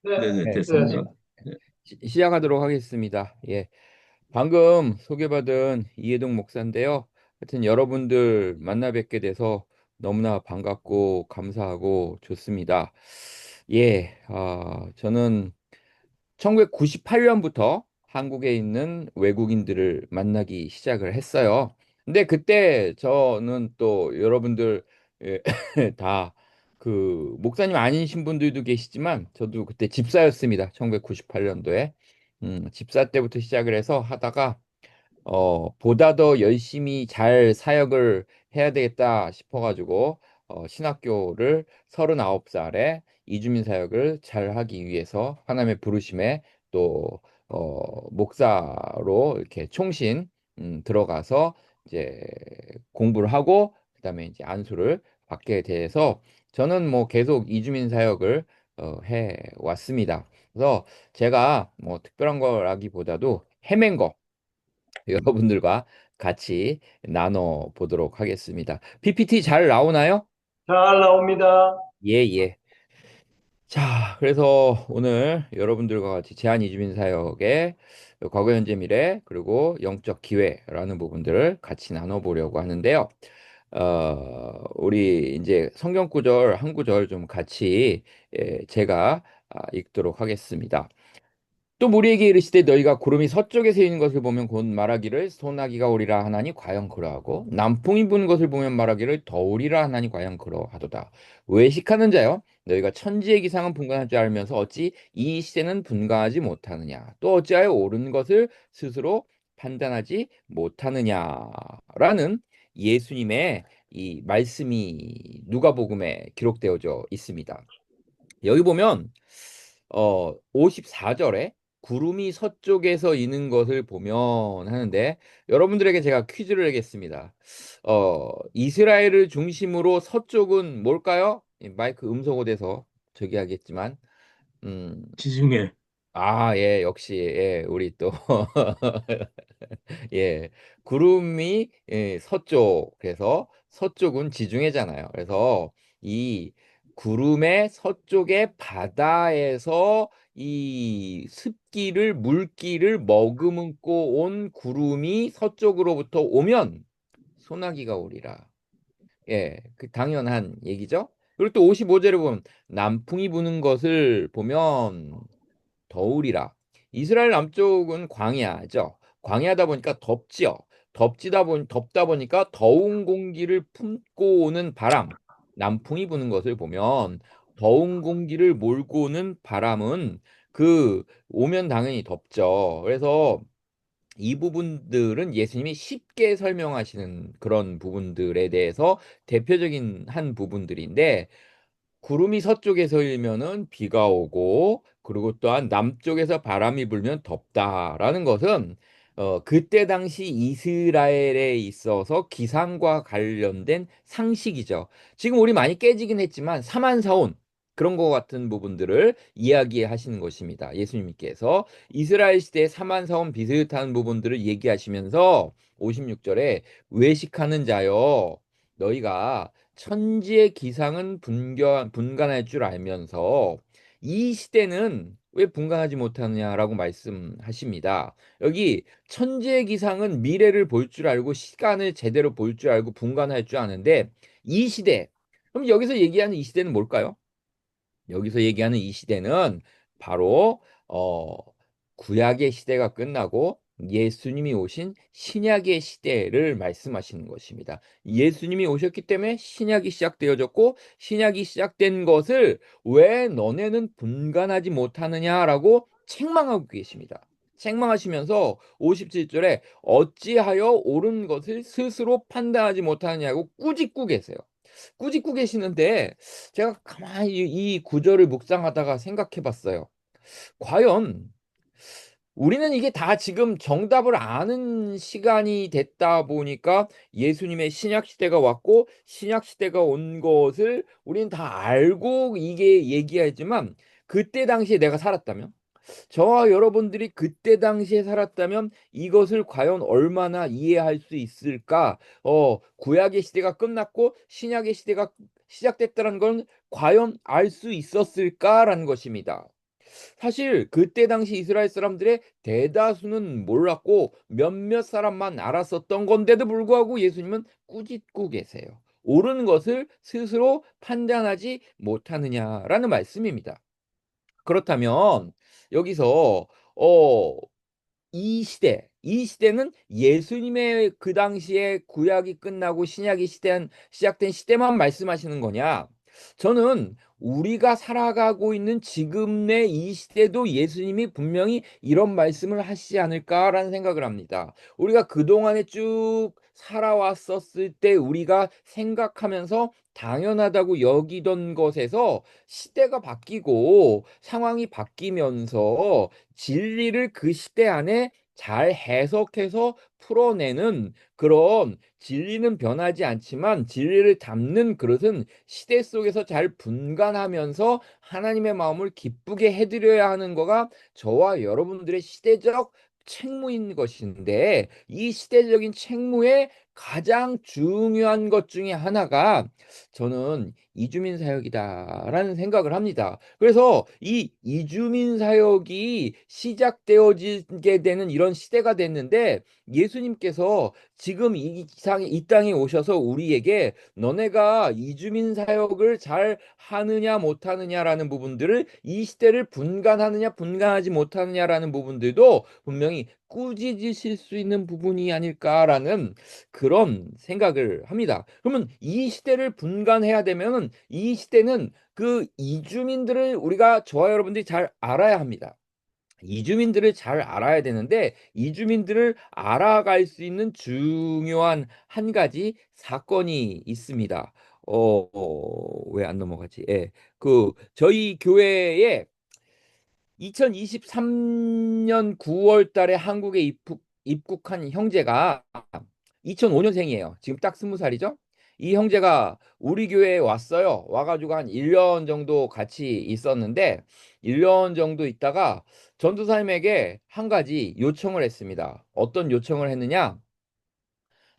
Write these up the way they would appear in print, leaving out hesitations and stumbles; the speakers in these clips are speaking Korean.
네, 네네, 네, 됐습니다. 네. 시작하도록 하겠습니다. 예. 방금 소개받은 이해동 목사인데요. 하여튼 여러분들 만나 뵙게 돼서 너무나 반갑고 감사하고 좋습니다. 예, 저는 1998년부터 한국에 있는 외국인들을 만나기 시작을 했어요. 근데 그때 저는 또 여러분들 예, 다 그 목사님 아니신 분들도 계시지만 저도 그때 집사였습니다. 1998년도에. 집사 때부터 시작을 해서 하다가 보다 더 열심히 잘 사역을 해야 되겠다 싶어가지고 신학교를 39살에 이주민 사역을 잘 하기 위해서 하나님의 부르심에 또 목사로 이렇게 총신 들어가서 이제 공부를 하고 그다음에 이제 안수를 받게 돼서 저는 뭐 계속 이주민 사역을 해 왔습니다. 그래서 제가 뭐 특별한 거라기보다도 헤맨 거 여러분들과 같이 나눠 보도록 하겠습니다. PPT 잘 나오나요? 잘 나옵니다. 예, 예. 자, 그래서 오늘 여러분들과 같이 제한 이주민 사역의 과거, 현재, 미래, 그리고 영적 기회라는 부분들을 같이 나눠보려고 하는데요. 우리 이제 성경 구절 한 구절 좀 같이 제가 읽도록 하겠습니다. 또 무리에게 이르시되 너희가 구름이 서쪽에서 있는 것을 보면 곧 말하기를 소나기가 오리라 하나니 과연 그러하고 남풍이 부는 것을 보면 말하기를 더우리라 하나니 과연 그러하도다. 외식하는 자여 너희가 천지의 기상은 분간할 줄 알면서 어찌 이 시대는 분간하지 못하느냐 또 어찌하여 옳은 것을 스스로 판단하지 못하느냐라는 예수님의 이 말씀이 누가복음에 기록되어져 있습니다. 여기 보면 54절에 구름이 서쪽에서 이는 것을 보면 하는데 여러분들에게 제가 퀴즈를 내겠습니다. 이스라엘을 중심으로 서쪽은 뭘까요? 이 마이크 음소거돼서 저기 하겠지만 음, 지중해. 예, 역시 예, 우리 또 예, 구름이 서쪽에서 서쪽은 지중해잖아요. 그래서 이 구름의 서쪽의 바다에서 이 습기를 물기를 머금고 온 구름이 서쪽으로부터 오면 소나기가 오리라. 예, 그 당연한 얘기죠. 그리고 또 55절에 보면 남풍이 부는 것을 보면 더우리라. 이스라엘 남쪽은 광야죠. 광야다 보니까 덥지요. 덥다 보니까 더운 공기를 품고 오는 바람, 남풍이 부는 것을 보면 더운 공기를 몰고 오는 바람은 그 오면 당연히 덥죠. 그래서 이 부분들은 예수님이 쉽게 설명하시는 그런 부분들에 대해서 대표적인 한 부분들인데 구름이 서쪽에서 일면은 비가 오고 그리고 또한 남쪽에서 바람이 불면 덥다라는 것은 그때 당시 이스라엘에 있어서 기상과 관련된 상식이죠. 지금 우리 많이 깨지긴 했지만 사만사온 그런 것 같은 부분들을 이야기하시는 것입니다. 예수님께서 이스라엘 시대의 사만사온 비슷한 부분들을 얘기하시면서 56절에 외식하는 자여 너희가 천지의 기상은 분간할 줄 알면서 이 시대는 왜 분간하지 못하느냐라고 말씀하십니다. 여기 천지의 기상은 미래를 볼 줄 알고 시간을 제대로 볼 줄 알고 분간할 줄 아는데 이 시대, 그럼 여기서 얘기하는 이 시대는 뭘까요? 여기서 얘기하는 이 시대는 바로 구약의 시대가 끝나고 예수님이 오신 신약의 시대를 말씀하시는 것입니다. 예수님이 오셨기 때문에 신약이 시작되어졌고 신약이 시작된 것을 왜 너네는 분간하지 못하느냐라고 책망하고 계십니다. 책망하시면서 57절에 어찌하여 옳은 것을 스스로 판단하지 못하느냐고 꾸짖고 계세요. 꾸짖고 계시는데 제가 가만히 이 구절을 묵상하다가 생각해 봤어요. 과연 우리는 이게 다 지금 정답을 아는 시간이 됐다 보니까 예수님의 신약 시대가 왔고 신약 시대가 온 것을 우리는 다 알고 이게 얘기하지만 그때 당시에 내가 살았다면 저와 여러분들이 그때 당시에 살았다면 이것을 과연 얼마나 이해할 수 있을까? 구약의 시대가 끝났고 신약의 시대가 시작됐다는 건 과연 알 수 있었을까라는 것입니다. 사실 그때 당시 이스라엘 사람들의 대다수는 몰랐고 몇몇 사람만 알았었던 건데도 불구하고 예수님은 꾸짖고 계세요. 옳은 것을 스스로 판단하지 못하느냐라는 말씀입니다. 그렇다면 여기서 어, 이 시대는 예수님의 그 당시에 구약이 끝나고 신약이 시작된 시대만 말씀하시는 거냐? 저는 우리가 살아가고 있는 지금의 이 시대도 예수님이 분명히 이런 말씀을 하시지 않을까라는 생각을 합니다. 우리가 그동안에 쭉 살아왔었을 때 우리가 생각하면서 당연하다고 여기던 것에서 시대가 바뀌고 상황이 바뀌면서 진리를 그 시대 안에 잘 해석해서 풀어내는 그런 진리는 변하지 않지만 진리를 담는 그릇은 시대 속에서 잘 분간하면서 하나님의 마음을 기쁘게 해드려야 하는 거가 저와 여러분들의 시대적 책무인 것인데 이 시대적인 책무의 가장 중요한 것 중에 하나가 저는 이주민 사역이다라는 생각을 합니다. 그래서 이 이주민 사역이 시작되어지게 되는 이런 시대가 됐는데 예수님께서 지금 이 땅에 오셔서 우리에게 너네가 이주민 사역을 잘 하느냐 못하느냐라는 부분들을 이 시대를 분간하느냐 분간하지 못하느냐라는 부분들도 분명히 꾸짖으실 수 있는 부분이 아닐까라는 그런 생각을 합니다. 그러면 이 시대를 분간해야 되면 이 시대는 그 이주민들을 우리가 저와 여러분들이 잘 알아야 합니다. 이주민들을 잘 알아야 되는데 이주민들을 알아갈 수 있는 중요한 한 가지 사건이 있습니다. 왜 안 넘어가지? 예. 저희 교회에 2023년 9월 달에 한국에 입국한 형제가 2005년생이에요. 지금 딱 20살이죠? 이 형제가 우리 교회에 왔어요. 와가지고 한 1년 정도 같이 있었는데 1년 정도 있다가 전도사님에게 한 가지 요청을 했습니다. 어떤 요청을 했느냐?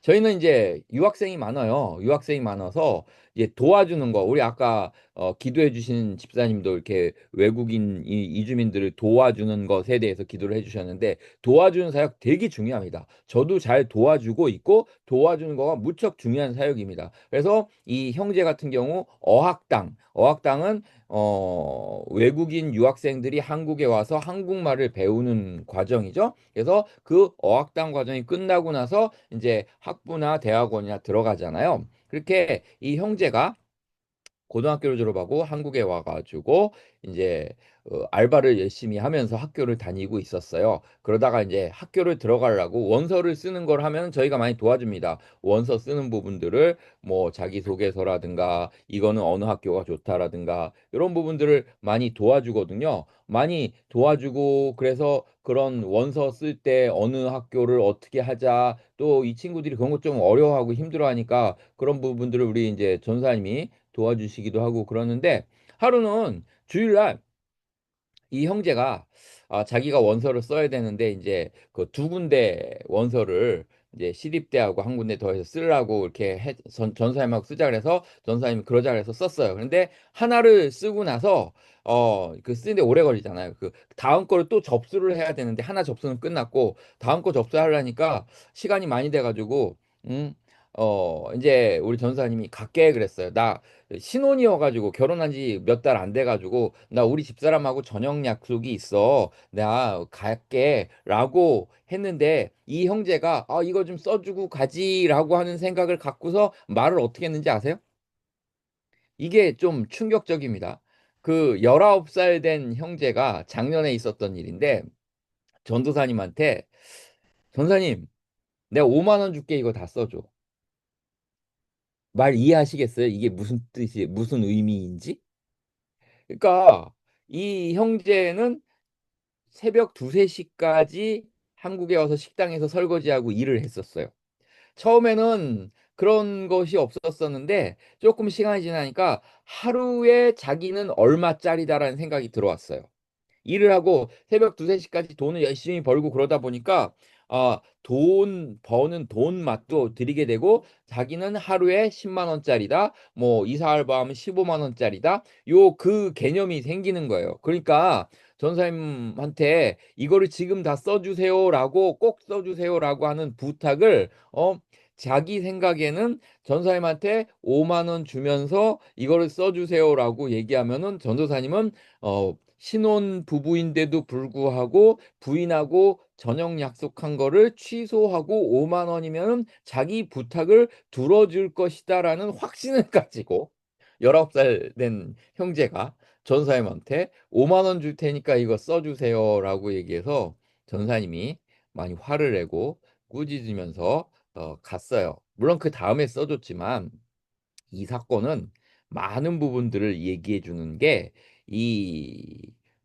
저희는 이제 유학생이 많아요. 유학생이 많아서 이제 도와주는 거. 우리 아까 기도해 주신 집사님도 이렇게 외국인 이주민들을 도와주는 것에 대해서 기도를 해 주셨는데 도와주는 사역 되게 중요합니다. 저도 잘 도와주고 있고 도와주는 거가 무척 중요한 사역입니다. 그래서 이 형제 같은 경우 어학당은 외국인 유학생들이 한국에 와서 한국말을 배우는 과정이죠. 그래서 그 어학당 과정이 끝나고 나서 이제 학부나 대학원이나 들어가잖아요. 그렇게 이 형제가 고등학교를 졸업하고 한국에 와가지고 이제 알바를 열심히 하면서 학교를 다니고 있었어요. 그러다가 이제 학교를 들어가려고 원서를 쓰는 걸 하면 저희가 많이 도와줍니다. 원서 쓰는 부분들을 뭐 자기소개서라든가 이거는 어느 학교가 좋다라든가 이런 부분들을 많이 도와주거든요. 많이 도와주고 그래서 그런 원서 쓸 때 어느 학교를 어떻게 하자 또 이 친구들이 그런 것 좀 어려워하고 힘들어하니까 그런 부분들을 우리 이제 전사님이 도와주시기도 하고 그러는데 하루는 주일날 이 형제가 자기가 원서를 써야 되는데 이제 그 두 군데 원서를 이제 시립대하고 한 군데 더해서 쓰려고 이렇게 전사님하고 쓰자 그래서 전사님이 그러자 그래서 썼어요. 그런데 하나를 쓰고 나서 그 쓰는데 오래 걸리잖아요. 그 다음 거를 또 접수를 해야 되는데 하나 접수는 끝났고 다음 거 접수하려니까 시간이 많이 돼가지고 음, 이제 우리 전사님이 갈게 그랬어요. 나 신혼이어가지고 결혼한 지 몇 달 안 돼가지고 나 우리 집사람하고 저녁 약속이 있어. 나 갈게 라고 했는데 이 형제가 이거 좀 써주고 가지라고 하는 생각을 갖고서 말을 어떻게 했는지 아세요? 이게 좀 충격적입니다. 그 19살 된 형제가 작년에 있었던 일인데 전도사님한테 전사님 내가 5만 원 줄게 이거 다 써줘. 말 이해하시겠어요? 이게 무슨 뜻이 무슨 의미인지? 그러니까 이 형제는 새벽 2, 3시까지 한국에 와서 식당에서 설거지하고 일을 했었어요. 처음에는 그런 것이 없었었는데 조금 시간이 지나니까 하루에 자기는 얼마짜리다라는 생각이 들어왔어요. 일을 하고 새벽 2, 3시까지 돈을 열심히 벌고 그러다 보니까 돈 버는 돈 맛도 드리게 되고 자기는 하루에 10만 원짜리다. 뭐 이사 알바하면 15만 원짜리다. 요 그 개념이 생기는 거예요. 그러니까 전사님한테 이거를 지금 다 써주세요라고 꼭 써주세요라고 하는 부탁을 자기 생각에는 전사님한테 5만 원 주면서 이거를 써주세요라고 얘기하면은 전도사님은 신혼 부부인데도 불구하고 부인하고 저녁 약속한 거를 취소하고 5만 원이면 자기 부탁을 들어줄 것이다라는 확신을 가지고 19살 된 형제가 전사님한테 5만 원 줄 테니까 이거 써주세요라고 얘기해서 전사님이 많이 화를 내고 꾸짖으면서 갔어요. 물론 그 다음에 써줬지만 이 사건은 많은 부분들을 얘기해 주는 게 이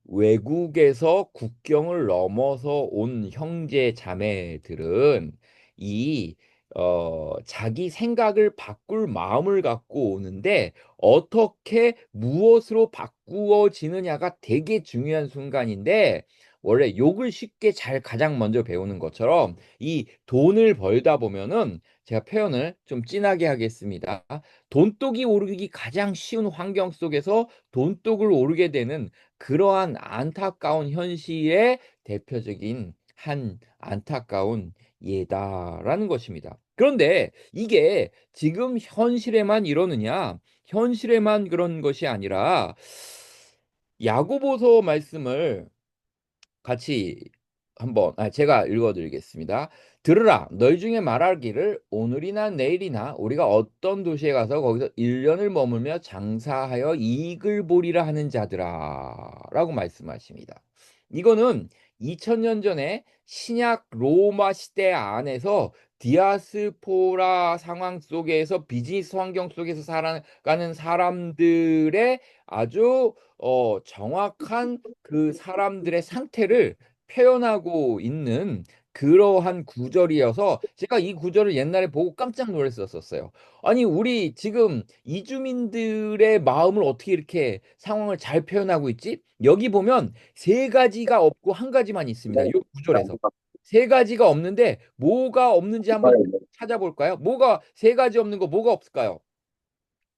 외국에서 국경을 넘어서 온 형제 자매들은 이 자기 생각을 바꿀 마음을 갖고 오는데 어떻게 무엇으로 바꾸어지느냐가 되게 중요한 순간인데 원래 욕을 쉽게 잘 가장 먼저 배우는 것처럼 이 돈을 벌다 보면은 제가 표현을 좀 진하게 하겠습니다. 돈독이 오르기 가장 쉬운 환경 속에서 돈독을 오르게 되는 그러한 안타까운 현실의 대표적인 한 안타까운 예다라는 것입니다. 그런데 이게 지금 현실에만 이러느냐? 현실에만 그런 것이 아니라 야고보서 말씀을 같이 한번 제가 읽어드리겠습니다. 들으라 너희 중에 말하기를 오늘이나 내일이나 우리가 어떤 도시에 가서 거기서 1년을 머물며 장사하여 이익을 보리라 하는 자들아 라고 말씀하십니다. 이거는 2000년 전에 신약 로마 시대 안에서 디아스포라 상황 속에서 비즈니스 환경 속에서 살아가는 사람들의 아주 정확한 그 사람들의 상태를 표현하고 있는 그러한 구절이어서 제가 이 구절을 옛날에 보고 깜짝 놀랐었어요. 아니, 우리 지금 이주민들의 마음을 어떻게 이렇게 상황을 잘 표현하고 있지? 여기 보면 세 가지가 없고 한 가지만 있습니다. 이 구절에서. 세 가지가 없는데 뭐가 없는지 한번 찾아볼까요? 뭐가 세 가지 없는 거 뭐가 없을까요?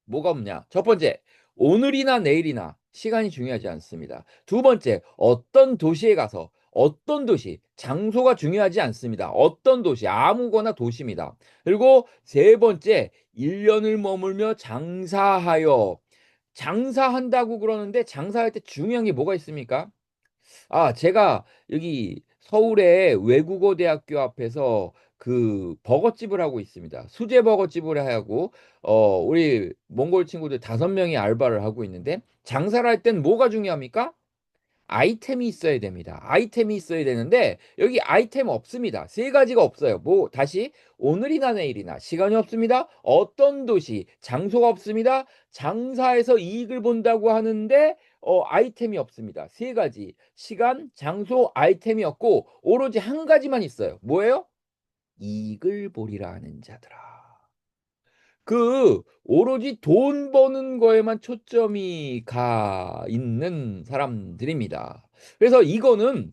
뭐가 없냐? 첫 번째, 오늘이나 내일이나 시간이 중요하지 않습니다. 두 번째, 어떤 도시에 가서 어떤 도시, 장소가 중요하지 않습니다. 어떤 도시, 아무거나 도시입니다. 그리고 세 번째, 1년을 머물며 장사하여 장사한다고 그러는데 장사할 때 중요한 게 뭐가 있습니까? 제가 여기 서울의 외국어 대학교 앞에서 그 버거집을 하고 있습니다. 수제 버거집을 하고 우리 몽골 친구들 5명이 알바를 하고 있는데 장사를 할 땐 뭐가 중요합니까? 아이템이 있어야 됩니다. 아이템이 있어야 되는데 여기 아이템 없습니다. 세 가지가 없어요. 뭐 다시 오늘이나 내일이나 시간이 없습니다. 어떤 도시, 장소가 없습니다. 장사해서 이익을 본다고 하는데 아이템이 없습니다. 세 가지 시간, 장소, 아이템이 없고 오로지 한 가지만 있어요. 뭐예요? 이익을 보리라 하는 자들아. 그 오로지 돈 버는 거에만 초점이 가 있는 사람들입니다. 그래서 이거는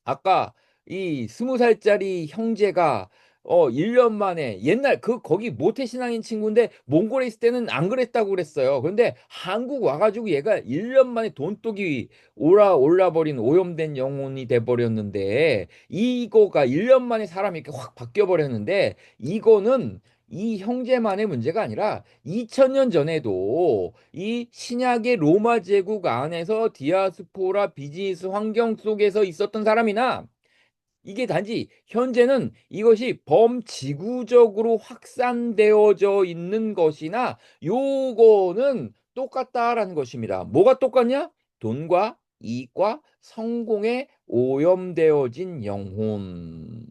아까 이 20살짜리 형제가 1년 만에 옛날 거기 모태신앙인 친구인데 몽골에 있을 때는 안 그랬다고 그랬어요. 그런데 한국 와가지고 얘가 1년 만에 돈독이 올라버린 오염된 영혼이 돼 버렸는데 이거가 1년 만에 사람이 이렇게 확 바뀌어 버렸는데 이거는 이 형제만의 문제가 아니라 2000년 전에도 이 신약의 로마 제국 안에서 디아스포라 비즈니스 환경 속에서 있었던 사람이나 이게 단지 현재는 이것이 범지구적으로 확산되어져 있는 것이나 요거는 똑같다라는 것입니다. 뭐가 똑같냐? 돈과 이익과 성공에 오염되어진 영혼.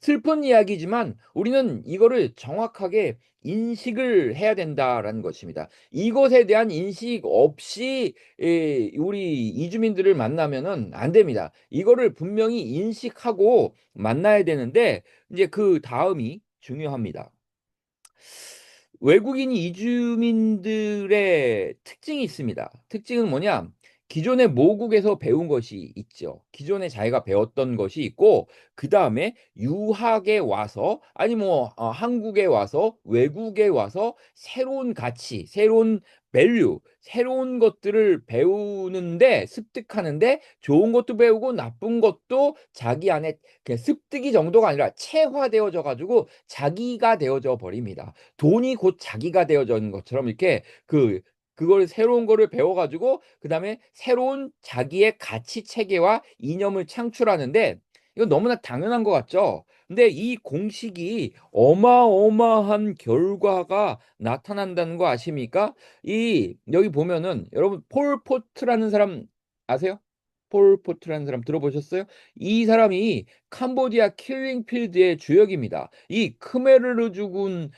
슬픈 이야기지만 우리는 이거를 정확하게 인식을 해야 된다라는 것입니다. 이것에 대한 인식 없이 우리 이주민들을 만나면은 안 됩니다. 이거를 분명히 인식하고 만나야 되는데 이제 그 다음이 중요합니다. 외국인 이주민들의 특징이 있습니다. 특징은 뭐냐? 기존의 모국에서 배운 것이 있죠. 기존에 자기가 배웠던 것이 있고, 그 다음에 유학에 와서, 아니 뭐 한국에 와서, 외국에 와서 새로운 가치, 새로운 밸류, 새로운 것들을 배우는데, 습득하는데 좋은 것도 배우고 나쁜 것도 자기 안에 그냥 습득이 정도가 아니라 체화되어져 가지고 자기가 되어져 버립니다. 돈이 곧 자기가 되어진 것처럼 이렇게 그걸 새로운 거를 배워가지고 그다음에 새로운 자기의 가치 체계와 이념을 창출하는데, 이거 너무나 당연한 것 같죠? 근데 이 공식이 어마어마한 결과가 나타난다는 거 아십니까? 이 여기 보면은 여러분 폴 포트라는 사람 아세요? 폴 포트라는 사람 들어보셨어요? 이 사람이 캄보디아 킬링필드의 주역입니다. 이 크메르르 죽은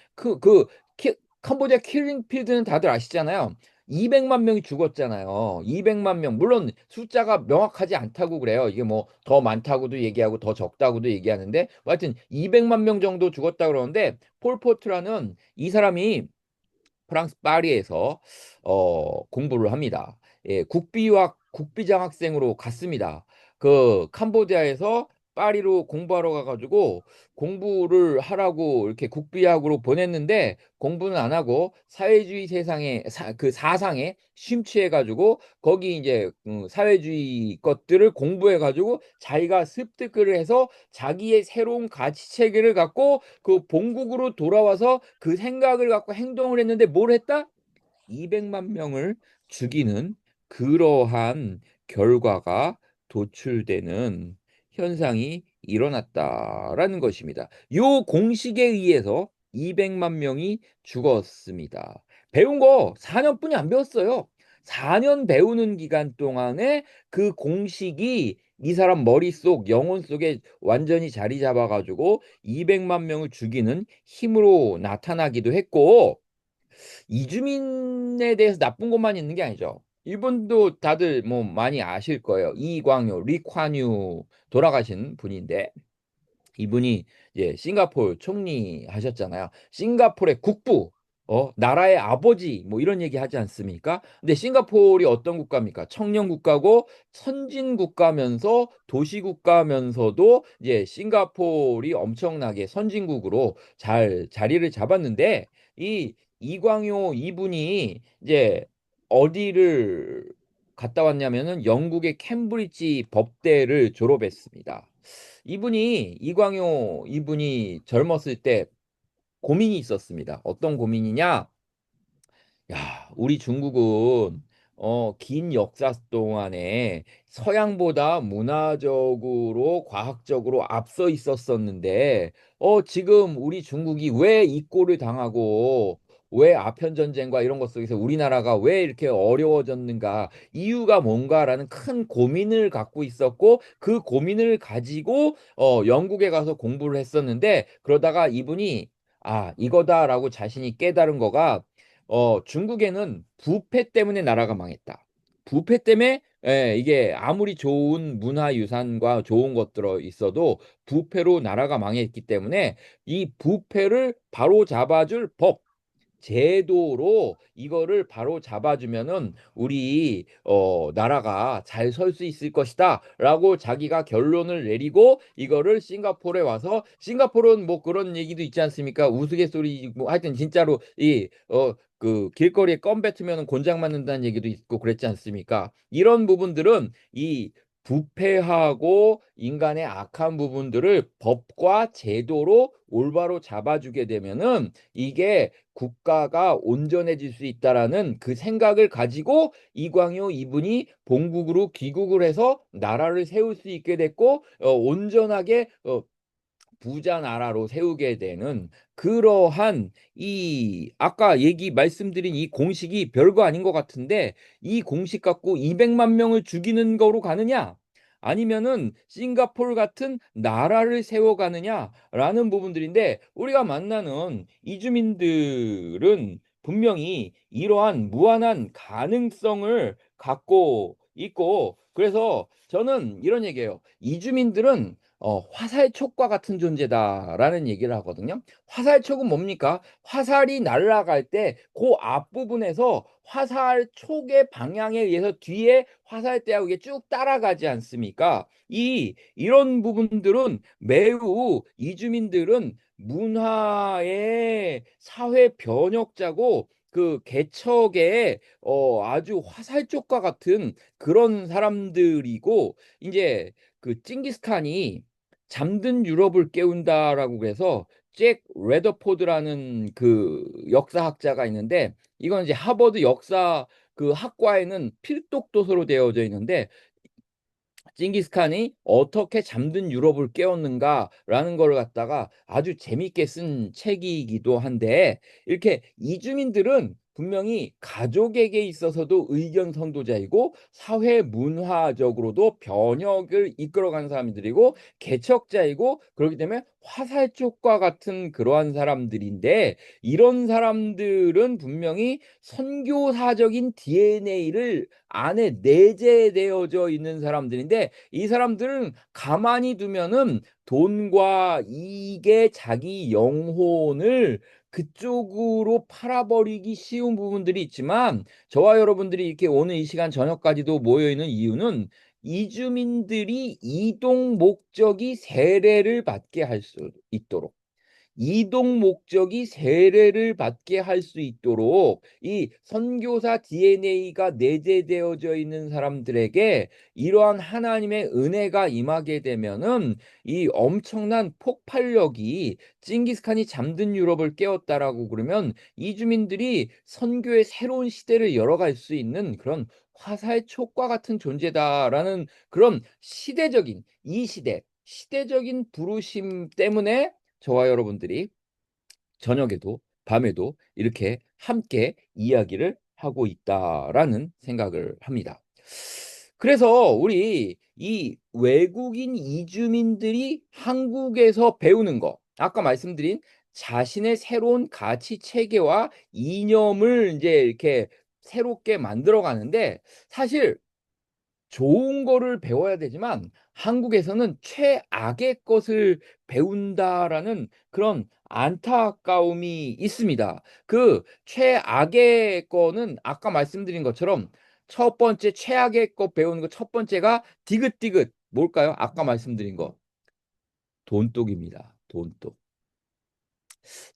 캄보디아 킬링필드는 다들 아시잖아요. 200만 명이 죽었잖아요. 200만 명. 물론 숫자가 명확하지 않다고 그래요. 이게 뭐 더 많다고도 얘기하고 더 적다고도 얘기하는데, 뭐 하여튼 200만 명 정도 죽었다 그러는데, 폴포트라는 이 사람이 프랑스 파리에서 공부를 합니다. 예, 국비장학생으로 갔습니다. 그 캄보디아에서 파리로 공부하러 가가지고 공부를 하라고 이렇게 국비학으로 보냈는데, 공부는 안 하고 사회주의 세상에 그 사상에 심취해가지고 거기 이제 사회주의 것들을 공부해가지고 자기가 습득을 해서 자기의 새로운 가치 체계를 갖고 그 본국으로 돌아와서 그 생각을 갖고 행동을 했는데, 뭘 했다? 200만 명을 죽이는 그러한 결과가 도출되는 현상이 일어났다라는 것입니다. 요 공식에 의해서 200만 명이 죽었습니다. 배운 거 4년뿐이 안 배웠어요. 4년 배우는 기간 동안에 그 공식이 이 사람 머릿속, 영혼 속에 완전히 자리 잡아가지고 200만 명을 죽이는 힘으로 나타나기도 했고, 이주민에 대해서 나쁜 것만 있는 게 아니죠. 이분도 다들 뭐 많이 아실 거예요. 이광요, 리콴유 돌아가신 분인데, 이분이 이제 싱가포르 총리 하셨잖아요. 싱가포르의 국부, 나라의 아버지, 뭐 이런 얘기 하지 않습니까? 근데 싱가포르이 어떤 국가입니까? 청년 국가고 선진 국가면서 도시 국가면서도 이제 싱가포르이 엄청나게 선진국으로 잘 자리를 잡았는데, 이 이광요 이분이 이제 어디를 갔다 왔냐면은 영국의 캠브리지 법대를 졸업했습니다. 이광요 이분이 젊었을 때 고민이 있었습니다. 어떤 고민이냐? 야, 우리 중국은 긴 역사 동안에 서양보다 문화적으로 과학적으로 앞서 있었었는데, 지금 우리 중국이 왜 이 꼴을 당하고 왜 아편 전쟁과 이런 것 속에서 우리나라가 왜 이렇게 어려워졌는가, 이유가 뭔가라는 큰 고민을 갖고 있었고, 그 고민을 가지고 영국에 가서 공부를 했었는데, 그러다가 이분이 이거다라고 자신이 깨달은 거가, 중국에는 부패 때문에 나라가 망했다. 부패 때문에 이게 아무리 좋은 문화유산과 좋은 것들어 있어도 부패로 나라가 망했기 때문에 이 부패를 바로 잡아줄 법, 제도로 이거를 바로 잡아주면은 우리 나라가 잘 설 수 있을 것이다라고 자기가 결론을 내리고, 이거를 싱가포르에 와서, 싱가포르는 뭐 그런 얘기도 있지 않습니까? 우스갯소리 뭐 하여튼 진짜로 이 그 길거리에 껌 뱉으면 곤장 맞는다는 얘기도 있고 그랬지 않습니까? 이런 부분들은 이 부패하고 인간의 악한 부분들을 법과 제도로 올바로 잡아주게 되면은 이게 국가가 온전해질 수 있다라는 그 생각을 가지고 이광요 이분이 본국으로 귀국을 해서 나라를 세울 수 있게 됐고, 온전하게 부자 나라로 세우게 되는 그러한, 이 아까 얘기 말씀드린 이 공식이 별거 아닌 것 같은데, 이 공식 갖고 200만 명을 죽이는 거로 가느냐, 아니면은 싱가포르 같은 나라를 세워가느냐라는 부분들인데, 우리가 만나는 이주민들은 분명히 이러한 무한한 가능성을 갖고 있고, 그래서 저는 이런 얘기예요. 이주민들은 화살촉과 같은 존재다라는 얘기를 하거든요. 화살촉은 뭡니까? 화살이 날아갈 때 그 앞부분에서 화살촉의 방향에 의해서 뒤에 화살대하고 이게 쭉 따라가지 않습니까? 이런 부분들은 매우 이주민들은 문화의 사회 변혁자고 그 개척의 아주 화살촉과 같은 그런 사람들이고 이제 그 징기스칸이 잠든 유럽을 깨운다라고 그래서 잭 레더포드라는 그 역사학자가 있는데 이건 이제 하버드 역사 그 학과에는 필독 도서로 되어져 있는데 징기스칸이 어떻게 잠든 유럽을 깨웠는가라는 걸 갖다가 아주 재밌게 쓴 책이기도 한데 이렇게 이주민들은 분명히 가족에게 있어서도 의견 선도자이고 사회 문화적으로도 변혁을 이끌어가는 사람들이고 개척자이고 그렇기 때문에 화살촉과 같은 그러한 사람들인데 이런 사람들은 분명히 선교사적인 DNA를 안에 내재되어져 있는 사람들인데 이 사람들은 가만히 두면은 돈과 이익에 자기 영혼을 그쪽으로 팔아버리기 쉬운 부분들이 있지만 저와 여러분들이 이렇게 오늘 이 시간 저녁까지도 모여 있는 이유는 이주민들이 이동 목적이 세례를 받게 할 수 있도록 이동 목적이 세례를 받게 할 수 있도록 이 선교사 DNA가 내재되어져 있는 사람들에게 이러한 하나님의 은혜가 임하게 되면은 이 엄청난 폭발력이 징기스칸이 잠든 유럽을 깨웠다라고 그러면 이주민들이 선교의 새로운 시대를 열어갈 수 있는 그런 화살촉과 같은 존재다라는 그런 시대적인 이 시대적인 부르심 때문에 저와 여러분들이 저녁에도 밤에도 이렇게 함께 이야기를 하고 있다라는 생각을 합니다. 그래서 우리 이 외국인 이주민들이 한국에서 배우는 거, 아까 말씀드린 자신의 새로운 가치 체계와 이념을 이제 이렇게 새롭게 만들어 가는데 사실 좋은 거를 배워야 되지만 한국에서는 최악의 것을 배운다라는 그런 안타까움이 있습니다. 그 최악의 거는 아까 말씀드린 것처럼 첫 번째 최악의 거 배우는 거 첫 번째가 디귿디귿 뭘까요? 아까 말씀드린 거 돈독입니다. 돈독.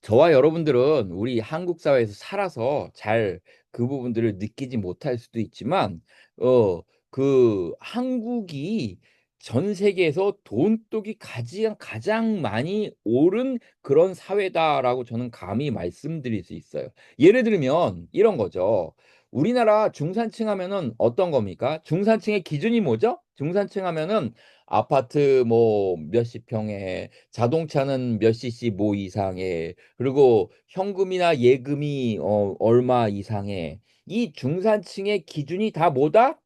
저와 여러분들은 우리 한국 사회에서 살아서 잘 그 부분들을 느끼지 못할 수도 있지만 어 그 한국이 전 세계에서 돈독이 가장 많이 오른 그런 사회다라고 저는 감히 말씀드릴 수 있어요. 예를 들면 이런 거죠. 우리나라 중산층 하면은 어떤 겁니까? 중산층의 기준이 뭐죠? 중산층 하면은 아파트 뭐 몇십 평에 자동차는 몇 cc 뭐 이상에 그리고 현금이나 예금이 얼마 이상의 이 중산층의 기준이 다 뭐다?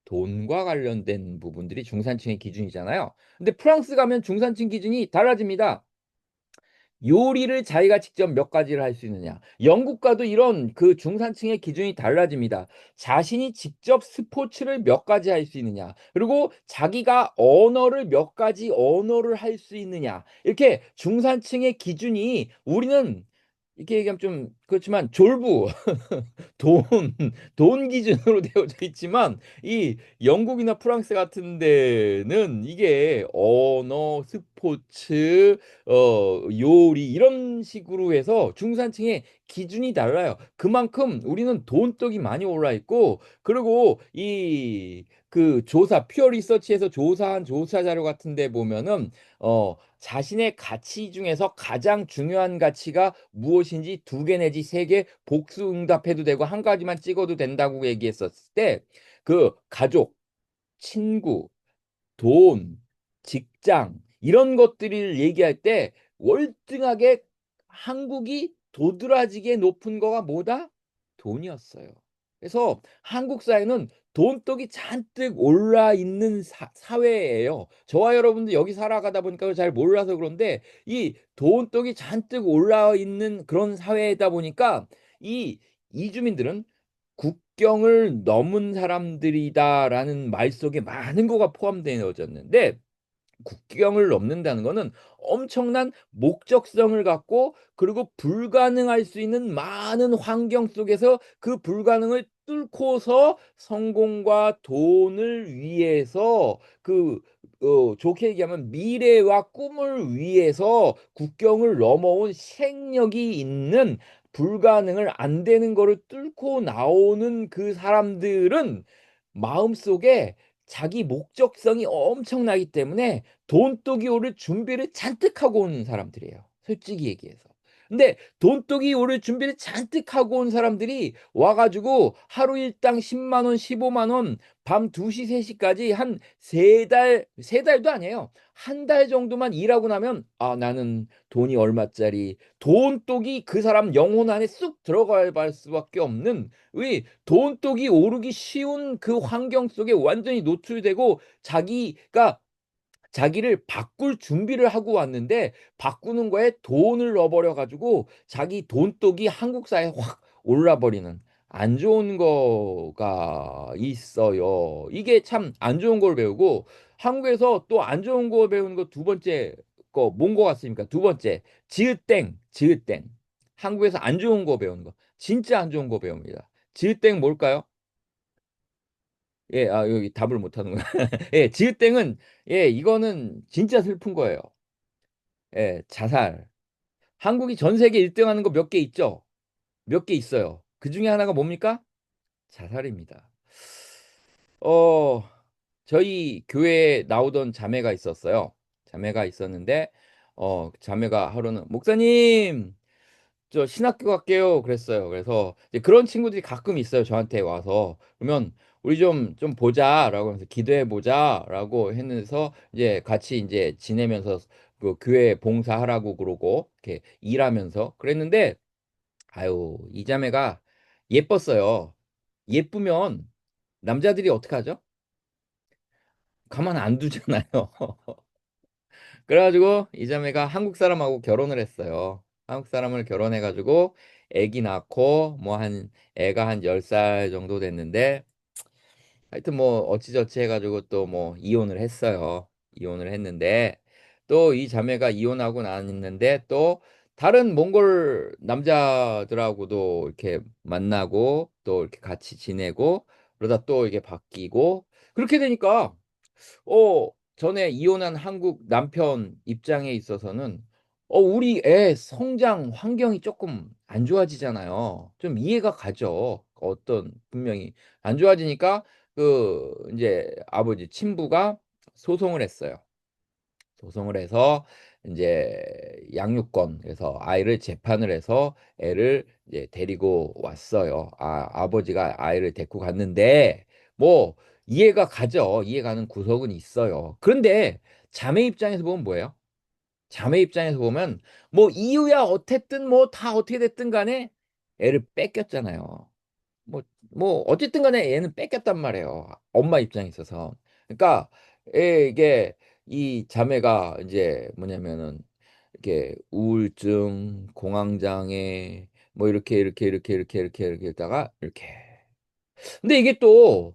돈과 관련된 부분들이 중산층의 기준이잖아요. 근데 프랑스 가면 중산층 기준이 달라집니다. 요리를 자기가 직접 몇 가지를 할 수 있느냐. 영국 가도 이런 그 중산층의 기준이 달라집니다. 자신이 직접 스포츠를 몇 가지 할 수 있느냐. 그리고 자기가 언어를 몇 가지 언어를 할 수 있느냐. 이렇게 중산층의 기준이 우리는 이렇게 얘기하면 좀 그렇지만 졸부 돈, 돈 기준으로 되어져 있지만 이 영국이나 프랑스 같은 데는 이게 언어, 스포츠, 요리 이런 식으로 해서 중산층의 기준이 달라요. 그만큼 우리는 돈독이 많이 올라 있고 그리고 이 그 조사, 퓨어 리서치에서 조사한 조사 자료 같은 데 보면은 자신의 가치 중에서 가장 중요한 가치가 무엇인지 두 개 내지 세 개 복수 응답해도 되고 한 가지만 찍어도 된다고 얘기했었을 때 그 가족, 친구, 돈, 직장 이런 것들을 얘기할 때 월등하게 한국이 도드라지게 높은 거가 뭐다? 돈이었어요. 그래서 한국 사회는 돈독이 잔뜩 올라 있는 사회예요. 저와 여러분도 여기 살아가다 보니까 잘 몰라서 그런데 이 돈독이 잔뜩 올라 있는 그런 사회이다 보니까 이 이주민들은 국경을 넘은 사람들이다라는 말 속에 많은 거가 포함되어졌는데 국경을 넘는다는 거는 엄청난 목적성을 갖고, 그리고 불가능할 수 있는 많은 환경 속에서 그 불가능을 뚫고서 성공과 돈을 위해서, 좋게 얘기하면 미래와 꿈을 위해서 국경을 넘어온 생력이 있는, 불가능을 안 되는 거를 뚫고 나오는 그 사람들은 마음속에 자기 목적성이 엄청나기 때문에 돈독이 오를 준비를 잔뜩 하고 온 사람들이에요. 솔직히 얘기해서. 근데 돈독이 오를 준비를 잔뜩 하고 온 사람들이 와가지고 하루 일당 10만 원, 15만 원, 밤 2시, 3시까지 한 3달, 3달도 아니에요. 한 달 정도만 일하고 나면, 아, 나는 돈이 얼마짜리, 돈독이 그 사람 영혼 안에 쑥 들어갈 수밖에 없는, 의 돈독이 오르기 쉬운 그 환경 속에 완전히 노출되고, 자기를 바꿀 준비를 하고 왔는데 바꾸는 거에 돈을 넣어버려 가지고 자기 돈독이 한국 사회에 확 올라버리는 안 좋은 거가 있어요. 이게 참 안 좋은 걸 배우고, 한국에서 또 안 좋은 거 배우는 거 두 번째 거 뭔 거 같습니까? 두 번째, 지읒땡, 지읒땡. 한국에서 안 좋은 거 배우는 거, 진짜 안 좋은 거 배웁니다. 지읒땡 뭘까요? 예, 아, 여기 답을 못 하는구나. 예, 지읒땡은, 예, 이거는 진짜 슬픈 거예요. 예, 자살. 한국이 전 세계 1등 하는 거 몇 개 있죠? 몇 개 있어요. 그 중에 하나가 뭡니까? 자살입니다. 어, 저희 교회에 나오던 자매가 있었어요. 자매가 있었는데, 자매가 하루는, 목사님, 저 신학교 갈게요. 그랬어요. 그래서 이제 그런 친구들이 가끔 있어요. 저한테 와서. 그러면 우리 좀 보자라고 하면서, 기도해 보자라고 해서 이제 같이 이제 지내면서 그 교회 봉사하라고 그러고 이렇게 일하면서 그랬는데, 아유, 이 자매가 예뻤어요. 예쁘면 남자들이 어떻게 하죠? 가만 안 두잖아요. 그래가지고 이 자매가 한국 사람하고 결혼을 했어요. 한국 사람을 결혼해가지고 애기 낳고 뭐 한, 애가 한 10살 정도 됐는데, 하여튼 뭐 어찌저찌 해가지고 또 뭐 이혼을 했어요. 이혼을 했는데, 또 이 자매가 이혼하고 났는데 또 다른 몽골 남자들하고도 이렇게 만나고 또 이렇게 같이 지내고, 그러다 또 이게 바뀌고, 그렇게 되니까 전에 이혼한 한국 남편 입장에 있어서는 우리 애 성장 환경이 조금 안 좋아지잖아요. 좀 이해가 가죠. 어떤, 분명히 안 좋아지니까 이제 아버지 친부가 소송을 했어요. 소송을 해서 이제 양육권, 그래서 아이를 재판을 해서 애를 이제 데리고 왔어요. 아버지가 아이를 데리고 갔는데 뭐 이해가 가죠. 이해가는 구석은 있어요. 그런데 자매 입장에서 보면 뭐예요? 자매 입장에서 보면 뭐 이유야 어쨌든 뭐 다 어떻게 됐든 간에 애를 뺏겼잖아요. 뭐, 어쨌든 간에 얘는 뺏겼단 말이에요. 엄마 입장에 있어서. 그러니까, 이게, 이 자매가 이제 뭐냐면은, 이렇게 우울증, 공황장애, 뭐 이렇게 했다가, 이렇게. 근데 이게 또,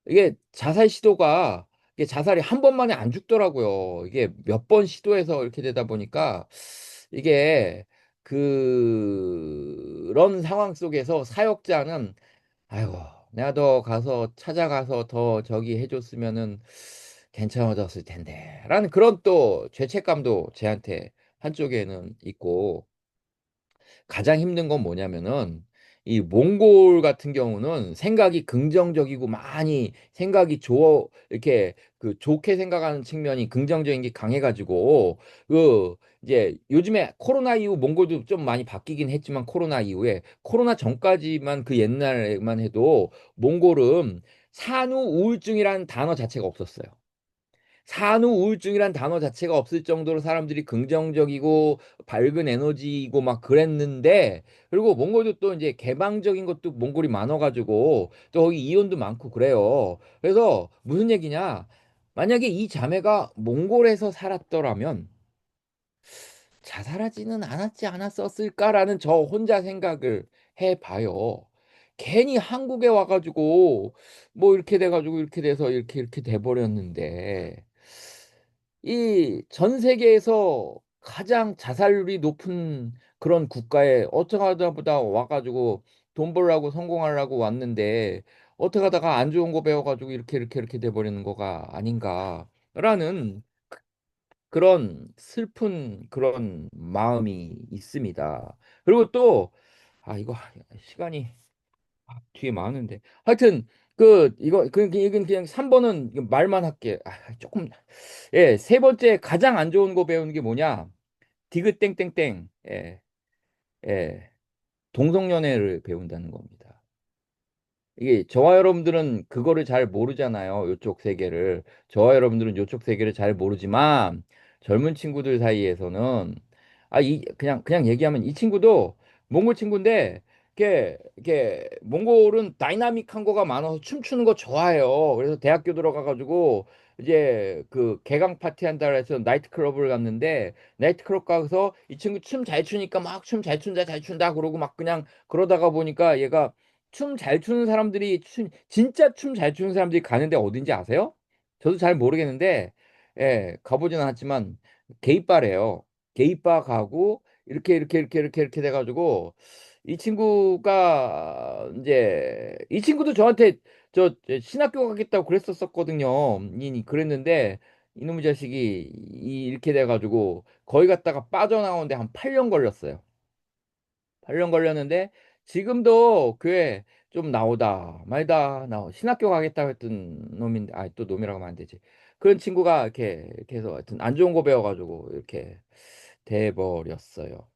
이게 자살 시도가, 이게 자살이 한 번만에 안 죽더라고요. 이게 몇 번 시도해서 이렇게 되다 보니까, 이게, 그런 상황 속에서 사역자는, 아이고, 내가 더 가서 찾아가서 더 저기 해줬으면은 괜찮아졌을 텐데. 라는 그런 또 죄책감도 제한테 한쪽에는 있고, 가장 힘든 건 뭐냐면은, 이 몽골 같은 경우는 생각이 긍정적이고 많이 생각이 이렇게 좋게 생각하는 측면이, 긍정적인 게 강해가지고, 이제 요즘에 코로나 이후 몽골도 좀 많이 바뀌긴 했지만, 코로나 이후에, 코로나 전까지만 그 옛날에만 해도 몽골은 산후 우울증이라는 단어 자체가 없었어요. 산후 우울증이란 단어 자체가 없을 정도로 사람들이 긍정적이고 밝은 에너지이고 막 그랬는데, 그리고 몽골도 또 이제 개방적인 것도 몽골이 많아가지고 또 거기 이혼도 많고 그래요. 그래서 무슨 얘기냐? 만약에 이 자매가 몽골에서 살았더라면 자살하지는 않았지 않았었을까라는 저 혼자 생각을 해봐요. 괜히 한국에 와가지고 뭐 이렇게 돼가지고 이렇게 돼서 이렇게 돼버렸는데, 이 전 세계에서 가장 자살률이 높은 그런 국가에 어떻게 하다 보다 와가지고 돈 벌라고 성공하려고 왔는데 어떻게 하다가 안 좋은 거 배워가지고 이렇게 돼버리는 거가 아닌가라는 그런 슬픈 그런 마음이 있습니다. 그리고 또, 이거 시간이 뒤에 많은데. 하여튼, 이건 그냥 3번은 말만 할게. 조금, 예, 세 번째 가장 안 좋은 거 배우는 게 뭐냐? 디귿땡땡땡, 예, 동성연애를 배운다는 겁니다. 이게 저와 여러분들은 그거를 잘 모르잖아요. 요쪽 세계를. 저와 여러분들은 요쪽 세계를 잘 모르지만 젊은 친구들 사이에서는 그냥 얘기하면 이 친구도 몽골 친구인데 이게 몽골은 다이나믹한 거가 많아서 춤추는 거 좋아해요. 그래서 대학교 들어가가지고 이제 그 개강 파티 한다 해서 나이트클럽을 갔는데 나이트클럽 가서 이 친구 춤 잘 추니까 막 춤 잘 춘다 잘 춘다 그러고 막 그냥 그러다가 보니까 얘가 춤 잘 추는 사람들이 진짜 춤 잘 추는 사람들이 가는데 어딘지 아세요? 저도 잘 모르겠는데 예, 가보지는 않았지만 게이바래요. 게이바 가고 이렇게 돼가지고 이 친구가 이제 이 친구도 저한테 저 신학교 가겠다고 그랬었거든요. 그랬는데 이놈의 자식이 이렇게 돼가지고 거기 갔다가 빠져나오는데 한 8년 걸렸어요. 8년 걸렸는데 지금도 교회 좀 나오다 말다 신학교 가겠다고 했던 놈인데 또 놈이라고 하면 안 되지. 그런 친구가 이렇게 해서 하여튼 안 좋은 거 배워가지고 이렇게 돼버렸어요.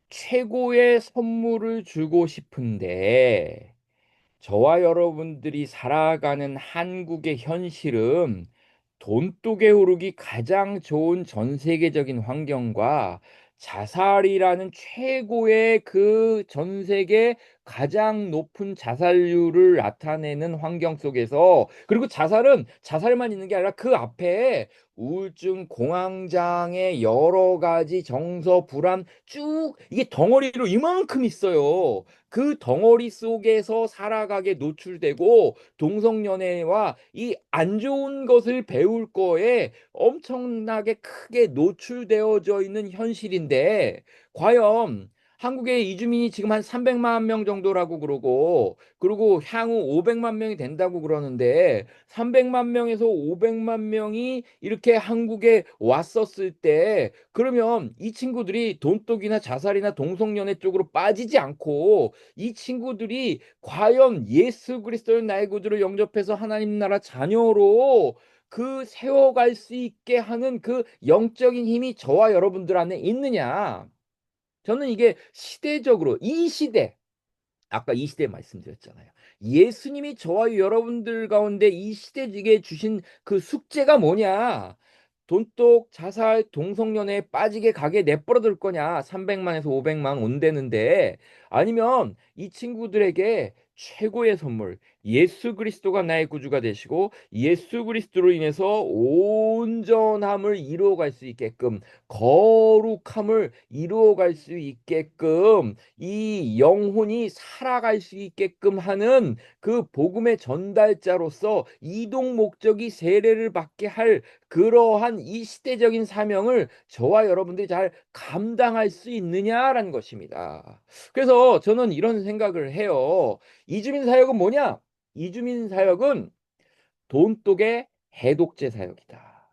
최고의 선물을 주고 싶은데 저와 여러분들이 살아가는 한국의 현실은 돈독에 오르기 가장 좋은 전 세계적인 환경과 자살이라는 최고의 그 전 세계 가장 높은 자살률을 나타내는 환경 속에서 그리고 자살은 자살만 있는 게 아니라 그 앞에 우울증, 공황장애, 여러 가지 정서 불안 쭉 이게 덩어리로 이만큼 있어요. 그 덩어리 속에서 살아가게 노출되고 동성연애와 이 안 좋은 것을 배울 거에 엄청나게 크게 노출되어져 있는 현실인데 과연 한국의 이주민이 지금 한 300만 명 정도라고 그러고 그리고 향후 500만 명이 된다고 그러는데 300만 명에서 500만 명이 이렇게 한국에 왔었을 때 그러면 이 친구들이 돈독이나 자살이나 동성연애 쪽으로 빠지지 않고 이 친구들이 과연 예수 그리스도의 나의 구주를 영접해서 하나님 나라 자녀로 그 세워갈 수 있게 하는 그 영적인 힘이 저와 여러분들 안에 있느냐? 저는 이게 시대적으로 이 시대 아까 이 시대 말씀드렸잖아요. 예수님이 저와 여러분들 가운데 이 시대에 주신 그 숙제가 뭐냐? 돈독, 자살, 동성연애에 빠지게 가게 내버려둘 거냐? 300만에서 500만 온대는데 아니면 이 친구들에게 최고의 선물, 예수 그리스도가 나의 구주가 되시고 예수 그리스도로 인해서 온전함을 이루어갈 수 있게끔 거룩함을 이루어갈 수 있게끔 이 영혼이 살아갈 수 있게끔 하는 그 복음의 전달자로서 이동 목적이 세례를 받게 할 그러한 이 시대적인 사명을 저와 여러분들이 잘 감당할 수 있느냐라는 것입니다. 그래서 저는 이런 생각을 해요. 이주민 사역은 뭐냐? 이주민 사역은 돈독의 해독제 사역이다.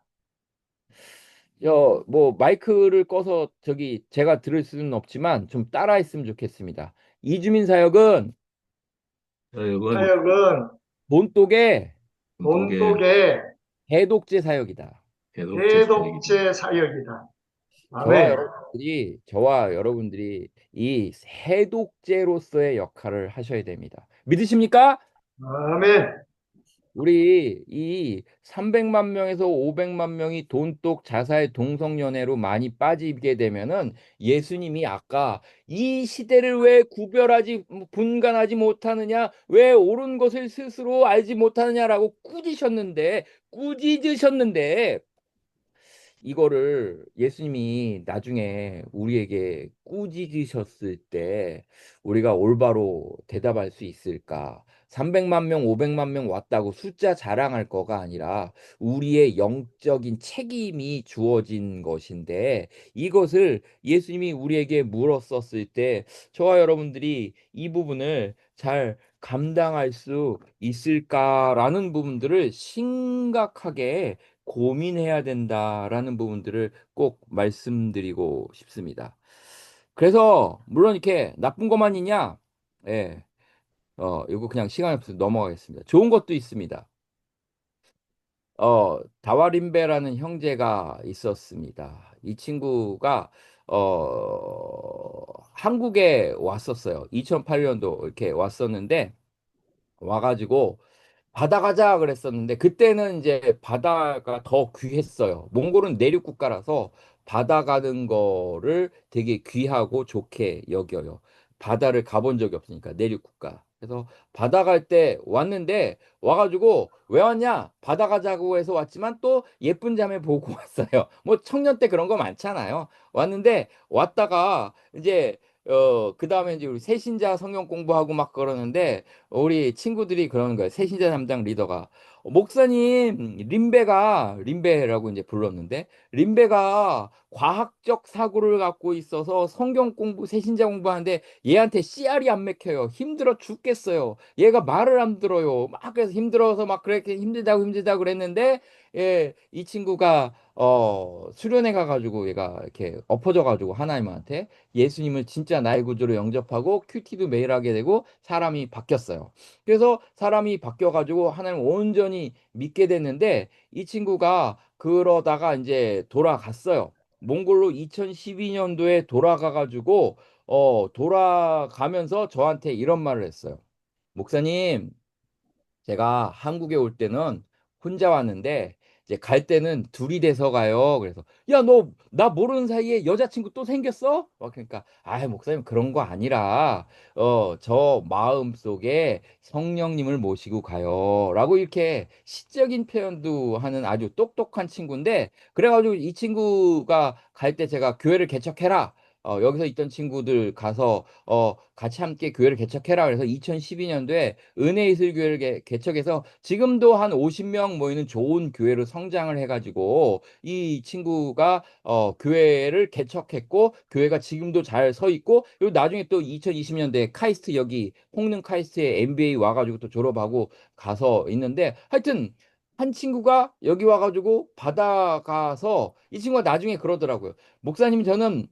뭐 마이크를 꺼서 저기 제가 들을 수는 없지만 좀 따라했으면 좋겠습니다. 이주민 사역은 사역은 사역은 돈독의 돈독의 돈독의 해독제 사역이다. 대독제 사역이다. 해독제 사역이다. 아멘. 저와 여러분들이 이 해독제로서의 역할을 하셔야 됩니다. 믿으십니까? 아멘. 우리 이 300만 명에서 500만 명이 돈독 자살 동성연애로 많이 빠지게 되면은 예수님이 아까 이 시대를 왜 분간하지 못하느냐 왜 옳은 것을 스스로 알지 못하느냐라고 꾸짖으셨는데 이거를 예수님이 나중에 우리에게 꾸짖으셨을 때 우리가 올바로 대답할 수 있을까? 300만 명, 500만 명 왔다고 숫자 자랑할 거가 아니라 우리의 영적인 책임이 주어진 것인데 이것을 예수님이 우리에게 물었었을 때 저와 여러분들이 이 부분을 잘 감당할 수 있을까라는 부분들을 심각하게 고민해야 된다라는 부분들을 꼭 말씀드리고 싶습니다. 그래서 물론 이렇게 나쁜 것만 있냐? 예. 이거 그냥 시간 없어서 넘어가겠습니다. 좋은 것도 있습니다. 다와린베라는 형제가 있었습니다. 이 친구가 한국에 왔었어요. 2008년도 이렇게 왔었는데 와가지고 바다 가자 그랬었는데 그때는 이제 바다가 더 귀했어요. 몽골은 내륙 국가라서 바다 가는 거를 되게 귀하고 좋게 여겨요. 바다를 가본 적이 없으니까 내륙 국가. 그래서 바다 갈 때 왔는데 와가지고 왜 왔냐? 바다 가자고 해서 왔지만 또 예쁜 자매 보고 왔어요. 뭐 청년 때 그런 거 많잖아요. 왔는데 왔다가 이제 그 다음에 이제 우리 새신자 성경 공부하고 막 그러는데 우리 친구들이 그러는 거예요. 새신자 담당 리더가 목사님 림베라고 이제 불렀는데 림베가 과학적 사고를 갖고 있어서 성경 공부 새신자 공부하는데 얘한테 씨알이 안 맥혀요. 힘들어 죽겠어요. 얘가 말을 안 들어요. 막 그래서 힘들어서 막 그렇게 힘들다고 그랬는데 이 친구가 수련회 가가지고 얘가 이렇게 엎어져가지고 하나님한테 예수님을 진짜 나의 구주로 영접하고 큐티도 매일 하게 되고 사람이 바뀌었어요. 그래서 사람이 바뀌어가지고 하나님 온전히 믿게 됐는데 이 친구가 그러다가 이제 돌아갔어요. 몽골로 2012년도에 돌아가가지고 돌아가면서 저한테 이런 말을 했어요. 목사님, 제가 한국에 올 때는 혼자 왔는데 이제 갈 때는 둘이 돼서 가요. 그래서 야, 너 나 모르는 사이에 여자친구 또 생겼어? 막 그러니까 아, 목사님 그런 거 아니라 저 마음 속에 성령님을 모시고 가요라고 이렇게 시적인 표현도 하는 아주 똑똑한 친구인데 그래가지고 이 친구가 갈 때 제가 교회를 개척해라. 여기서 있던 친구들 가서 같이 함께 교회를 개척해라. 그래서 2012년도에 은혜이슬교회를 개척해서 지금도 한 50명 모이는 좋은 교회로 성장을 해가지고 이 친구가 교회를 개척했고 교회가 지금도 잘 서 있고 그리고 나중에 또 2020년도에 카이스트 여기 홍릉 카이스트에 MBA 와가지고 또 졸업하고 가서 있는데 하여튼 한 친구가 여기 와가지고 바다 가서 이 친구가 나중에 그러더라고요. 목사님 저는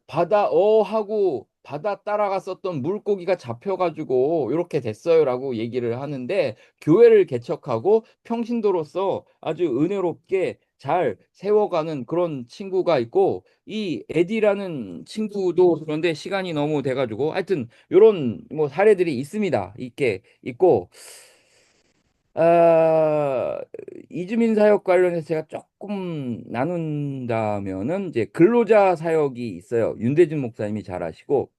바다 하고 바다 따라갔었던 물고기가 잡혀가지고 이렇게 됐어요라고 얘기를 하는데 교회를 개척하고 평신도로서 아주 은혜롭게 잘 세워가는 그런 친구가 있고 이 에디라는 친구도 그런데 시간이 너무 돼가지고 하여튼 이런 뭐 사례들이 있습니다. 있게 있고 아, 이주민 사역 관련해서 제가 조금 나눈다면은 이제 근로자 사역이 있어요. 윤대진 목사님이 잘 아시고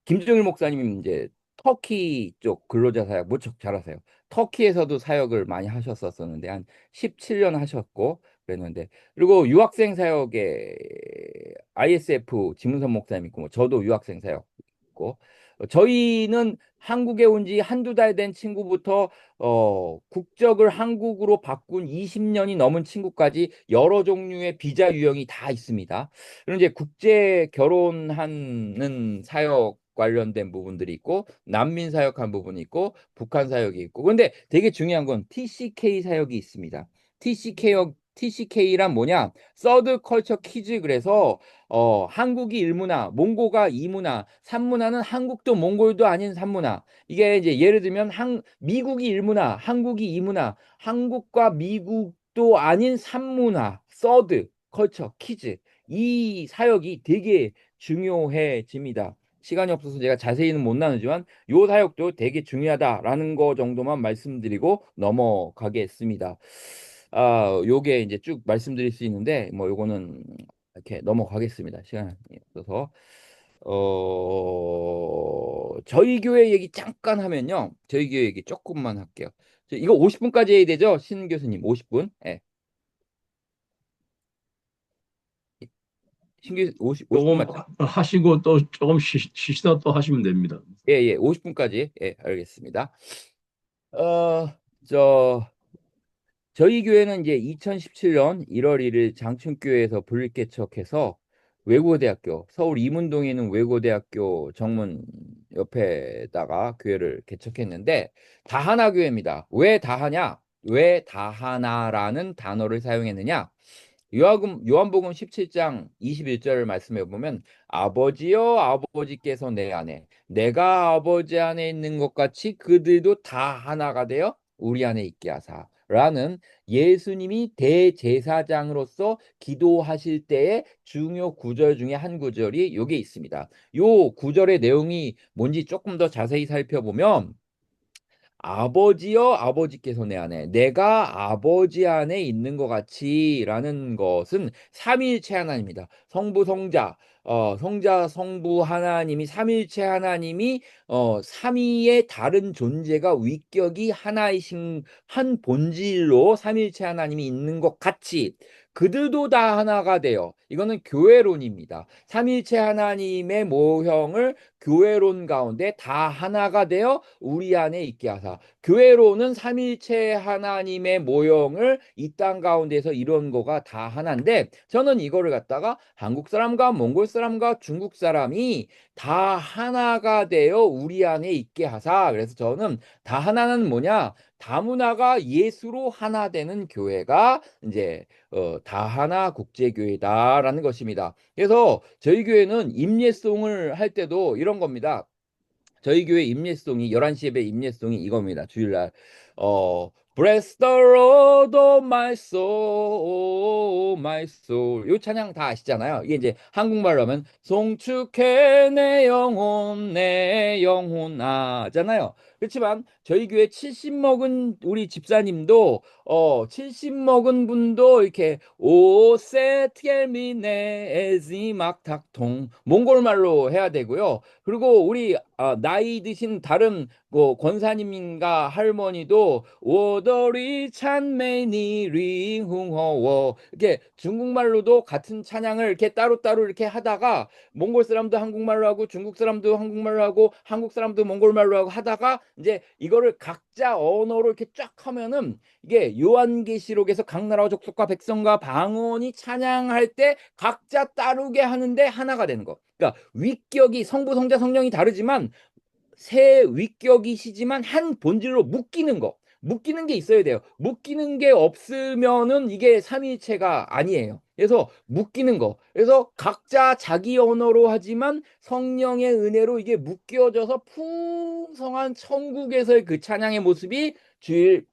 김정일 목사님이 이제 터키 쪽 근로자 사역 무척 잘하세요. 터키에서도 사역을 많이 하셨었는데 한 17년 하셨고 그랬는데 그리고 유학생 사역에 ISF 지문선 목사님 있고 뭐 저도 유학생 사역 있고 저희는 한국에 온 지 한두 달 된 친구부터 국적을 한국으로 바꾼 20년이 넘은 친구까지 여러 종류의 비자 유형이 다 있습니다. 그리고 이제 국제 결혼하는 사역 관련된 부분들이 있고 난민 사역한 부분이 있고 북한 사역이 있고 그런데 되게 중요한 건 TCK 사역이 있습니다. TCK란 뭐냐? 서드 컬처 키즈 그래서 한국이 일문화, 몽고가 이문화, 삼문화는 한국도 몽골도 아닌 삼문화. 이게 이제 예를 들면 미국이 일문화, 한국이 이문화, 한국과 미국도 아닌 삼문화, 서드 컬처 키즈. 이 사역이 되게 중요해집니다. 시간이 없어서 제가 자세히는 못 나누지만 요 사역도 되게 중요하다라는 거 정도만 말씀드리고 넘어가겠습니다. 요게 이제 쭉 말씀드릴 수 있는데 뭐 요거는 이렇게 넘어가겠습니다. 시간이 없어서 저희 교회 얘기 잠깐 하면요. 저희 교회 얘기 조금만 할게요. 이거 50분까지 해야 되죠? 신 교수님 50분. 예. 신규 50분 조금 맞죠? 하시고 또 조금 쉬시다 또 하시면 됩니다. 예, 예, 50분까지. 예, 알겠습니다. 어, 저, 저희 교회는 이제 2017년 1월 1일 장충교회에서 불개척해서 외고대학교, 서울 이문동에 있는 외고대학교 정문 옆에다가 교회를 개척했는데 다하나 교회입니다. 왜 다하냐? 왜 다하나라는 단어를 사용했느냐? 요한복음 17장 21절을 말씀해 보면 아버지여 아버지께서 내 안에 내가 아버지 안에 있는 것 같이 그들도 다 하나가 되어 우리 안에 있게 하사 라는 예수님이 대제사장으로서 기도하실 때의 중요 구절 중에 한 구절이 여기 있습니다. 요 구절의 내용이 뭔지 조금 더 자세히 살펴보면 아버지여 아버지께서 내 안에 내가 아버지 안에 있는 것 같이라는 것은 삼위일체 하나님입니다. 성부 성자 성자 성부 하나님이 삼위일체 하나님이 삼위의 다른 존재가 위격이 하나이신 한 본질로 삼위일체 하나님이 있는 것 같이 그들도 다 하나가 되어 이거는 교회론입니다. 삼위일체 하나님의 모형을 교회론 가운데 다 하나가 되어 우리 안에 있게 하사 교회로는 삼위일체 하나님의 모형을 이 땅 가운데서 이런 거가 다 하나인데 저는 이거를 갖다가 한국 사람과 몽골 사람과 중국 사람이 다 하나가 되어 우리 안에 있게 하사 그래서 저는 다 하나는 뭐냐 다문화가 예수로 하나 되는 교회가 이제 다 하나 국제교회다라는 것입니다. 그래서 저희 교회는 임예송을 할 때도 이런 겁니다. 저희 교회 임예송이 11시 예배 임예송이 이겁니다. 주일날 Bless the Lord, oh my soul, my soul. 요 찬양 다 아시잖아요. 이게 이제 한국말로 하면 송축해 내 영혼 아잖아요. 그렇지만 저희 교회 70 먹은 우리 집사님도 70 먹은 분도 이렇게 오세트겔미네 에지막 탁통 몽골말로 해야 되고요. 그리고 우리 나이 드신 다른 뭐 권사님인가 할머니도 오더리 찬메니 링흥허워 이렇게 중국말로도 같은 찬양을 이렇게 따로따로 이렇게 하다가 몽골 사람도 한국말로 하고 중국 사람도 한국말로 하고 한국 사람도 몽골말로 하고 하다가 이제 이거를 각자 언어로 이렇게 쫙 하면은 이게 요한계시록에서 각 나라와 족속과 백성과 방언이 찬양할 때 각자 따르게 하는데 하나가 되는 거. 그러니까 위격이 성부, 성자, 성령이 다르지만 세 위격이시지만 한 본질로 묶이는 거. 묶이는 게 있어야 돼요. 묶이는 게 없으면은 이게 삼위일체가 아니에요. 그래서 묶이는 거. 그래서 각자 자기 언어로 하지만 성령의 은혜로 이게 묶여져서 풍성한 천국에서의 그 찬양의 모습이 주일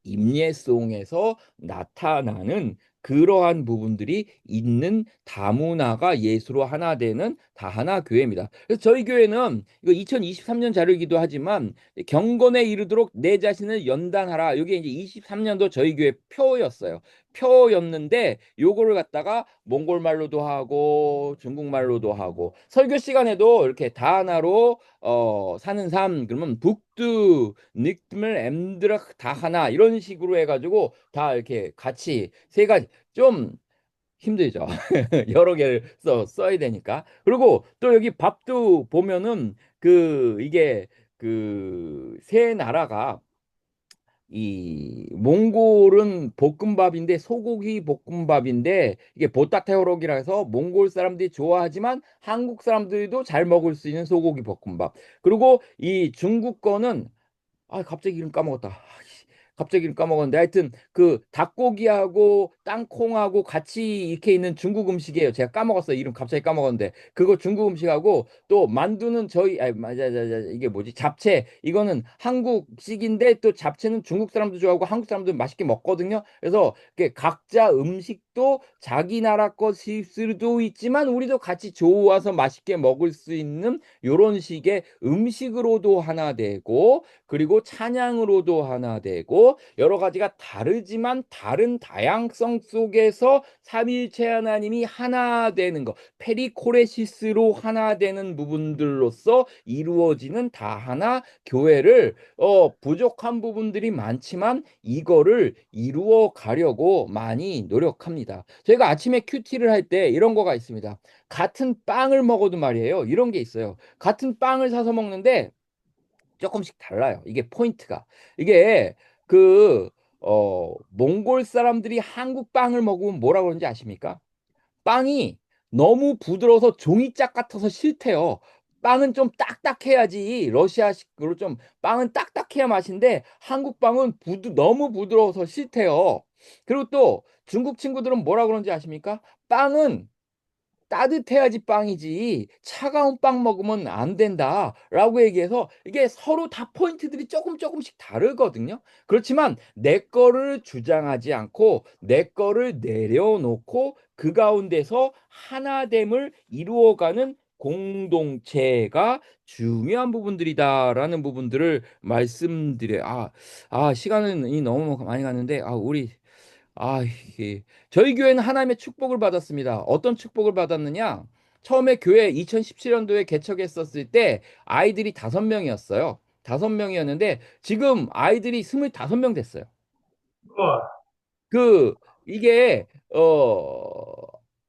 임예송에서 나타나는 그러한 부분들이 있는 다문화가 예수로 하나 되는 다하나 교회입니다. 그래서 저희 교회는 이거 2023년 자료이기도 하지만 경건에 이르도록 내 자신을 연단하라. 이게 이제 23년도 저희 교회 표였어요. 표였는데 요거를 갖다가 몽골말로도 하고 중국말로도 하고 설교 시간에도 이렇게 다하나로 사는 삶 그러면 북두 닉트물 엠드락 다 하나 이런 식으로 해가지고 다 이렇게 같이 세 가지 좀 힘들죠. 여러 개를 써야 되니까. 그리고 또 여기 밥도 보면은 이게 그 세 나라가 이 몽골은 볶음밥인데 소고기 볶음밥인데 이게 보따테오록이라 해서 몽골 사람들이 좋아하지만 한국 사람들도 잘 먹을 수 있는 소고기 볶음밥. 그리고 이 중국 거는 갑자기 이름 까먹었다. 갑자기 이름 까먹었는데 하여튼 그 닭고기하고 땅콩하고 같이 이렇게 있는 중국 음식이에요. 제가 까먹었어요. 이름 갑자기 까먹었는데 그거 중국 음식하고 또 만두는 저희 맞아 이게 뭐지? 잡채 이거는 한국식인데 또 잡채는 중국 사람도 좋아하고 한국 사람도 맛있게 먹거든요. 그래서 이렇게 각자 음식도 자기 나라 것일 수도 있지만 우리도 같이 좋아서 맛있게 먹을 수 있는 요런 식의 음식으로도 하나 되고 그리고 찬양으로도 하나 되고 그리고 여러 가지가 다르지만 다른 다양성 속에서 삼위일체 하나님이 하나 되는 것, 페리코레시스로 하나 되는 부분들로서 이루어지는 다하나 교회를 부족한 부분들이 많지만 이거를 이루어 가려고 많이 노력합니다. 저희가 아침에 큐티를 할 때 이런 거가 있습니다. 같은 빵을 먹어도 말이에요. 이런 게 있어요. 같은 빵을 사서 먹는데 조금씩 달라요. 이게 포인트가. 이게 그, 몽골 사람들이 한국 빵을 먹으면 뭐라 그러는지 아십니까? 빵이 너무 부드러워서 종이짝 같아서 싫대요. 빵은 좀 딱딱해야지. 러시아식으로 좀 빵은 딱딱해야 맛인데 한국 빵은 너무 부드러워서 싫대요. 그리고 또 중국 친구들은 뭐라 그러는지 아십니까? 빵은 따뜻해야지 빵이지 차가운 빵 먹으면 안 된다라고 얘기해서 이게 서로 다 포인트들이 조금씩 다르거든요. 그렇지만 내 거를 주장하지 않고 내 거를 내려놓고 그 가운데서 하나됨을 이루어가는 공동체가 중요한 부분들이다라는 부분들을 말씀드려요. 시간은 너무 많이 갔는데, 이게 저희 교회는 하나님의 축복을 받았습니다. 어떤 축복을 받았느냐? 처음에 교회 2017년도에 개척했었을 때 아이들이 5명이었어요. 5명이었는데 지금 아이들이 25명 됐어요. 우와, 그 이게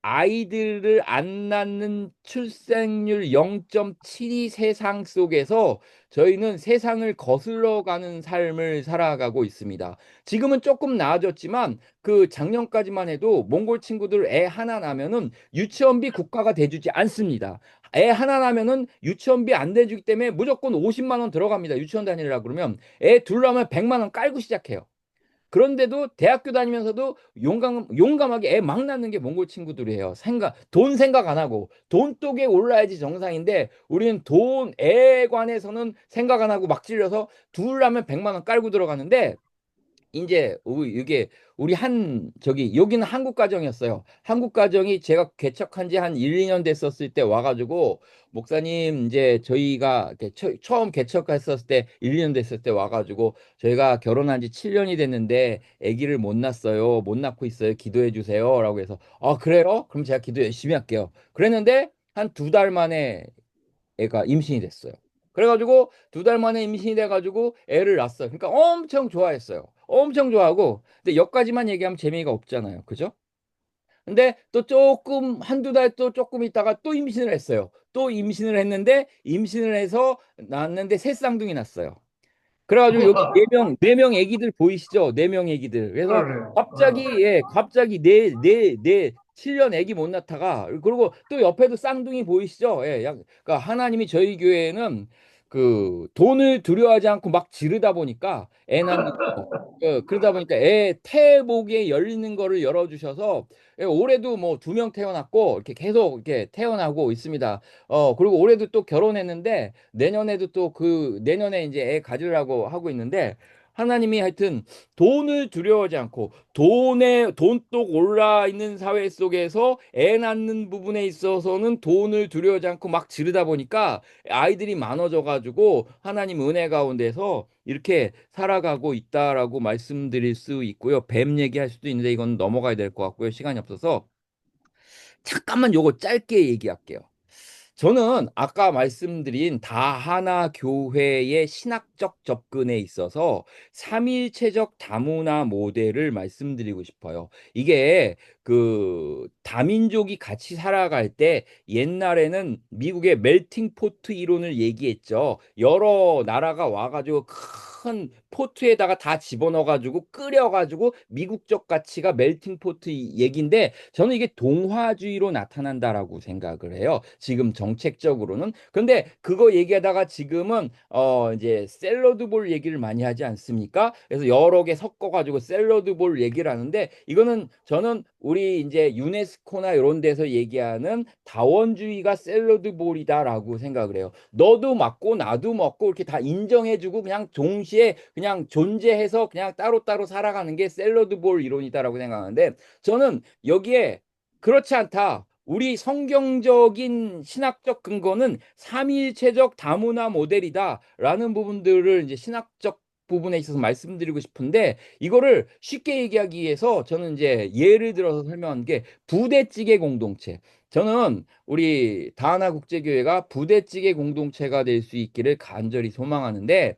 아이들을 안 낳는 출생률 0.72 세상 속에서 저희는 세상을 거슬러 가는 삶을 살아가고 있습니다. 지금은 조금 나아졌지만 그 작년까지만 해도 몽골 친구들 애 하나 낳으면은 유치원비 국가가 대주지 않습니다. 애 하나 낳으면은 유치원비 안 대주기 때문에 무조건 50만 원 들어갑니다. 유치원 다니려고 그러면 애 둘 낳으면 100만 원 깔고 시작해요. 그런데도 대학교 다니면서도 용감하게 애 막 낳는 게 몽골 친구들이에요. 돈 생각 안 하고 돈독에 올라야지 정상인데 우리는 애에 관해서는 생각 안 하고 막 찔려서 둘 낳으면 100만 원 깔고 들어가는데 이제 이게 우리 여기는 한국 가정이었어요. 한국 가정이 제가 개척한 지 한 1, 2년 됐었을 때 와가지고 목사님 이제 저희가 이렇게 처음 개척했었을 때 1, 2년 됐을 때 와가지고 저희가 결혼한 지 7년이 됐는데 아기를 못 낳았어요. 못 낳고 있어요. 기도해 주세요라고 해서 그래요? 그럼 제가 기도 열심히 할게요. 그랬는데 한 2달 만에 애가 임신이 됐어요. 그래가지고 2달 만에 임신이 돼가지고 애를 낳았어요. 그러니까 엄청 좋아했어요. 엄청 좋아하고. 근데 여기까지만 얘기하면 재미가 없잖아요. 그죠? 근데 또 조금 한두 달 또 조금 있다가 또 임신을 했어요. 또 임신을 했는데 임신을 해서 낳았는데 새 쌍둥이 났어요. 그래가지고 여기 네 명 애기들 보이시죠? 4명 애기들. 그래서 그러네요. 갑자기 7년 애기 못 낳다가, 그리고 또 옆에도 쌍둥이 보이시죠? 그러니까 하나님이 저희 교회에는 그 돈을 두려워하지 않고 막 지르다 보니까 애 낳는 거, 그러다 보니까 애 태복에 열리는 거를 열어주셔서 올해도 뭐 2명 태어났고 이렇게 계속 이렇게 태어나고 있습니다. 그리고 올해도 또 결혼했는데 내년에도 또 내년에 이제 애 가지려고 하고 있는데 하나님이 하여튼 돈을 두려워하지 않고 돈독 올라 있는 사회 속에서 애 낳는 부분에 있어서는 돈을 두려워하지 않고 막 지르다 보니까 아이들이 많아져 가지고 하나님 은혜 가운데서 이렇게 살아가고 있다라고 말씀드릴 수 있고요. 뱀 얘기할 수도 있는데 이건 넘어가야 될 것 같고요. 시간이 없어서 잠깐만 요거 짧게 얘기할게요. 저는 아까 말씀드린 다하나 교회의 신학적 접근에 있어서 삼일체적 다문화 모델을 말씀드리고 싶어요. 이게 그 다민족이 같이 살아갈 때 옛날에는 미국의 멜팅 포트 이론을 얘기했죠. 여러 나라가 와가지고 큰 포트에다가 다 집어넣어가지고 끓여가지고 미국적 가치가 멜팅 포트 얘기인데 저는 이게 동화주의로 나타난다라고 생각을 해요. 지금 정책적으로는. 근데 그거 얘기하다가 지금은 이제 샐러드 볼 얘기를 많이 하지 않습니까? 그래서 여러 개 섞어가지고 샐러드 볼 얘기를 하는데 이거는 저는 우리 이제 유네스코나 이런 데서 얘기하는 다원주의가 샐러드 볼이다라고 생각을 해요. 너도 맞고 나도 먹고 이렇게 다 인정해주고 그냥 동시에 그냥 존재해서 그냥 따로따로 살아가는 게 샐러드 볼 이론이다라고 생각하는데 저는 여기에 그렇지 않다. 우리 성경적인 신학적 근거는 삼위일체적 다문화 모델이다라는 부분들을 이제 신학적 부분에 있어서 말씀드리고 싶은데 이거를 쉽게 얘기하기 위해서 저는 이제 예를 들어서 설명한 게 부대찌개 공동체. 저는 우리 다하나 국제교회가 부대찌개 공동체가 될 수 있기를 간절히 소망하는데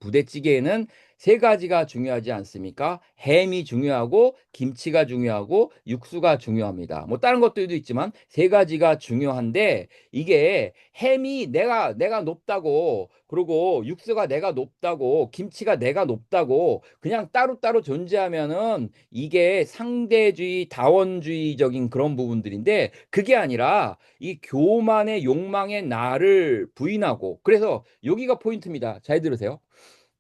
부대찌개에는 세 가지가 중요하지 않습니까? 햄이 중요하고 김치가 중요하고 육수가 중요합니다. 뭐 다른 것들도 있지만 세 가지가 중요한데 이게 햄이 내가 높다고 그리고 육수가 내가 높다고 김치가 내가 높다고 그냥 따로따로 존재하면은 이게 상대주의 다원주의적인 그런 부분들인데 그게 아니라 이 교만의 욕망의 나를 부인하고 그래서 여기가 포인트입니다. 잘 들으세요.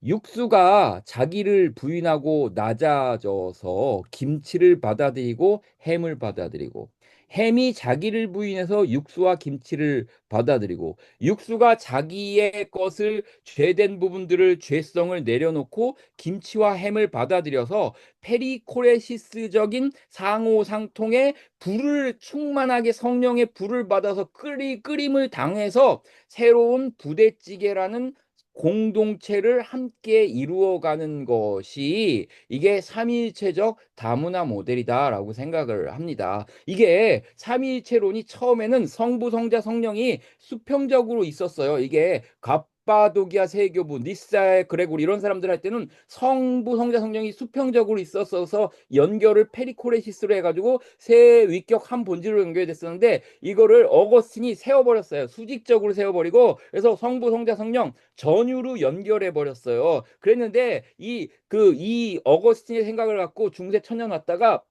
육수가 자기를 부인하고 낮아져서 김치를 받아들이고 햄을 받아들이고 햄이 자기를 부인해서 육수와 김치를 받아들이고 육수가 자기의 것을 죄된 부분들을 죄성을 내려놓고 김치와 햄을 받아들여서 페리코레시스적인 상호상통의 불을 충만하게 성령의 불을 받아서 끓임을 당해서 새로운 부대찌개라는 공동체를 함께 이루어가는 것이 이게 삼위일체적 다문화 모델이다라고 생각을 합니다. 이게 삼위일체론이 처음에는 성부, 성자, 성령이 수평적으로 있었어요. 이게 갑바도기아 세교부, 니사의 그레고리 이런 사람들 할 때는 성부, 성자, 성령이 수평적으로 있었어서 연결을 페리코레시스로 해가지고 세 위격 한 본질로 연결됐었는데 이거를 어거스틴이 세워버렸어요. 수직적으로 세워버리고 그래서 성부, 성자, 성령 전유로 연결해 버렸어요. 그랬는데 이 어거스틴의 생각을 갖고 중세 천년 왔다가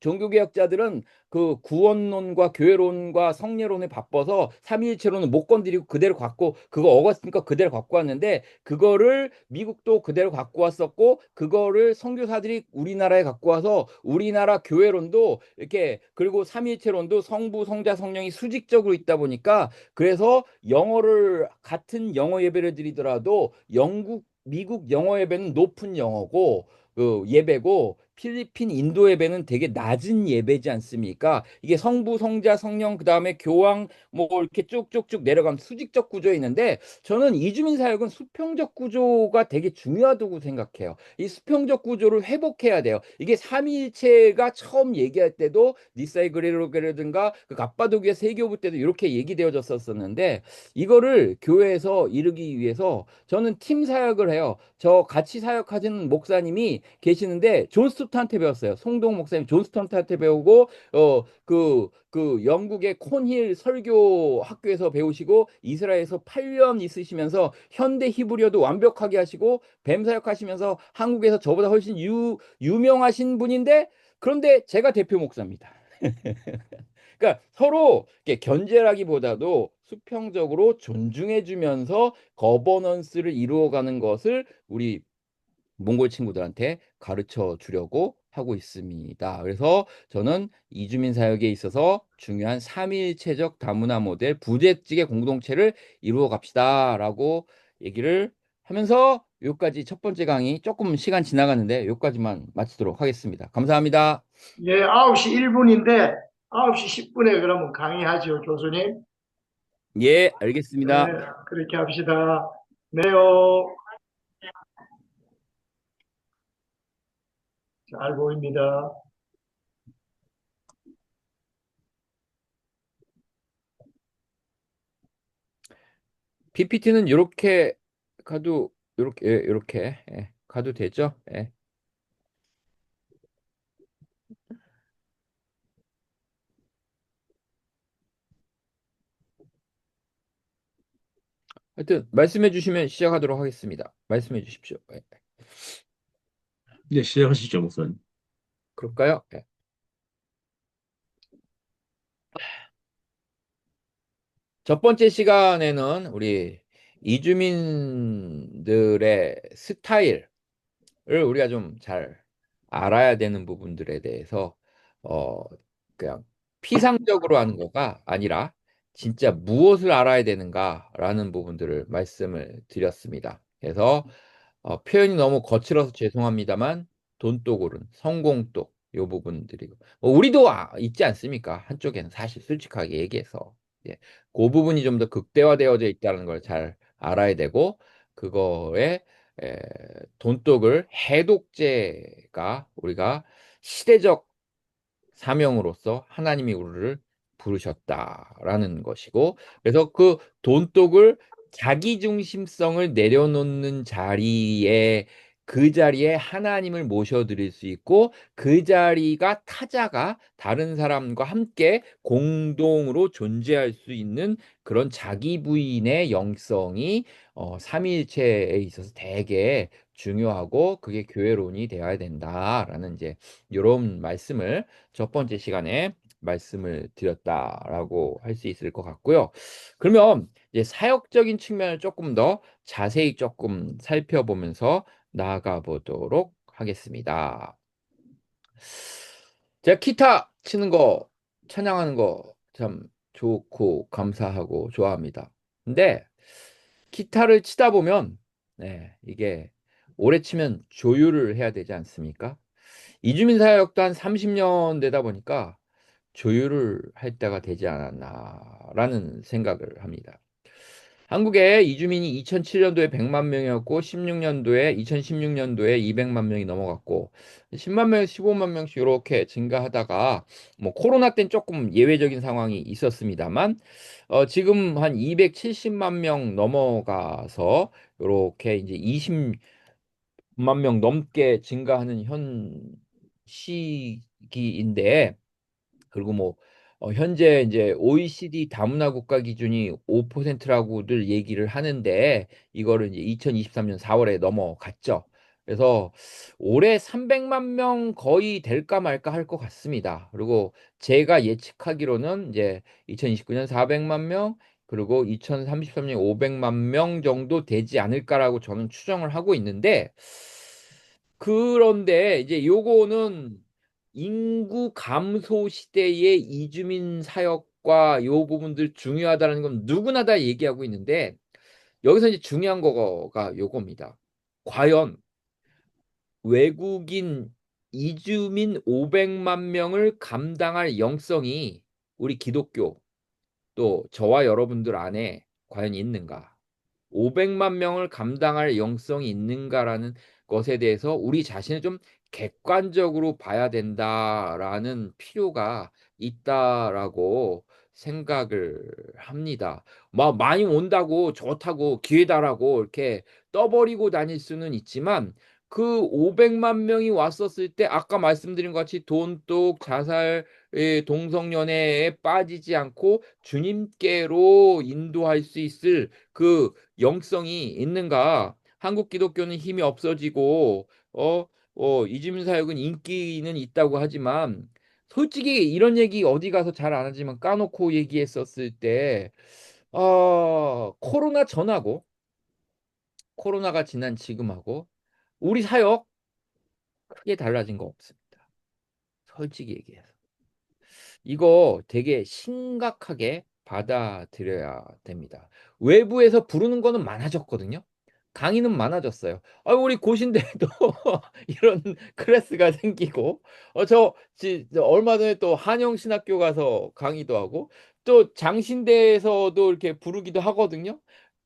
종교개혁자들은 그 구원론과 교회론과 성례론에 바빠서 삼위일체론은 못 건드리고 그대로 갖고 그거 어거스틴 거 그대로 갖고 왔는데 그거를 미국도 그대로 갖고 왔었고 그거를 선교사들이 우리나라에 갖고 와서 우리나라 교회론도 이렇게 그리고 삼위일체론도 성부 성자 성령이 수직적으로 있다 보니까 그래서 영어를 같은 영어 예배를 드리더라도 영국 미국 영어 예배는 높은 영어고 그 예배고 필리핀 인도 예배는 되게 낮은 예배지 않습니까? 이게 성부, 성자, 성령 그다음에 교황 뭐 이렇게 쭉쭉쭉 내려가면 수직적 구조에 있는데 저는 이주민 사역은 수평적 구조가 되게 중요하다고 생각해요. 이 수평적 구조를 회복해야 돼요. 이게 삼위일체가 처음 얘기할 때도 니사의 그레로게라든가 그 갑바도기의 세교부 때도 이렇게 얘기되어졌었는데 이거를 교회에서 이루기 위해서 저는 팀 사역을 해요. 저 같이 사역하시는 목사님이 계시는데 존 스토트한테 배웠어요. 송동 목사님 존 스토트한테 배우고 그 영국의 콘힐 설교 학교에서 배우시고 이스라엘에서 8년 있으시면서 현대 히브리어도 완벽하게 하시고 뱀 사역하시면서 한국에서 저보다 훨씬 유명하신 분인데 그런데 제가 대표 목사입니다. 그러니까 서로 이렇게 견제라기보다도 수평적으로 존중해주면서 거버넌스를 이루어가는 것을 우리 몽골 친구들한테 가르쳐 주려고 하고 있습니다. 그래서 저는 이주민 사역에 있어서 중요한 삼위일체적 다문화 모델 부대찌개 공동체를 이루어 갑시다라고 얘기를 하면서 여기까지 첫 번째 강의 조금 시간 지나갔는데 여기까지만 마치도록 하겠습니다. 감사합니다. 예, 9시 1분인데 9시 10분에 그러면 강의하죠, 교수님. 예, 네, 알겠습니다. 그렇게 합시다. 네요. 잘 보입니다. PPT는 이렇게 가도 이렇게 가도 되죠? 예. 하여튼 말씀해 주시면 시작하도록 하겠습니다. 말씀해 주십시오. 예. 네, 시작하시죠, 목사님. 그럴까요? 예. 첫 번째 시간에는 우리 이주민들의 스타일을 우리가 좀 잘 알아야 되는 부분들에 대해서 어 그냥 피상적으로 하는 거가 아니라 진짜 무엇을 알아야 되는가라는 부분들을 말씀을 드렸습니다. 그래서 표현이 너무 거칠어서 죄송합니다만 돈독으로는 성공독 요 부분들이고 우리도 있지 않습니까? 한쪽에는 사실 솔직하게 얘기해서 예, 그 부분이 좀 더 극대화되어져 있다는 걸 잘 알아야 되고 그거에 에, 돈독을 해독제가 우리가 시대적 사명으로서 하나님이 우리를 부르셨다라는 것이고, 그래서 그 돈독을 자기중심성을 내려놓는 자리에, 그 자리에 하나님을 모셔드릴 수 있고, 그 자리가 타자가 다른 사람과 함께 공동으로 존재할 수 있는 그런 자기 부인의 영성이 삼위일체에 있어서 되게 중요하고, 그게 교회론이 되어야 된다라는 이제 이런 말씀을 첫 번째 시간에 말씀을 드렸다라고 할 수 있을 것 같고요. 그러면 이제 사역적인 측면을 조금 더 자세히 조금 살펴보면서 나아가 보도록 하겠습니다. 제가 기타 치는 거, 찬양하는 거 참 좋고 감사하고 좋아합니다. 근데 기타를 치다 보면 이게 오래 치면 조율을 해야 되지 않습니까? 이주민 사역도 한 30년 되다 보니까 조율을 할 때가 되지 않았나라는 생각을 합니다. 한국에 이주민이 2007년도에 100만 명이었고 2016년도에 200만 명이 넘어갔고 10만 명에서 15만 명씩 이렇게 증가하다가 뭐 코로나 때는 조금 예외적인 상황이 있었습니다만 지금 한 270만 명 넘어가서 이렇게 이제 20만 명 넘게 증가하는 현 시기인데, 그리고 뭐 현재 이제 OECD 다문화 국가 기준이 5%라고들 얘기를 하는데 이거를 이제 2023년 4월에 넘어갔죠. 그래서 올해 300만 명 거의 될까 말까 할 것 같습니다. 그리고 제가 예측하기로는 이제 2029년 400만 명, 그리고 2033년 500만 명 정도 되지 않을까라고 저는 추정을 하고 있는데, 그런데 이제 요거는 인구 감소 시대의 이주민 사역과 요 부분들 중요하다는 건 누구나 다 얘기하고 있는데, 여기서 이제 중요한 거가 요겁니다. 과연 외국인 이주민 500만 명을 감당할 영성이 우리 기독교, 또 저와 여러분들 안에 과연 있는가? 500만 명을 감당할 영성이 있는가라는 것에 대해서 우리 자신을 좀 객관적으로 봐야 된다라는 필요가 있다라고 생각을 합니다. 막 많이 온다고 좋다고 기회다라고 이렇게 떠버리고 다닐 수는 있지만, 그 500만 명이 왔었을 때 아까 말씀드린 것 같이 돈독 자살 동성연애에 빠지지 않고 주님께로 인도할 수 있을 그 영성이 있는가? 한국 기독교는 힘이 없어지고 이주민 사역은 인기는 있다고 하지만, 솔직히 이런 얘기 어디 가서 잘 안 하지만 까놓고 얘기했었을 때 코로나 전하고 코로나가 지난 지금하고 우리 사역 크게 달라진 거 없습니다. 솔직히 얘기해서. 이거 되게 심각하게 받아들여야 됩니다. 외부에서 부르는 거는 많아졌거든요. 강의는 많아졌어요. 우리 고신대도 이런 클래스가 생기고, 저 얼마 전에 또 한영신학교 가서 강의도 하고, 또 장신대에서도 이렇게 부르기도 하거든요.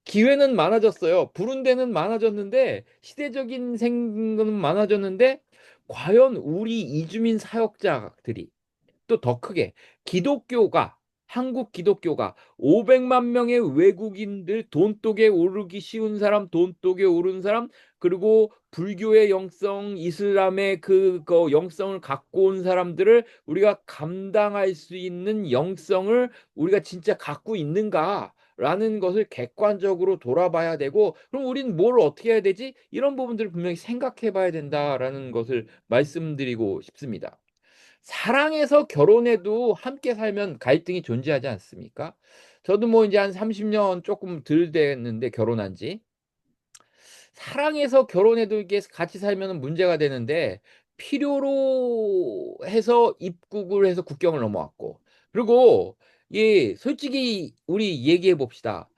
기회는 많아졌어요. 부른 데는 많아졌는데, 시대적인 생각은 많아졌는데, 과연 우리 이주민 사역자들이 또 더 크게 기독교가, 한국 기독교가 500만 명의 외국인들, 돈독에 오르기 쉬운 사람, 돈독에 오른 사람, 그리고 불교의 영성, 이슬람의 그 영성을 갖고 온 사람들을 우리가 감당할 수 있는 영성을 우리가 진짜 갖고 있는가? 라는 것을 객관적으로 돌아봐야 되고, 그럼 우리는 뭘 어떻게 해야 되지? 이런 부분들을 분명히 생각해 봐야 된다라는 것을 말씀드리고 싶습니다. 사랑해서 결혼해도 함께 살면 갈등이 존재하지 않습니까? 저도 뭐 이제 한 30년 조금 덜 됐는데 결혼한 지. 사랑해서 결혼해도 이게 같이 살면 문제가 되는데, 필요로 해서 입국을 해서 국경을 넘어왔고, 그리고 솔직히 우리 얘기해 봅시다.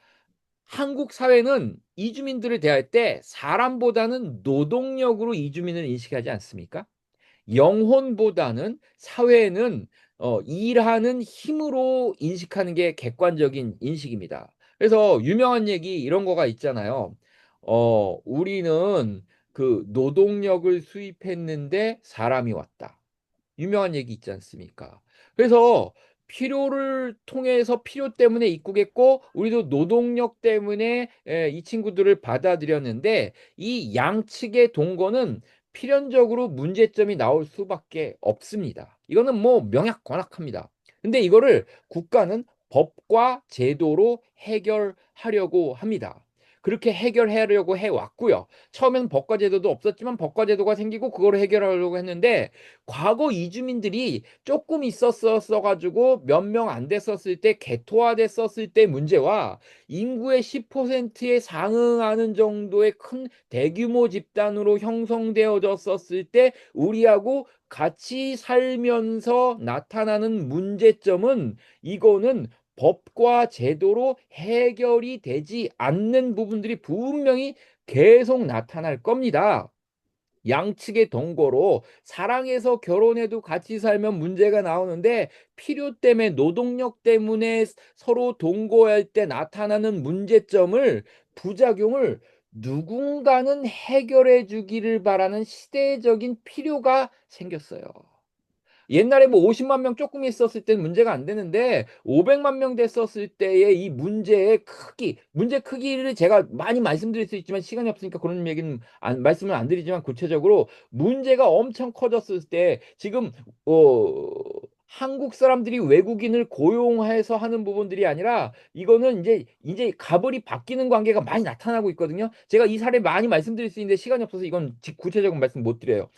한국 사회는 이주민들을 대할 때 사람보다는 노동력으로 이주민을 인식하지 않습니까? 영혼보다는 사회는 일하는 힘으로 인식하는 게 객관적인 인식입니다. 그래서 유명한 얘기 이런 거가 있잖아요. 우리는 그 노동력을 수입했는데 사람이 왔다. 유명한 얘기 있지 않습니까? 그래서 필요를 통해서 필요 때문에 입국했고 우리도 노동력 때문에 이 친구들을 받아들였는데 이 양측의 동거는 필연적으로 문제점이 나올 수밖에 없습니다. 이거는 뭐 명약관학합니다. 근데 이거를 국가는 법과 제도로 해결하려고 합니다. 그렇게 해결하려고 해왔고요. 처음에는 법과 제도도 없었지만 법과 제도가 생기고 그걸 해결하려고 했는데 과거 이주민들이 조금 있었어 가지고 몇 명 안 됐었을 때 개토화됐었을 때 문제와 인구의 10%에 상응하는 정도의 큰 대규모 집단으로 형성되어졌었을 때 우리하고 같이 살면서 나타나는 문제점은 이거는 법과 제도로 해결이 되지 않는 부분들이 분명히 계속 나타날 겁니다. 양측의 동거로 사랑해서 결혼해도 같이 살면 문제가 나오는데 필요 때문에 노동력 때문에 서로 동거할 때 나타나는 문제점을 부작용을 누군가는 해결해 주기를 바라는 시대적인 필요가 생겼어요. 옛날에 뭐 50만 명 조금 있었을 때는 문제가 안 되는데 500만 명 됐었을 때의 이 문제의 크기, 문제 크기를 제가 많이 말씀드릴 수 있지만 시간이 없으니까 그런 얘기는 말씀을 안 드리지만 구체적으로 문제가 엄청 커졌을 때 지금 어 한국 사람들이 외국인을 고용해서 하는 부분들이 아니라 이거는 이제 가벌이 바뀌는 관계가 많이 나타나고 있거든요. 제가 이 사례 많이 말씀드릴 수 있는데 시간이 없어서 이건 구체적인 말씀 못 드려요.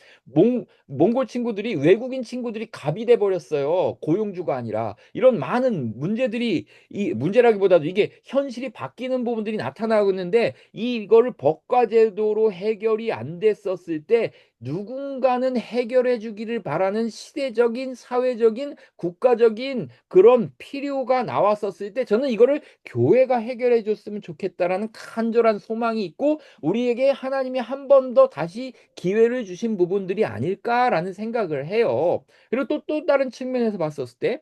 몽골 친구들이 외국인 친구들이 갑이 돼 버렸어요. 고용주가 아니라. 이런 많은 문제들이 이 문제라기보다도 이게 현실이 바뀌는 부분들이 나타나고 있는데 이거를 법과 제도로 해결이 안 됐었을 때 누군가는 해결해 주기를 바라는 시대적인 사회적인 국가적인 그런 필요가 나왔었을 때 저는 이거를 교회가 해결해 줬으면 좋겠다라는 간절한 소망이 있고 우리에게 하나님이 한 번 더 다시 기회를 주신 부분들이 아닐까라는 생각을 해요. 그리고 또 다른 측면에서 봤었을 때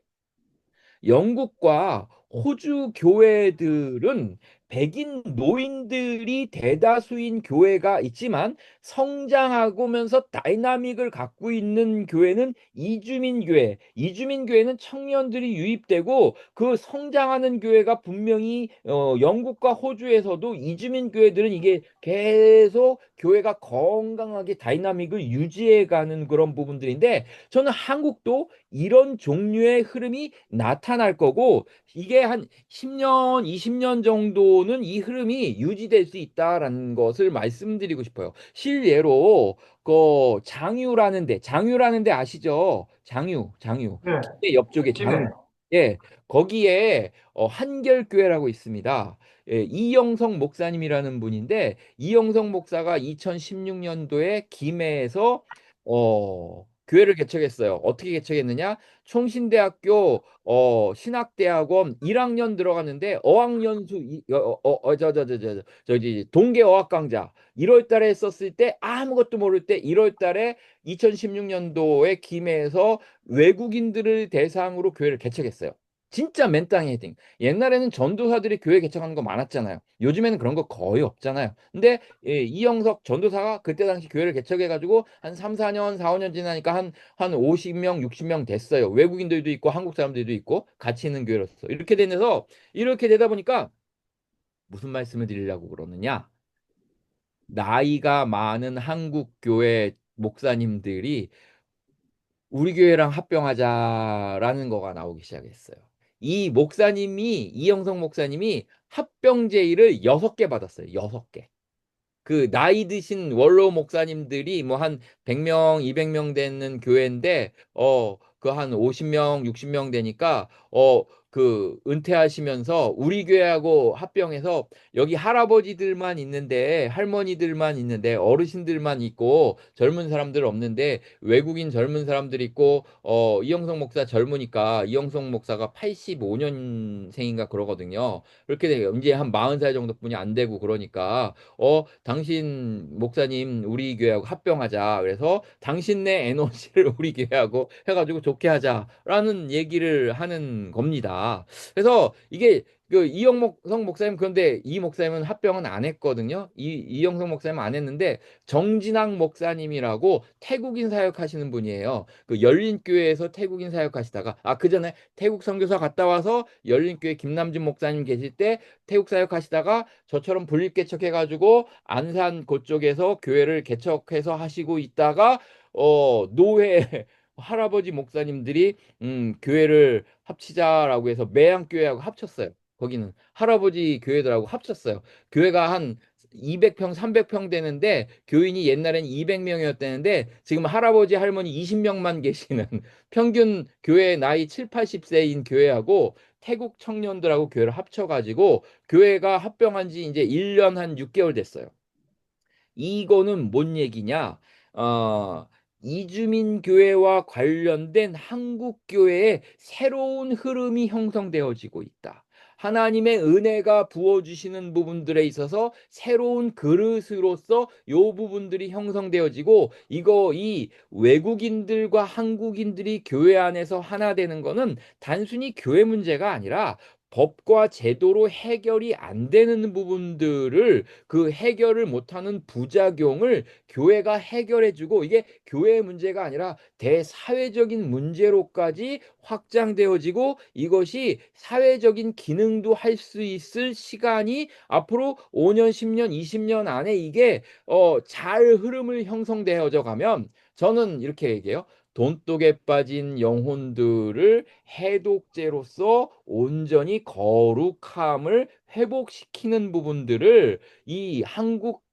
영국과 호주 교회들은 백인 노인들이 대다수인 교회가 있지만 성장하고면서 다이나믹을 갖고 있는 교회는 이주민 교회. 이주민 교회는 청년들이 유입되고 그 성장하는 교회가 분명히 영국과 호주에서도 이주민 교회들은 이게 계속 교회가 건강하게 다이나믹을 유지해 가는 그런 부분들인데 저는 한국도 이런 종류의 흐름이 나타날 거고 이게 한 10년, 20년 정도는 이 흐름이 유지될 수 있다라는 것을 말씀드리고 싶어요. 실예로 장유라는 데 아시죠? 장유. 네, 김해 옆쪽에 장유. 김해. 예, 거기에 한결교회라고 있습니다. 예, 이영성 목사님이라는 분인데 이영성 목사가 2016년도에 김해에서 교회를 개척했어요. 어떻게 개척했느냐? 총신대학교 신학대학원 1학년 들어갔는데 어학연수 저기 동계 어학 강좌 1월 달에 했었을 때 아무것도 모를 때 1월 달에 2016년도에 김해에서 외국인들을 대상으로 교회를 개척했어요. 진짜 맨땅에 헤딩. 옛날에는 전도사들이 교회 개척하는 거 많았잖아요. 요즘에는 그런 거 거의 없잖아요. 근데 이영석 전도사가 그때 당시 교회를 개척해가지고 한 3, 4년, 4, 5년 지나니까 한 50명, 60명 됐어요. 외국인들도 있고 한국 사람들도 있고 같이 있는 교회로서. 이렇게 되면서 이렇게 되다 보니까 무슨 말씀을 드리려고 그러느냐? 나이가 많은 한국 교회 목사님들이 우리 교회랑 합병하자라는 거가 나오기 시작했어요. 이영성 목사님이 합병 제의를 6개 받았어요. 6개. 그 나이 드신 원로 목사님들이 뭐 한 100명, 200명 되는 교회인데 그 한 50명, 60명 되니까 그 은퇴하시면서 우리 교회하고 합병해서 여기 할아버지들만 있는데 할머니들만 있는데 어르신들만 있고 젊은 사람들 없는데 외국인 젊은 사람들 있고 이영성 목사 젊으니까 이영성 목사가 85년생인가 그러거든요. 그렇게 돼요. 이제 한 40살 정도뿐이 안 되고 그러니까 당신 목사님 우리 교회하고 합병하자. 그래서 당신네 NOC를 우리 교회하고 해가지고 좋게 하자라는 얘기를 하는 겁니다. 있다. 그래서 이게 그 이영성 목사님, 그런데 이 목사님은 합병은 안 했거든요. 이영성 목사님은 안 했는데 정진학 목사님이라고 태국인 사역하시는 분이에요. 그 열린교회에서 태국인 사역하시다가, 그 전에 태국 선교사 갔다 와서 열린교회 김남준 목사님 계실 때 태국 사역하시다가 저처럼 분립개척해가지고 안산 그쪽에서 교회를 개척해서 하시고 있다가 노회 할아버지 목사님들이 교회를 합치자라고 해서 매양교회하고 합쳤어요. 거기는 할아버지 교회들하고 합쳤어요. 교회가 한 200평, 300평 되는데 교인이 옛날엔 200명이었다는데 지금 할아버지 할머니 20명만 계시는 평균 교회 나이 7, 80세인 교회하고 태국 청년들하고 교회를 합쳐가지고 교회가 합병한 지 이제 1년 한 6개월 됐어요. 이거는 뭔 얘기냐? 어, 이주민 교회와 관련된 한국 교회의 새로운 흐름이 형성되어지고 있다. 하나님의 은혜가 부어주시는 부분들에 있어서 새로운 그릇으로서 요 부분들이 형성되어지고, 이 외국인들과 한국인들이 교회 안에서 하나 되는 거는 단순히 교회 문제가 아니라 법과 제도로 해결이 안 되는 부분들을, 그 해결을 못하는 부작용을 교회가 해결해주고, 이게 교회의 문제가 아니라 대사회적인 문제로까지 확장되어지고, 이것이 사회적인 기능도 할 수 있을 시간이 앞으로 5년, 10년, 20년 안에 이게 잘 흐름을 형성되어져 가면, 저는 이렇게 얘기해요. 돈독에 빠진 영혼들을 해독제로서 온전히 거룩함을 회복시키는 부분들을 이 한국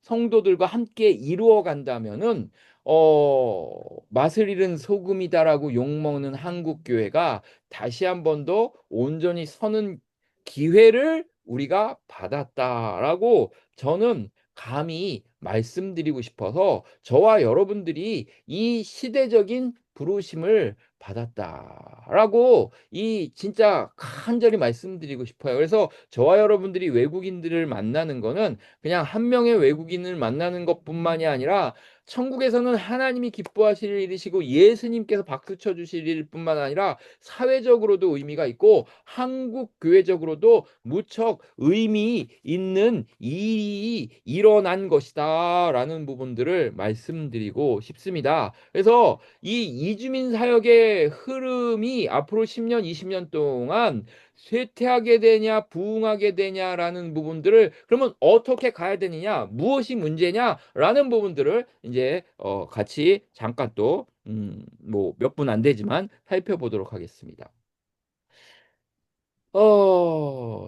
성도들과 함께 이루어 간다면은 맛을 잃은 소금이다라고 욕먹는 한국 교회가 다시 한 번 더 온전히 서는 기회를 우리가 받았다라고 저는 감히 말씀드리고 싶어서, 저와 여러분들이 이 시대적인 부르심을 받았다라고 이 진짜 간절히 말씀드리고 싶어요. 그래서 저와 여러분들이 외국인들을 만나는 거는 그냥 한 명의 외국인을 만나는 것뿐만이 아니라 천국에서는 하나님이 기뻐하실 일이시고 예수님께서 박수 쳐주실 일뿐만 아니라 사회적으로도 의미가 있고 한국 교회적으로도 무척 의미 있는 일이 일어난 것이다 라는 부분들을 말씀드리고 싶습니다. 그래서 이 이주민 사역의 흐름이 앞으로 10년, 20년 동안 쇠퇴하게 되냐, 부흥하게 되냐라는 부분들을, 그러면 어떻게 가야 되느냐, 무엇이 문제냐라는 부분들을 이제 같이 잠깐 또 뭐 몇 분 안 되지만 살펴보도록 하겠습니다.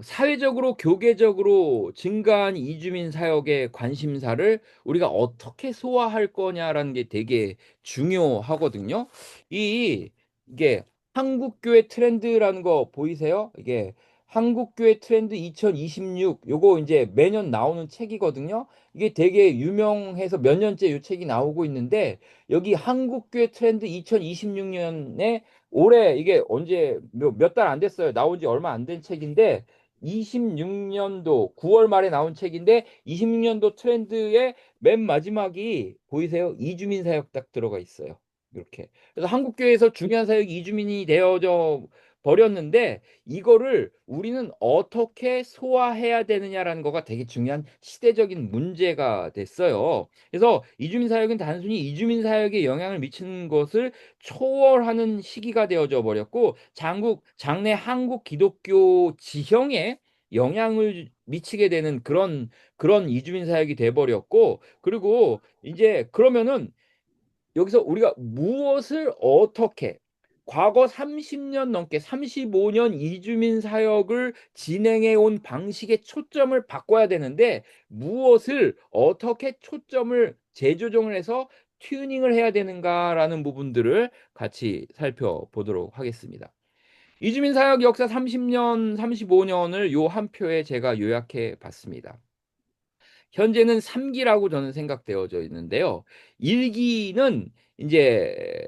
사회적으로, 교계적으로 증가한 이주민 사역의 관심사를 우리가 어떻게 소화할 거냐라는 게 되게 중요하거든요. 이게 한국교회 트렌드라는 거 보이세요? 이게 한국교회 트렌드 2026, 요거 이제 매년 나오는 책이거든요. 이게 되게 유명해서 몇 년째 이 책이 나오고 있는데, 여기 한국교회 트렌드 2026년에, 올해 이게 언제 몇 달 안 됐어요. 나온 지 얼마 안 된 책인데 26년도 9월 말에 나온 책인데, 26년도 트렌드의 맨 마지막이 보이세요? 이주민 사역 딱 들어가 있어요. 이렇게. 그래서 한국교회에서 중요한 사역이 이주민이 되어져 버렸는데, 이거를 우리는 어떻게 소화해야 되느냐라는 거가 되게 중요한 시대적인 문제가 됐어요. 그래서 이주민 사역은 단순히 이주민 사역에 영향을 미치는 것을 초월하는 시기가 되어져 버렸고, 장래 한국 기독교 지형에 영향을 미치게 되는 그런 이주민 사역이 돼 버렸고, 그리고 이제 그러면은 여기서 우리가 무엇을 어떻게, 과거 30년 넘게 35년 이주민 사역을 진행해 온 방식의 초점을 바꿔야 되는데, 무엇을 어떻게 초점을 재조정을 해서 튜닝을 해야 되는가라는 부분들을 같이 살펴보도록 하겠습니다. 이주민 사역 역사 30년, 35년을 요 한 표에 제가 요약해 봤습니다. 현재는 3기라고 저는 생각되어져 있는데요. 1기는 이제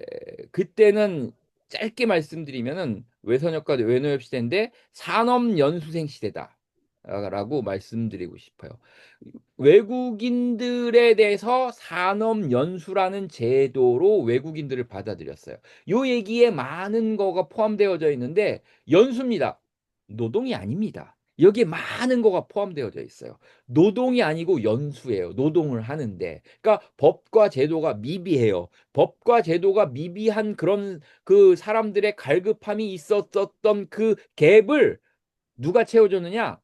그때는 짧게 말씀드리면은 외선역과 외노엽 시대인데 산업연수생 시대다라고 말씀드리고 싶어요. 외국인들에 대해서 산업연수라는 제도로 외국인들을 받아들였어요. 요 얘기에 많은 거가 포함되어져 있는데 연수입니다. 노동이 아닙니다. 여기에 많은 거가 포함되어져 있어요. 노동이 아니고 연수예요. 노동을 하는데. 그러니까 법과 제도가 미비해요. 법과 제도가 미비한 그런 그 사람들의 갈급함이 있었던 그 갭을 누가 채워줬느냐?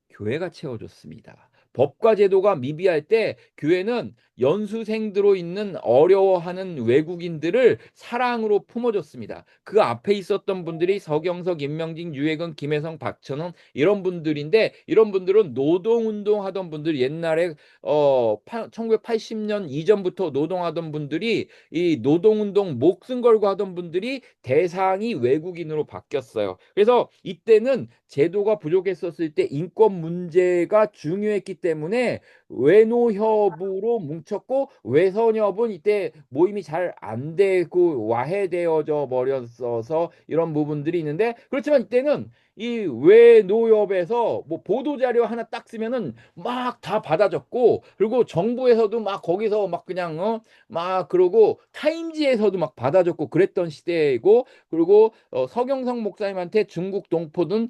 교회가 채워줬습니다. 법과 제도가 미비할 때 교회는 연수생들로 있는 어려워하는 외국인들을 사랑으로 품어줬습니다. 그 앞에 있었던 분들이 서경석, 임명진, 유해근, 김혜성, 박천원 이런 분들인데 이런 분들은 노동운동 하던 분들 옛날에 1980년 이전부터 노동하던 분들이 이 노동운동 목숨 걸고 하던 분들이 대상이 외국인으로 바뀌었어요. 그래서 이때는 제도가 부족했었을 때 인권 문제가 중요했기 때문에 외노협으로 뭉쳤고 외선협은 이때 모임이 잘 안 되고 와해되어져 버렸어서 이런 부분들이 있는데 그렇지만 이때는 이 외노협에서 뭐 보도자료 하나 딱 쓰면은 막 다 받아줬고 그리고 정부에서도 막 거기서 막 그냥 막 그러고 타임지에서도 막 받아줬고 그랬던 시대이고 그리고 서경석 목사님한테 중국 동포든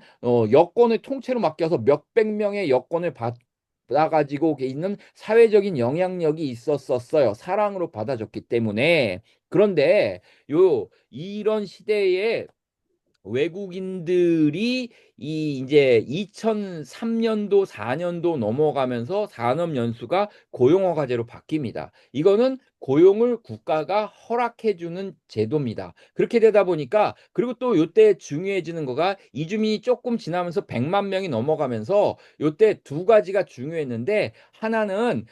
여권을 통째로 맡겨서 몇백 명의 여권을 받아가지고 있는 사회적인 영향력이 있었었어요. 사랑으로 받아줬기 때문에. 그런데 이런 시대에 외국인들이 이 이제 2003년도 4년도 넘어가면서 산업연수가 고용허가제로 바뀝니다. 이거는 고용을 국가가 허락해주는 제도입니다. 그렇게 되다 보니까 그리고 또 요때 중요해지는 거가 이주민이 조금 지나면서 100만 명이 넘어가면서 요때 두 가지가 중요했는데 하나는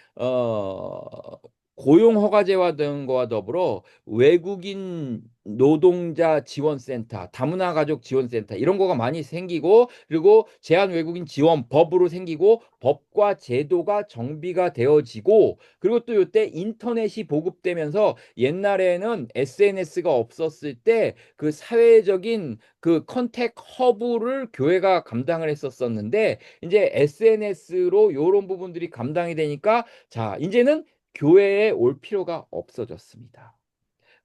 고용허가제와 등과 더불어 외국인 노동자 지원센터, 다문화 가족 지원센터 이런 거가 많이 생기고 그리고 제한 외국인 지원 법으로 생기고 법과 제도가 정비가 되어지고 그리고 또 이때 인터넷이 보급되면서 옛날에는 SNS가 없었을 때 그 사회적인 그 컨택 허브를 교회가 감당을 했었었는데 이제 SNS로 이런 부분들이 감당이 되니까 자, 이제는 교회에 올 필요가 없어졌습니다.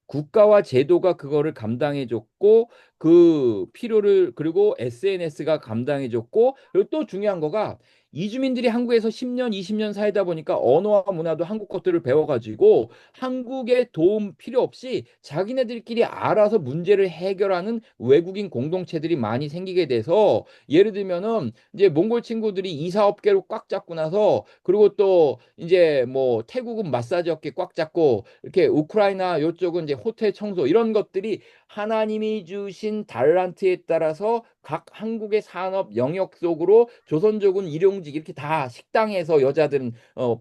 국가와 제도가 그거를 감당해 줬고 그 필요를 그리고 SNS가 감당해 줬고 그리고 또 중요한 거가 이주민들이 한국에서 10년, 20년 살다 보니까 언어와 문화도 한국 것들을 배워가지고 한국의 도움 필요 없이 자기네들끼리 알아서 문제를 해결하는 외국인 공동체들이 많이 생기게 돼서 예를 들면은 이제 몽골 친구들이 이사 업계로 꽉 잡고 나서 그리고 또 이제 뭐 태국은 마사지 업계 꽉 잡고 이렇게 우크라이나 요쪽은 이제 호텔 청소 이런 것들이 하나님이 주신 달란트에 따라서 각 한국의 산업 영역 속으로 조선족은 일용직 이렇게 다 식당에서 여자들은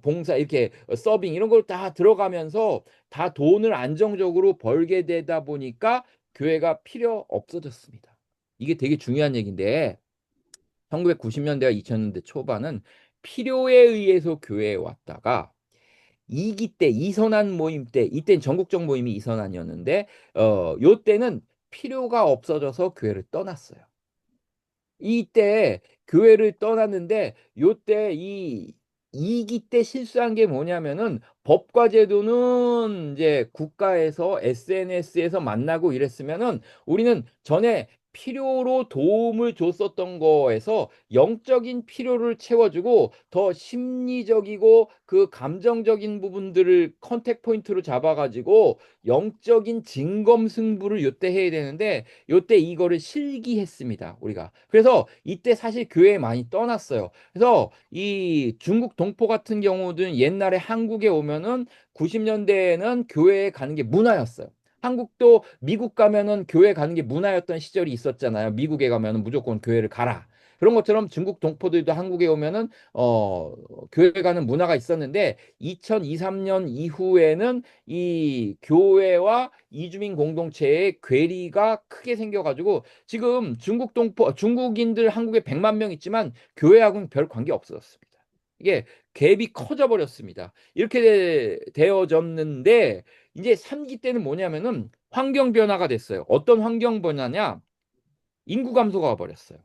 봉사 이렇게 서빙 이런 걸 다 들어가면서 다 돈을 안정적으로 벌게 되다 보니까 교회가 필요 없어졌습니다. 이게 되게 중요한 얘기인데 1990년대와 2000년대 초반은 필요에 의해서 교회에 왔다가 2기 때 이선한 모임 때 이때는 전국적 모임이 이선한이었는데 요때는 필요가 없어져서 교회를 떠났어요. 이때 교회를 떠났는데 요때 이 2기 때 실수한 게 뭐냐면은 법과 제도는 이제 국가에서 SNS에서 만나고 이랬으면은 우리는 전에 필요로 도움을 줬었던 거에서 영적인 필요를 채워주고 더 심리적이고 그 감정적인 부분들을 컨택 포인트로 잡아가지고 영적인 진검승부를 요때 해야 되는데 요때 이거를 실기했습니다. 우리가. 그래서 이때 사실 교회 많이 떠났어요. 그래서 이 중국 동포 같은 경우는 옛날에 한국에 오면은 90년대에는 교회에 가는 게 문화였어요. 한국도 미국 가면은 교회 가는 게 문화였던 시절이 있었잖아요. 미국에 가면은 무조건 교회를 가라. 그런 것처럼 중국 동포들도 한국에 오면은 교회 가는 문화가 있었는데 2023년 이후에는 이 교회와 이주민 공동체의 괴리가 크게 생겨가지고 지금 중국인들 한국에 100만 명 있지만 교회하고는 별 관계 없어졌습니다. 이게 갭이 커져 버렸습니다. 이렇게 되어졌는데 이제 3기 때는 뭐냐면은 환경 변화가 됐어요. 어떤 환경 변화냐? 인구 감소가 와버렸어요.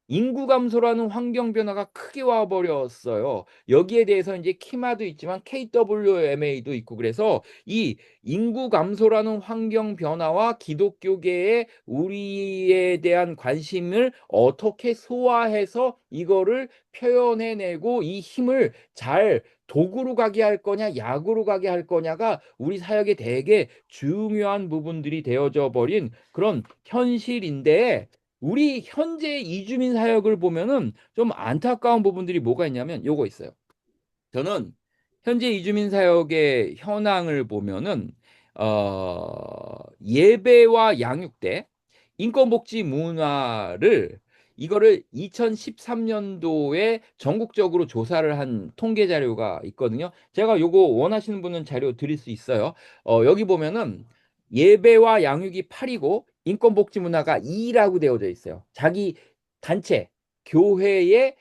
인구 감소라는 환경 변화가 크게 와버렸어요. 여기에 대해서 이제 키마도 있지만 KWMA도 있고 그래서 이 인구 감소라는 환경 변화와 기독교계의 우리에 대한 관심을 어떻게 소화해서 이거를 표현해내고 이 힘을 잘 도구로 가게 할 거냐, 약으로 가게 할 거냐가 우리 사역에 되게 중요한 부분들이 되어져 버린 그런 현실인데 우리 현재 이주민 사역을 보면은 좀 안타까운 부분들이 뭐가 있냐면 요거 있어요. 저는 현재 이주민 사역의 현황을 보면은 예배와 양육 때 인권복지 문화를 이거를 2013년도에 전국적으로 조사를 한 통계 자료가 있거든요. 제가 요거 원하시는 분은 자료 드릴 수 있어요. 여기 보면은 예배와 양육이 8이고 인권복지 문화가 2라고 되어져 있어요. 자기 단체, 교회의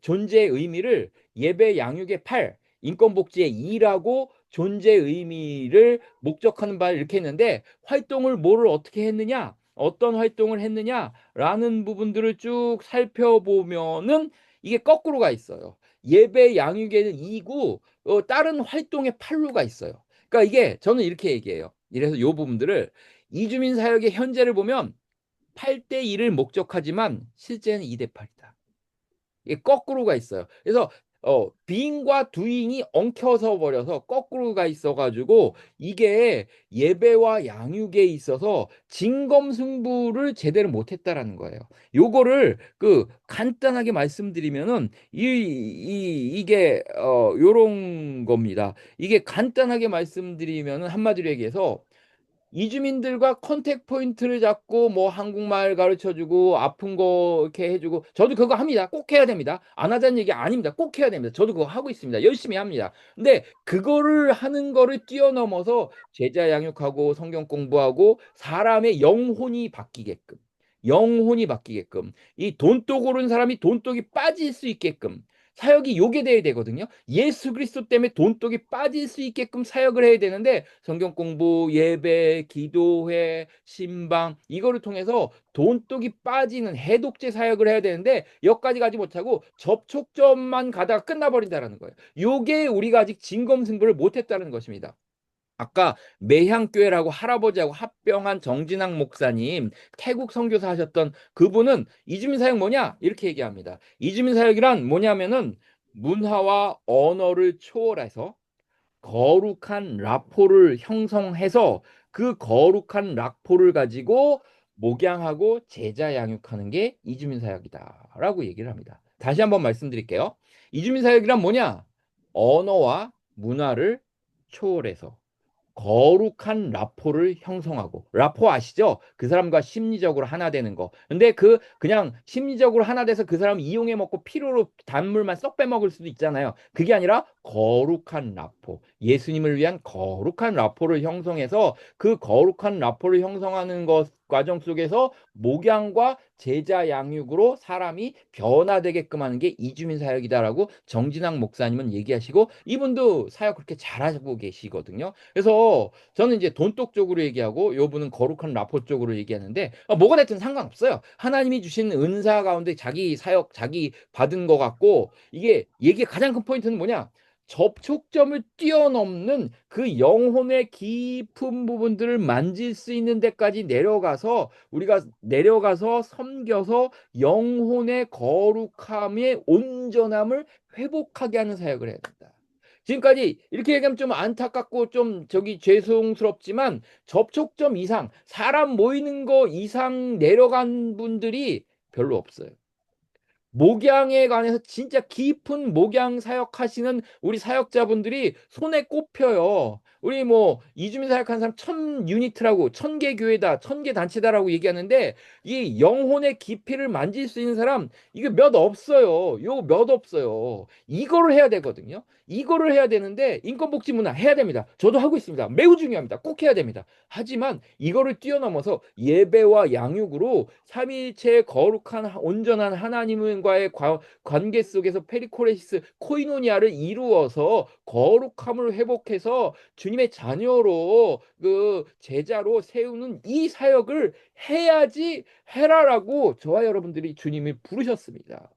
존재 의미를 예배 양육의 8, 인권복지의 2라고 존재 의미를 목적하는 바를 이렇게 했는데 활동을 뭐를 어떻게 했느냐? 어떤 활동을 했느냐라는 부분들을 쭉 살펴보면은 이게 거꾸로가 있어요. 예배 양육에는 2고 다른 활동에 8루가 있어요. 그러니까 이게 저는 이렇게 얘기해요. 이래서 이 부분들을 이주민 사역의 현재를 보면 8대 2를 목적하지만 실제는 2대 8이다. 이게 거꾸로가 있어요. 그래서 being과 doing이 엉켜서 버려서 거꾸로가 있어가지고 이게 예배와 양육에 있어서 진검승부를 제대로 못했다라는 거예요. 요거를 그 간단하게 말씀드리면은 이게 요런 겁니다. 이게 간단하게 말씀드리면은 한마디로 얘기해서 이주민들과 컨택 포인트를 잡고 뭐 한국말 가르쳐주고 아픈 거 이렇게 해주고 저도 그거 합니다. 꼭 해야 됩니다. 안 하자는 얘기 아닙니다. 꼭 해야 됩니다. 저도 그거 하고 있습니다. 열심히 합니다. 근데 그거를 하는 거를 뛰어넘어서 제자 양육하고 성경 공부하고 사람의 영혼이 바뀌게끔 이 돈독 오른 사람이 돈독이 빠질 수 있게끔 사역이 요게 돼야 되거든요. 예수 그리스도 때문에 돈독이 빠질 수 있게끔 사역을 해야 되는데 성경 공부, 예배, 기도회, 신방 이거를 통해서 돈독이 빠지는 해독제 사역을 해야 되는데 여기까지 가지 못하고 접촉점만 가다가 끝나버린다라는 거예요. 요게 우리가 아직 진검승부를 못했다는 것입니다. 아까 매향교회라고 할아버지하고 합병한 정진학 목사님 태국 선교사 하셨던 그분은 이주민 사역 뭐냐 이렇게 얘기합니다. 이주민 사역이란 뭐냐면은 문화와 언어를 초월해서 거룩한 라포를 형성해서 그 거룩한 라포를 가지고 목양하고 제자 양육하는 게 이주민 사역이다라고 얘기를 합니다. 다시 한번 말씀드릴게요. 이주민 사역이란 뭐냐? 언어와 문화를 초월해서 거룩한 라포를 형성하고 라포 아시죠? 그 사람과 심리적으로 하나 되는 거. 근데 그냥 심리적으로 하나 돼서 그 사람 이용해 먹고 피로로 단물만 쏙 빼먹을 수도 있잖아요. 그게 아니라 거룩한 라포. 예수님을 위한 거룩한 라포를 형성해서 그 거룩한 라포를 형성하는 것 과정 속에서 목양과 제자 양육으로 사람이 변화되게끔 하는 게 이주민 사역이다라고 정진학 목사님은 얘기하시고 이분도 사역 그렇게 잘하고 계시거든요. 그래서 저는 이제 돈독 쪽으로 얘기하고 요분은 거룩한 라포 쪽으로 얘기하는데 뭐가 됐든 상관없어요. 하나님이 주신 은사 가운데 자기 사역, 자기 받은 거 같고 이게 얘기의 가장 큰 포인트는 뭐냐? 접촉점을 뛰어넘는 그 영혼의 깊은 부분들을 만질 수 있는 데까지 내려가서 우리가 내려가서 섬겨서 영혼의 거룩함의 온전함을 회복하게 하는 사역을 해야 된다. 지금까지 이렇게 얘기하면 좀 안타깝고 좀 저기 죄송스럽지만 접촉점 이상 사람 모이는 거 이상 내려간 분들이 별로 없어요. 목양에 관해서 진짜 깊은 목양 사역하시는 우리 사역자분들이 손에 꼽혀요. 우리 뭐 이주민 사역하는 사람 1000유니트라고 1000개 교회다 1000개 단체다라고 얘기하는데 이 영혼의 깊이를 만질 수 있는 사람 이게 몇 없어요. 요 몇 없어요. 이거를 해야 되거든요. 이거를 해야 되는데 인권복지 문화 해야 됩니다. 저도 하고 있습니다. 매우 중요합니다. 꼭 해야 됩니다. 하지만 이거를 뛰어넘어서 예배와 양육으로 삼위일체의 거룩한 온전한 하나님과의 관계 속에서 페리코레시스 코이노니아를 이루어서 거룩함을 회복해서 주님의 자녀로 그 제자로 세우는 이 사역을 해야지 해라라고 저와 여러분들이 주님이 부르셨습니다.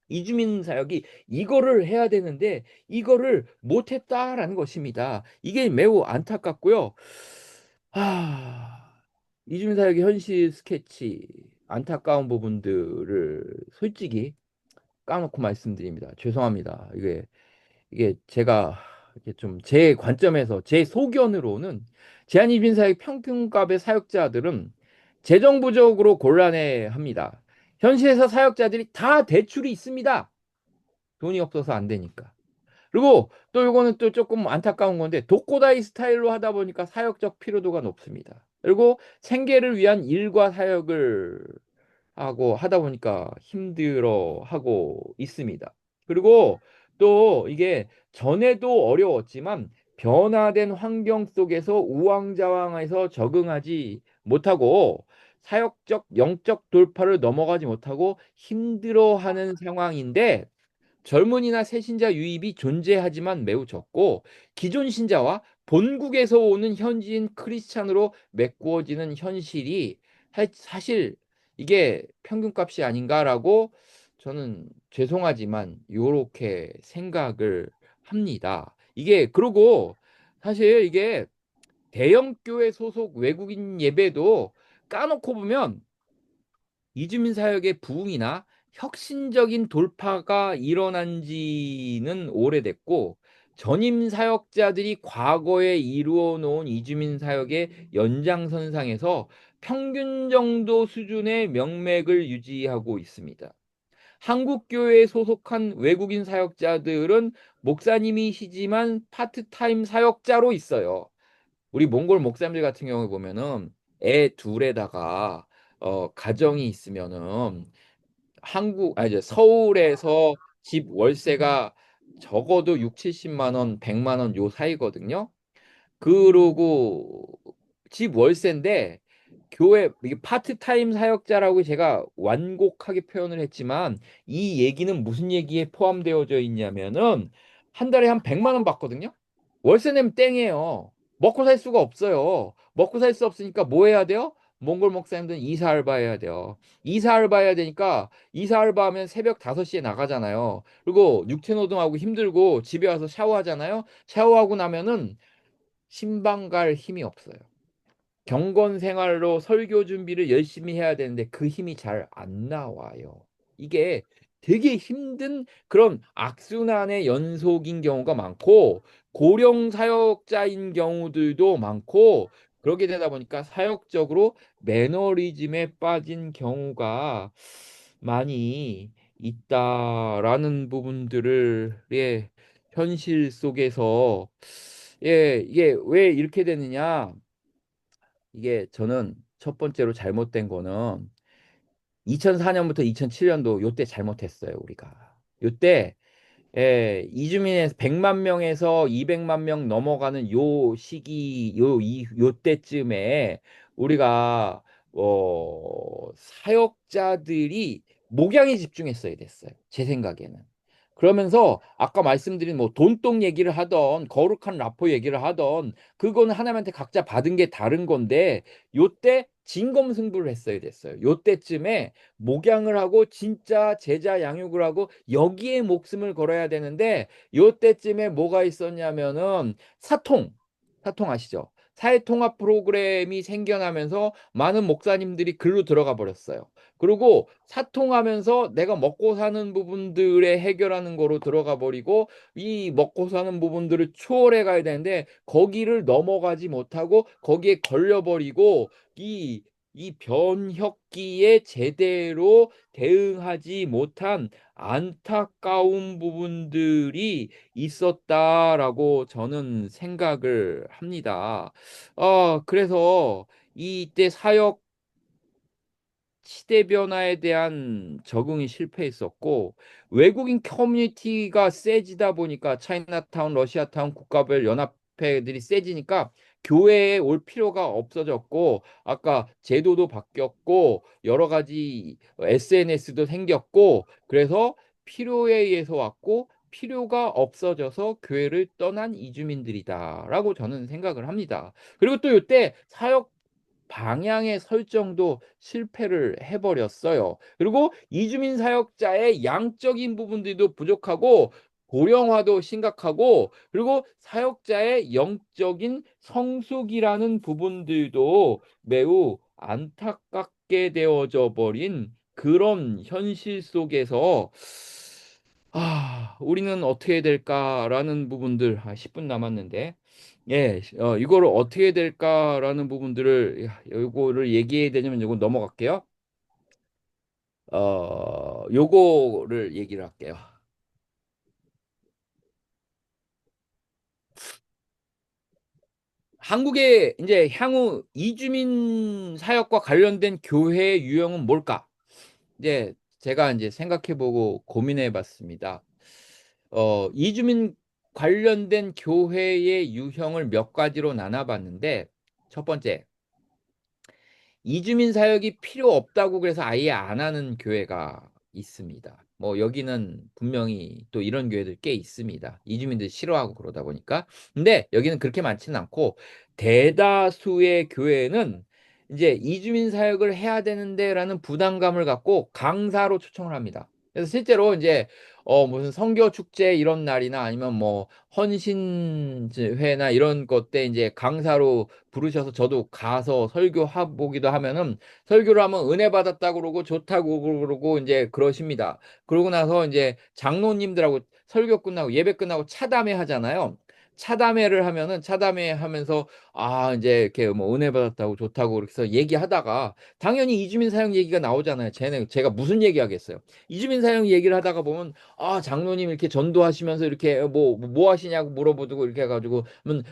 이주민 사역이 이거를 해야 되는데 이거를 못했다라는 것입니다. 이게 매우 안타깝고요. 이주민 사역의 현실 스케치 안타까운 부분들을 솔직히 까놓고 말씀드립니다. 죄송합니다. 이게 제가 이게 좀 제 관점에서 제 소견으로는 제한이주민 사역 평균값의 사역자들은 재정 부족으로 곤란해합니다. 현실에서 사역자들이 다 대출이 있습니다. 돈이 없어서 안 되니까. 그리고 또 이거는 또 조금 안타까운 건데 독고다이 스타일로 하다 보니까 사역적 피로도가 높습니다. 그리고 생계를 위한 일과 사역을 하고 하다 보니까 힘들어 하고 있습니다. 그리고 또 이게 전에도 어려웠지만 변화된 환경 속에서 우왕좌왕해서 적응하지 못하고 사역적 영적 돌파를 넘어가지 못하고 힘들어하는 상황인데 젊은이나 새신자 유입이 존재하지만 매우 적고 기존 신자와 본국에서 오는 현지인 크리스찬으로 메꾸어지는 현실이 사실 이게 평균값이 아닌가라고 저는 죄송하지만 이렇게 생각을 합니다. 이게 그리고 사실 이게 대형 교회 소속 외국인 예배도 까놓고 보면 이주민 사역의 부흥이나 혁신적인 돌파가 일어난 지는 오래됐고 전임 사역자들이 과거에 이루어 놓은 이주민 사역의 연장선상에서 평균 정도 수준의 명맥을 유지하고 있습니다. 한국 교회에 소속한 외국인 사역자들은 목사님이시지만 파트타임 사역자로 있어요. 우리 몽골 목사님들 같은 경우에 보면은 애 둘에다가 가정이 있으면은 이제 서울에서 집 월세가 적어도 6, 70만 원, 100만 원 요 사이거든요. 그러고 집 월세인데 교회 이게 파트타임 사역자라고 제가 완곡하게 표현을 했지만 이 얘기는 무슨 얘기에 포함되어져 있냐면은 한 달에 한 100만 원 받거든요. 월세 내면 땡이에요. 먹고 살 수가 없어요. 먹고 살 수 없으니까 뭐 해야 돼요? 몽골 목사님들은 이사 알바해야 돼요. 이사 알바해야 되니까 이사 알바하면 새벽 5시에 나가잖아요. 그리고 육체노동하고 힘들고 집에 와서 샤워하잖아요. 샤워하고 나면은 신방 갈 힘이 없어요. 경건 생활로 설교 준비를 열심히 해야 되는데 그 힘이 잘 안 나와요. 이게 되게 힘든 그런 악순환의 연속인 경우가 많고 고령 사역자인 경우들도 많고 그렇게 되다 보니까 사역적으로 매너리즘에 빠진 경우가 많이 있다라는 부분들을 현실 속에서 이게 왜 이렇게 되느냐? 이게 저는 첫 번째로 잘못된 거는 2004년부터 2007년도 요때 잘못했어요, 우리가. 요때 이주민에서 100만 명에서 200만 명 넘어가는 요 시기 요때쯤에 우리가 사역자들이 목양에 집중했어야 됐어요. 제 생각에는. 그러면서 아까 말씀드린 뭐 돈독 얘기를 하던 거룩한 라포 얘기를 하던 그거는 하나님한테 각자 받은 게 다른 건데 요때 진검승부를 했어야 됐어요. 요때쯤에 목양을 하고 진짜 제자 양육을 하고 여기에 목숨을 걸어야 되는데 요때쯤에 뭐가 있었냐면은 사통 아시죠? 사회통합 프로그램이 생겨나면서 많은 목사님들이 글로 들어가 버렸어요. 그리고 사통하면서 내가 먹고 사는 부분들에 해결하는 거로 들어가 버리고 이 먹고 사는 부분들을 추월해 가야 되는데 거기를 넘어가지 못하고 거기에 걸려 버리고 이 변혁기에 제대로 대응하지 못한 안타까운 부분들이 있었다라고 저는 생각을 합니다. 그래서 이때 사역 시대 변화에 대한 적응이 실패했었고 외국인 커뮤니티가 세지다 보니까 차이나타운, 러시아타운 국가별 연합회들이 세지니까 교회에 올 필요가 없어졌고 아까 제도도 바뀌었고 여러 가지 SNS도 생겼고 그래서 필요에 의해서 왔고 필요가 없어져서 교회를 떠난 이주민들이다라고 저는 생각을 합니다. 그리고 또 이때 사역 방향의 설정도 실패를 해버렸어요. 그리고 이주민 사역자의 양적인 부분들도 부족하고 고령화도 심각하고 그리고 사역자의 영적인 성숙이라는 부분들도 매우 안타깝게 되어져 버린 그런 현실 속에서 우리는 어떻게 될까라는 부분들 10분 남았는데 예, 이거를 어떻게 될까라는 부분들을 요거를 얘기해야 되냐면 요거 넘어갈게요. 요거를 얘기를 할게요. 한국의 이제 향후 이주민 사역과 관련된 교회 유형은 뭘까? 이제 제가 이제 생각해보고 고민해봤습니다. 이주민 관련된 교회의 유형을 몇 가지로 나눠봤는데 첫 번째, 이주민 사역이 필요 없다고 그래서 아예 안 하는 교회가 있습니다. 뭐 여기는 분명히 또 이런 교회들 꽤 있습니다. 이주민들 싫어하고 그러다 보니까. 근데 여기는 그렇게 많지는 않고 대다수의 교회는 이제 이주민 사역을 해야 되는데라는 부담감을 갖고 강사로 초청을 합니다. 그래서 실제로 이제 무슨 선교 축제 이런 날이나 아니면 뭐 헌신회나 이런 것 때 이제 강사로 부르셔서 저도 가서 설교하보기도 하면은 설교를 하면 은혜 받았다고 그러고 좋다고 그러고 이제 그러십니다. 그러고 나서 이제 장로님들하고 설교 끝나고 예배 끝나고 차담회 하잖아요. 차담회를 하면은 차담회 하면서 이제 이렇게 뭐 은혜 받았다고 좋다고 그렇게 해서 얘기하다가 당연히 이주민 사역 얘기가 나오잖아요. 제가 무슨 얘기 하겠어요. 이주민 사역 얘기를 하다가 보면 장로님 이렇게 전도하시면서 이렇게 뭐 하시냐고 물어보고 이렇게 해가지고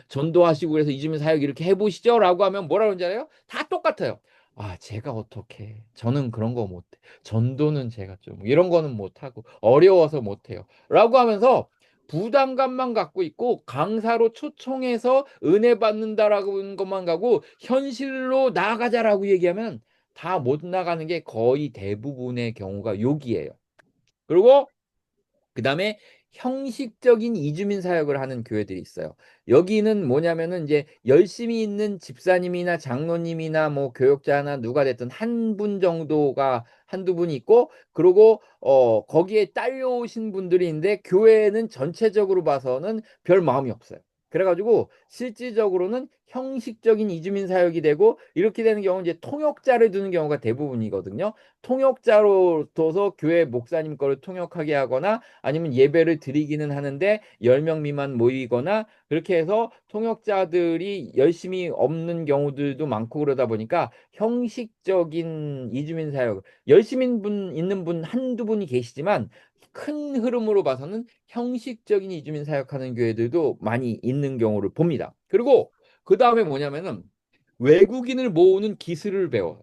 전도하시고 그래서 이주민 사역 이렇게 해보시죠 라고 하면 뭐라 그러는지 알아요? 다 똑같아요. 제가 어떻게 저는 그런 거 못해. 전도는 제가 좀 이런 거는 못하고 어려워서 못해요 라고 하면서 부담감만 갖고 있고 강사로 초청해서 은혜 받는다라고 하는 것만 가고 현실로 나아가자라고 얘기하면 다 못 나가는 게 거의 대부분의 경우가 여기에요. 그리고 그다음에 형식적인 이주민 사역을 하는 교회들이 있어요. 여기는 뭐냐면은 이제 열심히 있는 집사님이나 장로님이나 뭐 교역자나 누가 됐든 한 분 정도가 한두 분이 있고 그리고 거기에 딸려오신 분들이 있는데 교회는 전체적으로 봐서는 별 마음이 없어요. 그래가지고 실질적으로는 형식적인 이주민 사역이 되고 이렇게 되는 경우는 이제 통역자를 두는 경우가 대부분이거든요. 통역자로 둬서 교회 목사님 거를 통역하게 하거나 아니면 예배를 드리기는 하는데 10명 미만 모이거나 그렇게 해서 통역자들이 열심히 없는 경우들도 많고 그러다 보니까 형식적인 이주민 사역 열심히 있는 분 한두 분이 계시지만 큰 흐름으로 봐서는 형식적인 이주민 사역하는 교회들도 많이 있는 경우를 봅니다. 그리고 그 다음에 뭐냐면은 외국인을 모으는 기술을 배워요.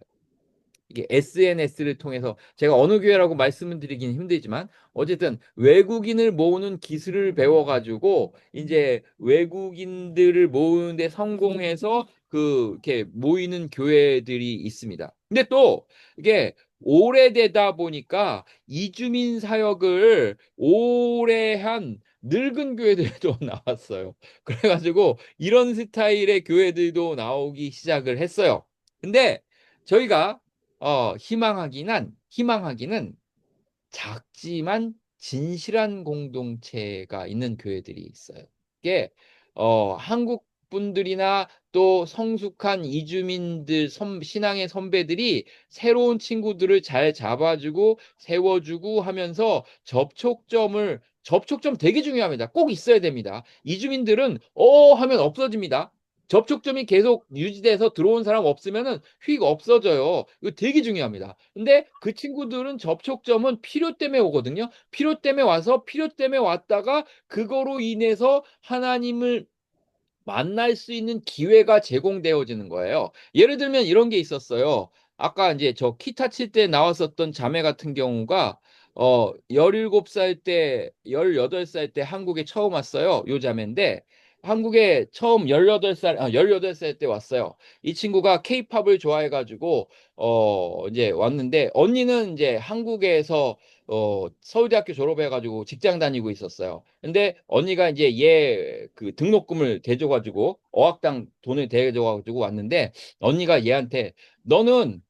이게 SNS를 통해서 제가 어느 교회라고 말씀을 드리긴 힘들지만 어쨌든 외국인을 모으는 기술을 배워가지고 이제 외국인들을 모으는데 성공해서 이렇게 모이는 교회들이 있습니다. 근데 또 이게 오래되다 보니까 이주민 사역을 오래 한 늙은 교회들도 나왔어요. 그래가지고 이런 스타일의 교회들도 나오기 시작을 했어요. 근데 저희가 희망하기는 작지만 진실한 공동체가 있는 교회들이 있어요. 이게 한국 분들이나 또 성숙한 이주민들 신앙의 선배들이 새로운 친구들을 잘 잡아주고 세워주고 하면서 접촉점 되게 중요합니다. 꼭 있어야 됩니다. 이주민들은 하면 없어집니다. 접촉점이 계속 유지돼서 들어온 사람 없으면은 휙 없어져요. 이거 되게 중요합니다. 근데 그 친구들은 접촉점은 필요 때문에 오거든요. 필요 때문에 와서 필요 때문에 왔다가 그거로 인해서 하나님을 만날 수 있는 기회가 제공되어지는 거예요. 예를 들면 이런 게 있었어요. 아까 이제 저 기타 칠 때 나왔었던 자매 같은 경우가 17살 때, 18살 때 한국에 처음 왔어요. 요 자매인데 한국에 처음 18살 때 왔어요. 이 친구가 케이팝을 좋아해가지고 이제 왔는데 언니는 이제 한국에서 서울대학교 졸업해가지고 직장 다니고 있었어요. 근데 언니가 이제 얘 그 등록금을 대줘가지고 어학당 돈을 대줘가지고 왔는데 언니가 얘한테 너는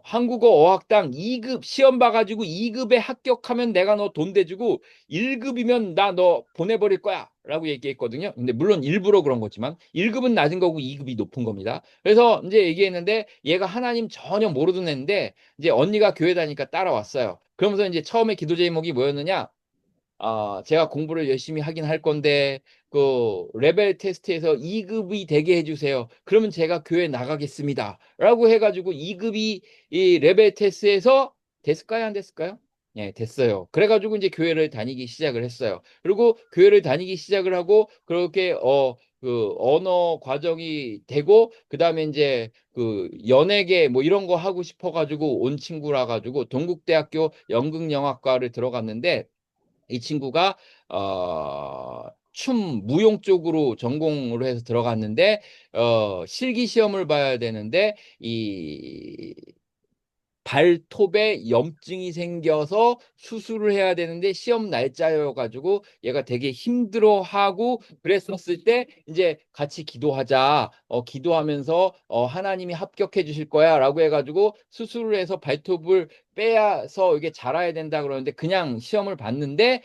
한국어 어학당 2급 시험 봐가지고 2급에 합격하면 내가 너 돈 대주고 1급이면 나 너 보내버릴 거야 라고 얘기했거든요. 근데 물론 일부러 그런 거지만 1급은 낮은 거고 2급이 높은 겁니다. 그래서 이제 얘기했는데 얘가 하나님 전혀 모르던 애인데 이제 언니가 교회 다니까 따라왔어요. 그러면서 이제 처음에 기도 제목이 뭐였느냐? 제가 공부를 열심히 하긴 할 건데, 그, 레벨 테스트에서 2급이 되게 해주세요. 그러면 제가 교회 나가겠습니다. 라고 해가지고 2급이 이 레벨 테스트에서 됐을까요? 안 됐을까요? 예, 됐어요. 그래가지고 이제 교회를 다니기 시작을 했어요. 그리고 교회를 다니기 시작을 하고, 그렇게, 그, 언어 과정이 되고, 그 다음에 이제 그 연예계 뭐 이런 거 하고 싶어가지고 온 친구라 가지고 동국대학교 연극영화과를 들어갔는데, 이 친구가 춤 무용 쪽으로 전공으로 해서 들어갔는데 실기 시험을 봐야 되는데 이 발톱에 염증이 생겨서 수술을 해야 되는데 시험 날짜여가지고 얘가 되게 힘들어하고 그랬었을 때 이제 같이 기도하자. 기도하면서 하나님이 합격해 주실 거야라고 해가지고 수술을 해서 발톱을 빼서 이게 자라야 된다 그러는데 그냥 시험을 봤는데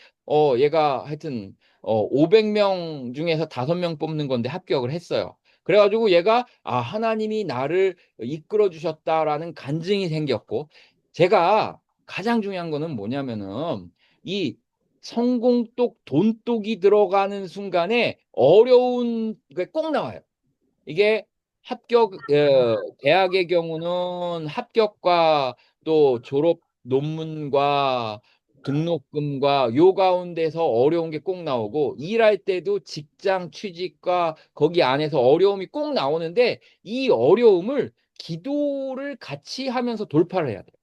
얘가 하여튼 500명 중에서 5명 뽑는 건데 합격을 했어요. 그래가지고 얘가 하나님이 나를 이끌어 주셨다라는 간증이 생겼고 제가 가장 중요한 거는 뭐냐면은 이 성공똑 돈똑이 들어가는 순간에 어려운 게 꼭 나와요. 이게 대학의 경우는 합격과 또 졸업 논문과 등록금과 요 가운데서 어려운 게 꼭 나오고 일할 때도 직장 취직과 거기 안에서 어려움이 꼭 나오는데 이 어려움을 기도를 같이 하면서 돌파를 해야 돼요.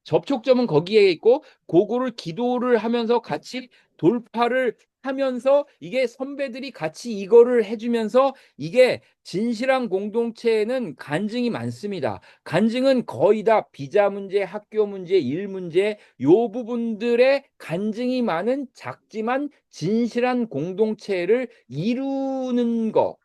접촉점은 거기에 있고 그거를 기도를 하면서 같이 돌파를 하면서 이게 선배들이 같이 이거를 해주면서 이게 진실한 공동체에는 간증이 많습니다. 간증은 거의 다 비자 문제, 학교 문제, 일 문제 요 부분들의 간증이 많은 작지만 진실한 공동체를 이루는 거.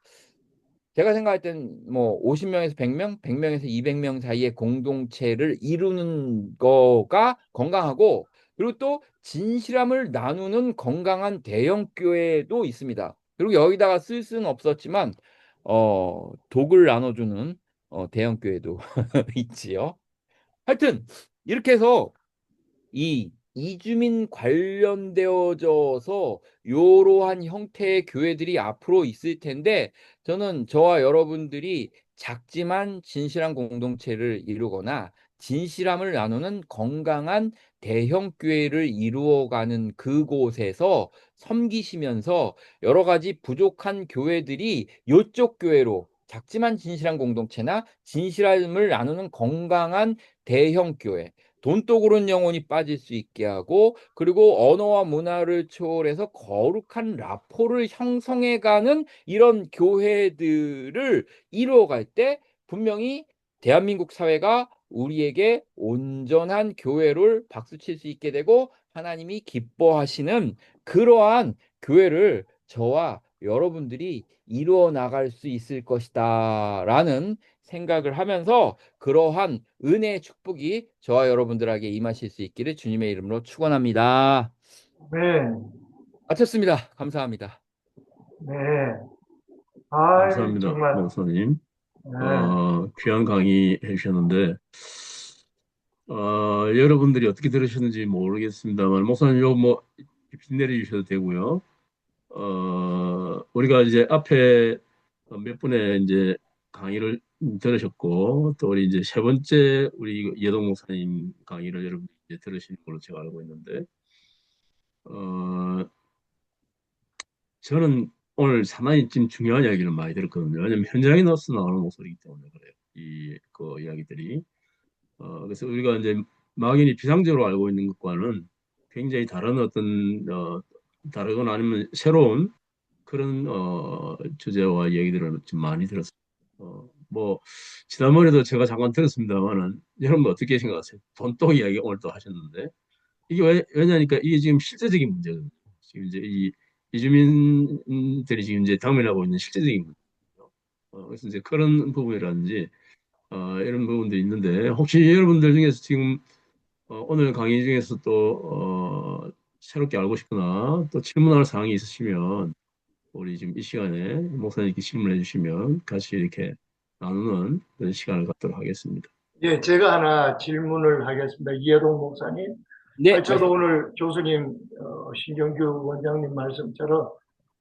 제가 생각할 땐 뭐 50명에서 100명, 100명에서 200명 사이의 공동체를 이루는 거가 건강하고 그리고 또 진실함을 나누는 건강한 대형 교회도 있습니다. 그리고 여기다가 쓸 수는 없었지만 독을 나눠주는 대형 교회도 있지요. 하여튼 이렇게 해서 이 이주민 관련되어져서 이러한 형태의 교회들이 앞으로 있을 텐데 저는 저와 여러분들이 작지만 진실한 공동체를 이루거나 진실함을 나누는 건강한 대형 교회를 이루어가는 그곳에서 섬기시면서 여러 가지 부족한 교회들이 이쪽 교회로 작지만 진실한 공동체나 진실함을 나누는 건강한 대형 교회 돈독으로는 영혼이 빠질 수 있게 하고 그리고 언어와 문화를 초월해서 거룩한 라포를 형성해가는 이런 교회들을 이루어갈 때 분명히 대한민국 사회가 우리에게 온전한 교회를 박수칠 수 있게 되고 하나님이 기뻐하시는 그러한 교회를 저와 여러분들이 이루어 나갈 수 있을 것이다 라는 생각을 하면서 그러한 은혜의 축복이 저와 여러분들에게 임하실 수 있기를 주님의 이름으로 축원합니다. 네, 마쳤습니다. 감사합니다. 네. 아, 감사합니다, 정말, 목사님. 네. 귀한 강의 해주셨는데, 여러분들이 어떻게 들으셨는지 모르겠습니다만, 목사님 요 뭐, 빛내려 주셔도 되고요. 우리가 이제 앞에 몇 분의 이제 강의를 들으셨고, 또 우리 이제 세 번째 우리 예동 목사님 강의를 여러분 이제 들으시는 걸로 제가 알고 있는데, 어, 저는 오늘 상당히 좀 중요한 이야기를 많이 들었거든요. 왜냐면 현장에 나서 나오는 목소리이기 때문에 그래요. 그 이야기들이. 그래서 우리가 이제 막연히 비상적으로 알고 있는 것과는 굉장히 다른 다르거나 아니면 새로운 그런 주제와 얘기들을 좀 많이 들었어요. 뭐 지난번에도 제가 잠깐 들었습니다만은 여러분 어떻게 생각하세요? 돈독 이야기 오늘 또 하셨는데 이게 왜냐니까 이게 지금 실제적인 문제거든요. 지금 이제 이 이주민들이 지금 이제 당면하고 있는 실제적인 문제예요. 그래서 이제 그런 부분이라든지 이런 부분도 있는데 혹시 여러분들 중에서 지금 오늘 강의 중에서 또 새롭게 알고 싶거나 또 질문할 사항이 있으시면 우리 지금 이 시간에 목사님께 질문해 주시면 같이 이렇게 나누는 그런 시간을 갖도록 하겠습니다. 예, 제가 하나 질문을 하겠습니다. 이해동 목사님. 네, 저도 말씀. 오늘 교수님, 신경규 원장님 말씀처럼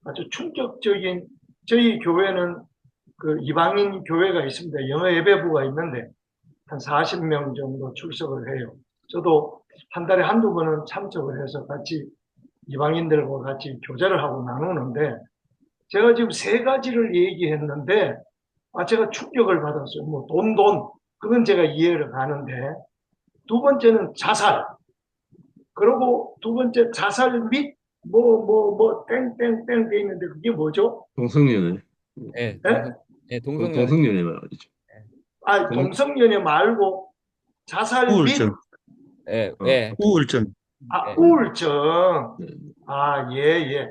아주 충격적인, 저희 교회는 그 이방인 교회가 있습니다. 영어 예배부가 있는데 한 40명 정도 출석을 해요. 저도 한 달에 한두 번은 참석을 해서 같이 이방인들과 같이 교제를 하고 나누는데 제가 지금 세 가지를 얘기했는데 제가 충격을 받았어요. 뭐 돈. 그건 제가 이해를 가는데 두 번째는 자살. 그리고 두 번째 자살 및 땡땡땡 돼 있는데 그게 뭐죠? 동성연애, 네, 예? 동성연애. 동성연애 말이죠. 동, 동성연애 말고 자살 및 우울증, 예, 어, 예, 우울증. 예. 우울증. 네. 예, 예.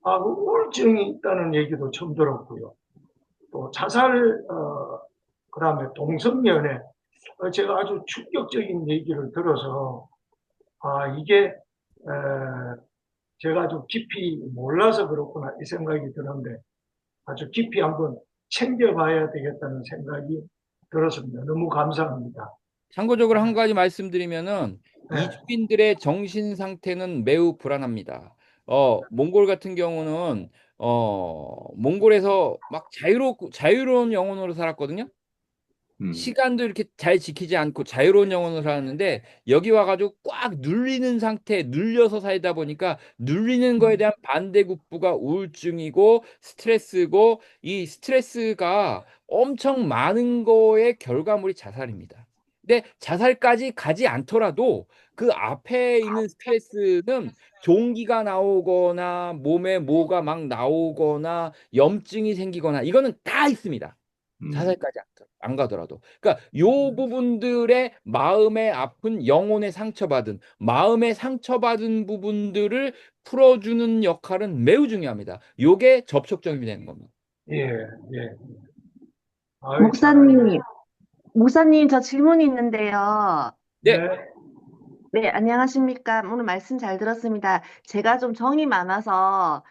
그 우울증이 있다는 얘기도 처음 들었고요. 또 자살, 그다음에 동성연애. 제가 아주 충격적인 얘기를 들어서 이게 제가 아주 깊이 몰라서 그렇구나 이 생각이 드는데 아주 깊이 한번 챙겨봐야 되겠다는 생각이 들었습니다. 너무 감사합니다. 참고적으로 한 가지 말씀드리면은 네, 이주민들의 정신 상태는 매우 불안합니다. 몽골 같은 경우는 몽골에서 막 자유로운 영혼으로 살았거든요. 음, 시간도 이렇게 잘 지키지 않고 자유로운 영혼으로 살았는데 여기 와가지고 꽉 눌리는 상태, 눌려서 살다 보니까 눌리는 거에 대한 반대급부가 우울증이고 스트레스고 이 스트레스가 엄청 많은 거의 결과물이 자살입니다. 근데 자살까지 가지 않더라도 그 앞에 있는 스트레스는 종기가 나오거나 몸에 뭐가 막 나오거나 염증이 생기거나 이거는 다 있습니다. 음, 자살까지 안 가더라도. 그러니까 요 부분들의 마음의 아픈 영혼의 상처받은 마음의 상처받은 부분들을 풀어주는 역할은 매우 중요합니다. 요게 접촉점이 되는 겁니다. 예, 예. 잘 알겠습니다. 목사님, 목사님, 저 질문이 있는데요. 네, 네, 네, 안녕하십니까. 오늘 말씀 잘 들었습니다. 제가 좀 정이 많아서,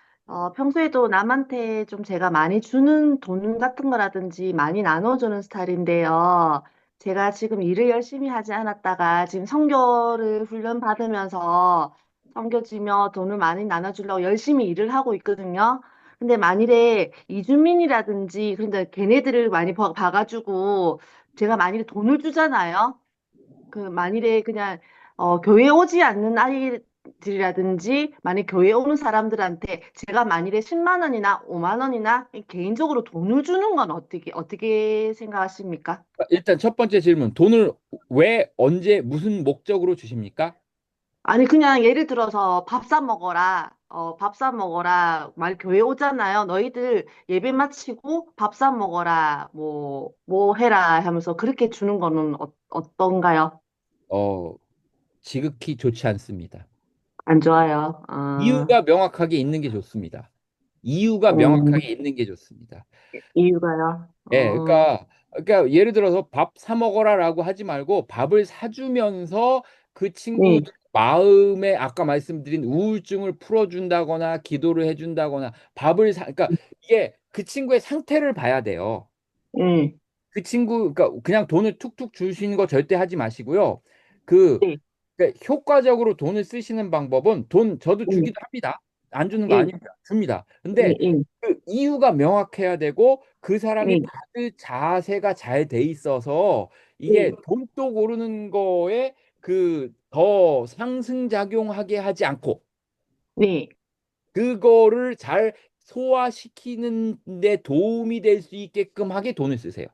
평소에도 남한테 좀 제가 많이 주는 돈 같은 거라든지 많이 나눠주는 스타일인데요. 제가 지금 일을 열심히 하지 않았다가 지금 선교를 훈련 받으면서 선교지며 돈을 많이 나눠주려고 열심히 일을 하고 있거든요. 근데 만일에 이주민이라든지, 그런데 걔네들을 많이 봐가지고 제가 만일에 돈을 주잖아요. 그 만일에 그냥 교회 오지 않는 아이들이라든지 만약 교회 오는 사람들한테 제가 만일에 10만 원이나 5만 원이나 개인적으로 돈을 주는 건 어떻게 생각하십니까? 일단 첫 번째 질문. 돈을 왜, 언제, 무슨 목적으로 주십니까? 아니 그냥 예를 들어서 밥 사 먹어라. 밥 사 먹어라. 말 교회 오잖아요. 너희들 예배 마치고 밥 사 먹어라. 뭐 해라 하면서 그렇게 주는 거는 어떤가요? 어, 지극히 좋지 않습니다. 안 좋아요. 이유가 명확하게 있는 게 좋습니다. 이유가 음, 명확하게 있는 게 좋습니다. 이유가요. 예, 그러니까 예를 들어서 밥 사 먹어라라고 하지 말고 밥을 사주면서 그 친구 네, 마음에 아까 말씀드린 우울증을 풀어준다거나 기도를 해준다거나 그러니까 이게 그 친구의 상태를 봐야 돼요. 네, 그 친구, 그러니까 그냥 돈을 툭툭 주시는 거 절대 하지 마시고요. 그, 네, 그러니까 효과적으로 돈을 쓰시는 방법은 저도 네, 주기도 합니다. 안 주는 거 예, 아닙니다. 줍니다. 예, 근데 예, 그 이유가 명확해야 되고 그 사람이 예, 받을 자세가 잘 돼 있어서 예, 이게 돈독 오르는 거에 그 더 상승작용하게 하지 않고 네. 그거를 잘 소화시키는 데 도움이 될 수 있게끔 하게 돈을 쓰세요.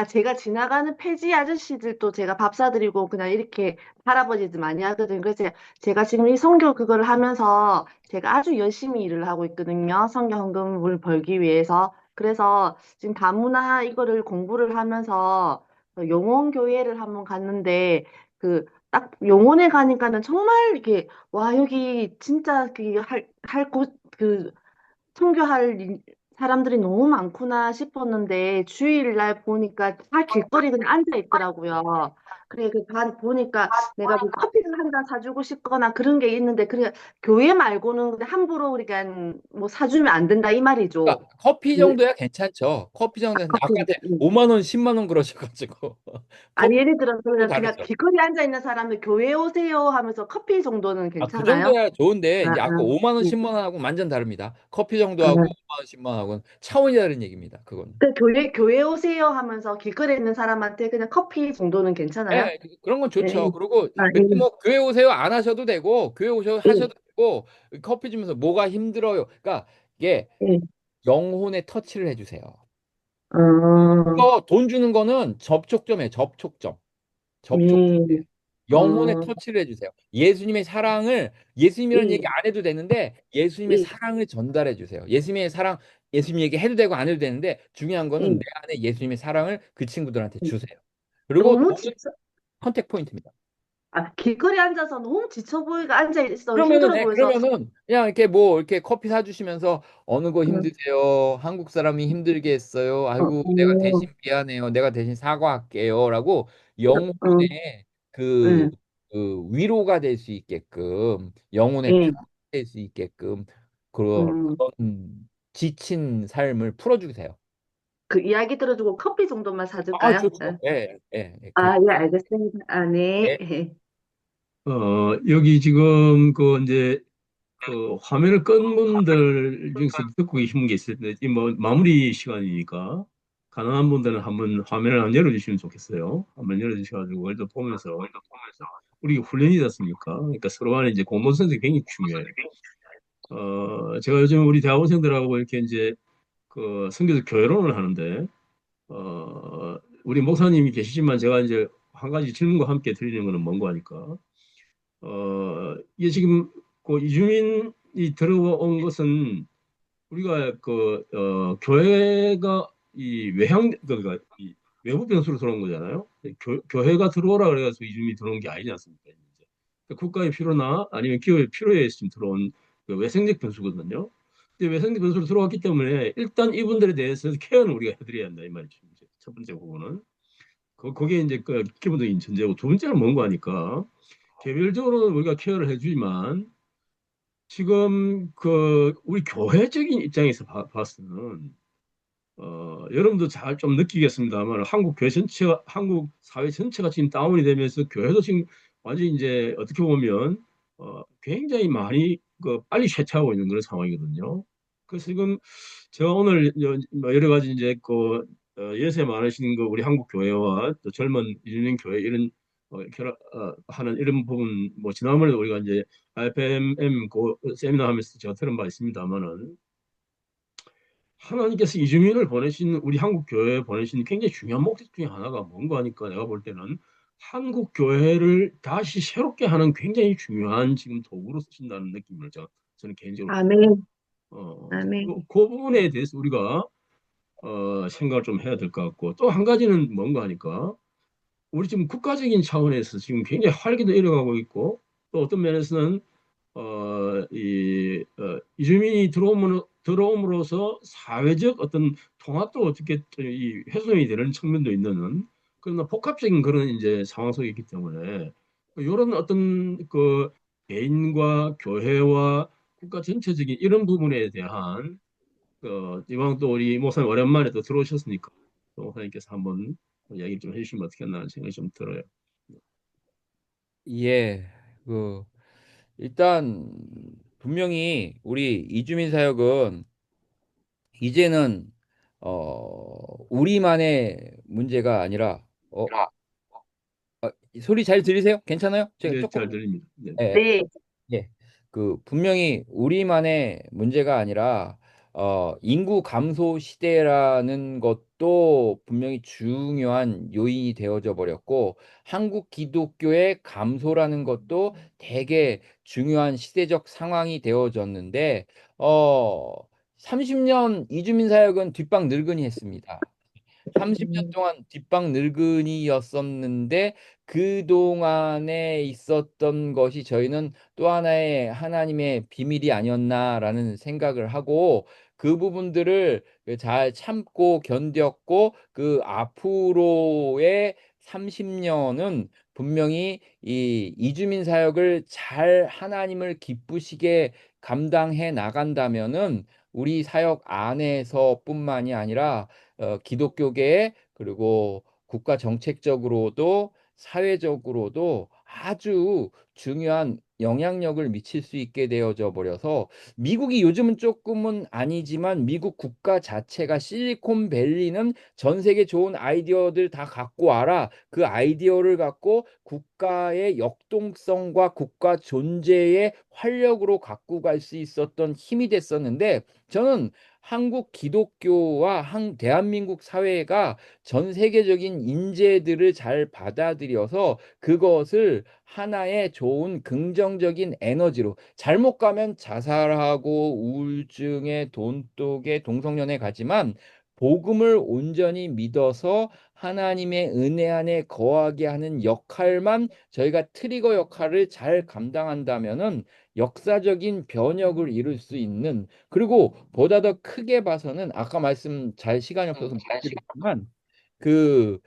제가 지나가는 폐지 아저씨들도 제가 밥 사드리고 그냥 이렇게 할아버지들 많이 하거든요. 그래서 제가 지금 이 선교 그걸 하면서 제가 아주 열심히 일을 하고 있거든요. 선교 헌금을 벌기 위해서. 그래서 지금 다문화 이거를 공부를 하면서 영혼 교회를 한번 갔는데 그 딱 용원에 가니까는 정말 이게 와 여기 진짜 그 청교할 사람들이 너무 많구나 싶었는데 주일날 보니까 다 길거리 그냥 앉아 있더라고요. 그래 보니까 내가 뭐 커피를 한 잔 사주고 싶거나 그런 게 있는데 그래 교회 말고는 근데 함부로 우리가 뭐 사주면 안 된다 이 말이죠. 그러니까 커피 그- 정도야 괜찮죠. 커피 정도는 커피 아까한테 5만 원, 10만 원 그러셔가지고 아니 커피 예를 들어서 그냥 다르죠. 길거리 앉아 있는 사람들 교회 오세요 하면서 커피 정도는 아, 그 괜찮아요? 정도야 좋은데 아, 이제 아까 아, 5만 원, 예. 10만 원하고 완전 다릅니다. 커피 정도하고 아, 5만 원, 10만 원하고는 차원이 다른 얘기입니다. 그거는. 그 교회 오세요 하면서 길거리에 있는 사람한테 그냥 커피 정도는 괜찮아요? 예, 그런 건 예, 예. 좋죠. 그리고 아, 그때 뭐 교회 오세요 안 하셔도 되고 교회 오셔 예, 하셔도 되고 커피 주면서 뭐가 힘들어요. 그러니까 이게 예, 영혼의 터치를 해주세요. 예. 어, 이거 돈 주는 거는 접촉점이에요. 접촉점. 접촉점. 예, 영혼의 어, 터치를 해주세요. 예수님의 사랑을 예수님이라는 얘기 예, 안 해도 되는데 예수님의 예, 사랑을 전달해 주세요. 예수님의 사랑 예수님 얘기 해도 되고 안 해도 되는데 중요한 거는 예. 내 안에 예수님의 사랑을 그 친구들한테 예. 주세요. 그리고 너무 돈은 지쳐, 컨택 포인트입니다. 길거리 앉아서 너무 지쳐 보이고 앉아 있어 그러면은 힘들어 보여서, 그러면은 그냥 이렇게 뭐 이렇게 커피 사주시면서 어느 거 어, 힘드세요? 한국 사람이 힘들게 했어요. 어, 아이고 내가 어, 대신 미안해요. 내가 대신 사과할게요라고 어, 영혼의 그, 예, 그 위로가 될 수 있게끔 영혼의 예, 평화 될수 있게끔 그런 음, 그런 지친 삶을 풀어주세요. 그 이야기 들어주고 커피 정도만 아 사줄까요? 예. 좋죠. 예, 예, 예. 아, 예, 알겠습니다. 아, 네. 예. 예. 여기 지금 그 이제 그 화면을 끈 분들 중에서 듣고 계신 게 있을 텐데, 이뭐 마무리 시간이니까 가능한 분들은 한번 화면을 한번 열어주시면 좋겠어요. 한번 열어주셔가지고 일단 보면서 우리 훈련이지 않습니까? 그러니까 서로 간에 이제 공동선택이 굉장히 중요해요. 제가 요즘 우리 대학원생들하고 이렇게 이제 그 선교적 교회론을 하는데, 우리 목사님이 계시지만 제가 이제 한 가지 질문과 함께 드리는 거는 뭔가 하니까, 이게 지금 그 이주민이 들어온 것은 우리가 교회가 이 그러니까 이 외부 변수로 들어온 거잖아요. 교회가 들어오라 그래가지고 이주민이 들어온 게 아니지 않습니까? 이제. 그러니까 국가의 필요나 아니면 기업의 필요에 의해서 지금 들어온 그 외생적 변수거든요. 근데 외생적 변수로 들어왔기 때문에 일단 이분들에 대해서 케어는 우리가 해드려야 한다 이 말이죠. 이제 첫 번째 부분은 거기에 이제 그 기본적인 전제고 두 번째는 뭔가 하니까 개별적으로는 우리가 케어를 해주지만 지금 그 우리 교회적인 입장에서 봤으면 여러분도 잘 좀 느끼겠습니다만 한국 교회 전체가 한국 사회 전체가 지금 다운이 되면서 교회도 지금 완전히 이제 어떻게 보면 굉장히 많이 그 빨리 쇠퇴하고 있는 그런 상황이거든요. 그래서 지금 제가 오늘 뭐 여러 가지 이제 그 연세 많으신 그 우리 한국 교회와 또 젊은 유년 교회 이런 결합 하는 이런 부분 뭐 지난번에 우리가 이제 IFMM 그 세미나 하면서 제가 들은 바 있습니다만은 하나님께서 이주민을 보내신 우리 한국 교회에 보내신 굉장히 중요한 목적 중에 하나가 뭔가 하니까 내가 볼 때는 한국 교회를 다시 새롭게 하는 굉장히 중요한 지금 도구로 쓰신다는 느낌을 저는 개인적으로 받아요. 아멘, 이제 아멘. 그 부분에 대해서 우리가 생각을 좀 해야 될 것 같고 또 한 가지는 뭔가 하니까 우리 지금 국가적인 차원에서 지금 굉장히 활기도 잃어가고 있고 또 어떤 면에서는 이주민이 들어옴으로써 사회적 어떤 통합도 어떻게 이 훼손이 되는 측면도 있는 그런 복합적인 그런 이제 상황 속에 있기 때문에 이런 어떤 그 개인과 교회와 국가 전체적인 이런 부분에 대한 이번 또 우리 목사님 오랜만에 또 들어오셨으니까 또 목사님께서 한번 이야기 좀 해주시면 어떻겠나 하는 생각이 좀 들어요. 예. 그 일단 분명히 우리 이주민 사역은 이제는 우리만의 문제가 아니라 소리 잘 들리세요? 괜찮아요? 제가 네, 잘 조금 들립니다. 네. 예, 네, 예. 그 분명히 우리만의 문제가 아니라 인구 감소 시대라는 것도 분명히 중요한 요인이 되어져 버렸고 한국 기독교의 감소라는 것도 되게 중요한 시대적 상황이 되어졌는데 30년 이주민 사역은 뒷방 늙은이 했습니다. 30년 동안 뒷방 늙은이였었는데 그동안에 있었던 것이 저희는 또 하나의 하나님의 비밀이 아니었나라는 생각을 하고 그 부분들을 잘 참고 견뎠고 그 앞으로의 30년은 분명히 이 이주민 사역을 잘 하나님을 기쁘시게 감당해 나간다면은 우리 사역 안에서뿐만이 아니라 기독교계 그리고 국가 정책적으로도 사회적으로도 아주 중요한 영향력을 미칠 수 있게 되어져 버려서 미국이 요즘은 조금은 아니지만 미국 국가 자체가 실리콘밸리는 전 세계 좋은 아이디어들 다 갖고 와라. 그 아이디어를 갖고 국가의 역동성과 국가 존재의 활력으로 갖고 갈 수 있었던 힘이 됐었는데 저는 한국 기독교와 대한민국 사회가 전 세계적인 인재들을 잘 받아들여서 그것을 하나의 좋은 긍정적인 에너지로 잘못 가면 자살하고 우울증에 돈독에 동성연애 가지만 복음을 온전히 믿어서 하나님의 은혜 안에 거하게 하는 역할만 저희가 트리거 역할을 잘 감당한다면은 역사적인 변혁을 이룰 수 있는 그리고 보다 더 크게 봐서는 아까 말씀 잘 시간이 없어서 못 드렸지만 그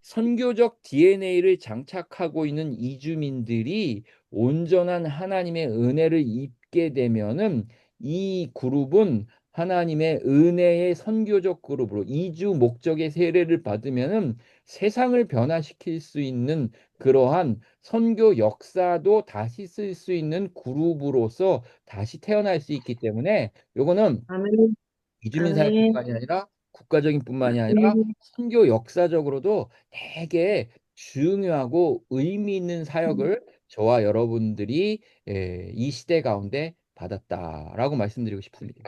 선교적 DNA를 장착하고 있는 이주민들이 온전한 하나님의 은혜를 입게 되면은 이 그룹은 하나님의 은혜의 선교적 그룹으로 이주 목적의 세례를 받으면은 세상을 변화시킬 수 있는 그러한 선교 역사도 다시 쓸 수 있는 그룹으로서 다시 태어날 수 있기 때문에 요거는 아멘, 이주민 아멘, 사회뿐만이 아니라 국가적인 뿐만이 아니라 아멘. 선교 역사적으로도 되게 중요하고 의미 있는 사역을 저와 여러분들이 이 시대 가운데 받았다라고 말씀드리고 싶습니다.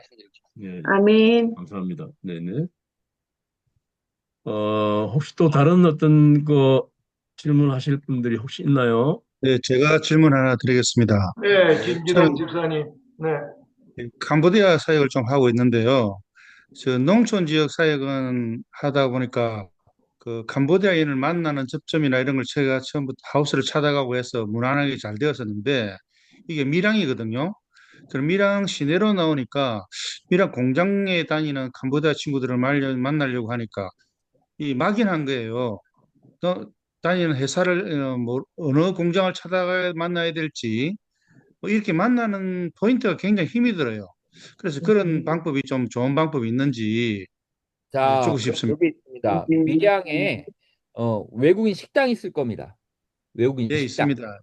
네, 아멘. 감사합니다. 네네. 혹시 또 다른 어떤 거 질문하실 분들이 혹시 있나요? 네, 제가 질문 하나 드리겠습니다. 네, 네. 김기동 저는 집사님. 네. 캄보디아 사역을 좀 하고 있는데요. 저 농촌 지역 사역은 하다 보니까 그 캄보디아인을 만나는 접점이나 이런 걸 제가 처음부터 하우스를 찾아가고 해서 무난하게 잘 되었었는데 이게 밀양이거든요. 그럼 밀양 시내로 나오니까 밀양 공장에 다니는 캄보디아 친구들을 만나려고 하니까 이 막연한 거예요. 다니는 회사를 뭐 어느 공장을 찾아가 만나야 될지 뭐 이렇게 만나는 포인트가 굉장히 힘이 들어요. 그래서 그런 방법이 좀 좋은 방법이 있는지 자, 여쭙고 그럼 싶습니다. 여기 있습니다. 밀양에 외국인 식당 있을 겁니다. 외국인 예, 식당. 있습니다.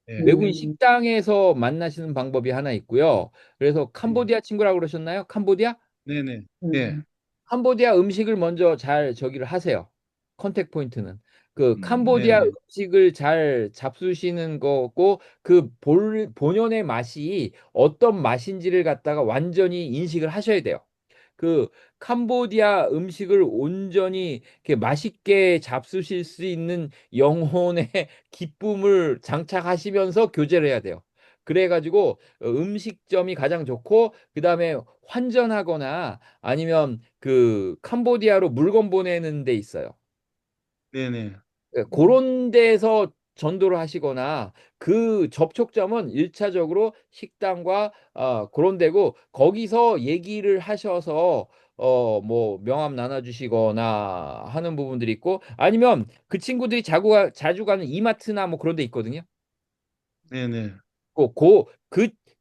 예, 외국인 식당에서 만나시는 방법이 하나 있고요. 그래서 예. 캄보디아 친구라고 그러셨나요? 캄보디아? 네네. 예, 캄보디아 음식을 먼저 잘 저기를 하세요. 컨택 포인트는. 그 캄보디아 네네. 음식을 잘 잡수시는 거고 그 본연의 맛이 어떤 맛인지를 갖다가 완전히 인식을 하셔야 돼요. 그 캄보디아 음식을 온전히 이렇게 맛있게 잡수실 수 있는 영혼의 기쁨을 장착하시면서 교제를 해야 돼요. 그래가지고 음식점이 가장 좋고 그다음에 환전하거나 아니면 그 캄보디아로 물건 보내는 데 있어요. 네네. 그런 데서 전도를 하시거나 그 접촉점은 일차적으로 식당과 그런 데고 거기서 얘기를 하셔서 뭐 명함 나눠주시거나 하는 부분들이 있고 아니면 그 친구들이 자주 가는 이마트나 뭐 그런 데 있거든요. 네네.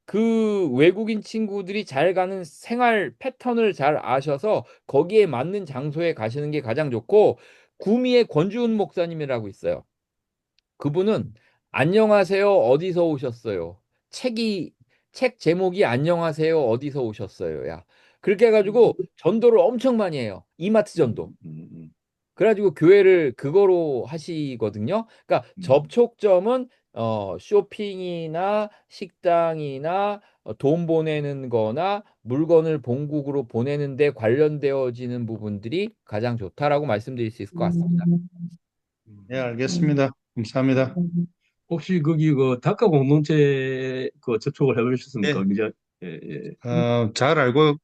그 외국인 친구들이 잘 가는 생활 패턴을 잘 아셔서 거기에 맞는 장소에 가시는 게 가장 좋고 구미의 권주은 목사님이라고 있어요. 그분은 안녕하세요. 어디서 오셨어요? 책이 책 제목이 안녕하세요. 어디서 오셨어요?야. 그렇게 해가지고 전도를 엄청 많이 해요. 이마트 전도. 음, 음, 그래가지고 교회를 그거로 하시거든요. 그러니까 음, 접촉점은 쇼핑이나 식당이나 돈 보내는 거나 물건을 본국으로 보내는 데 관련되어지는 부분들이 가장 좋다라고 말씀드릴 수 있을 것 같습니다. 예, 음. 알겠습니다. 감사합니다. 혹시 거기 그 다카 공동체 그 접촉을 해보셨습니까? 네, 그죠? 예, 예. 잘 알고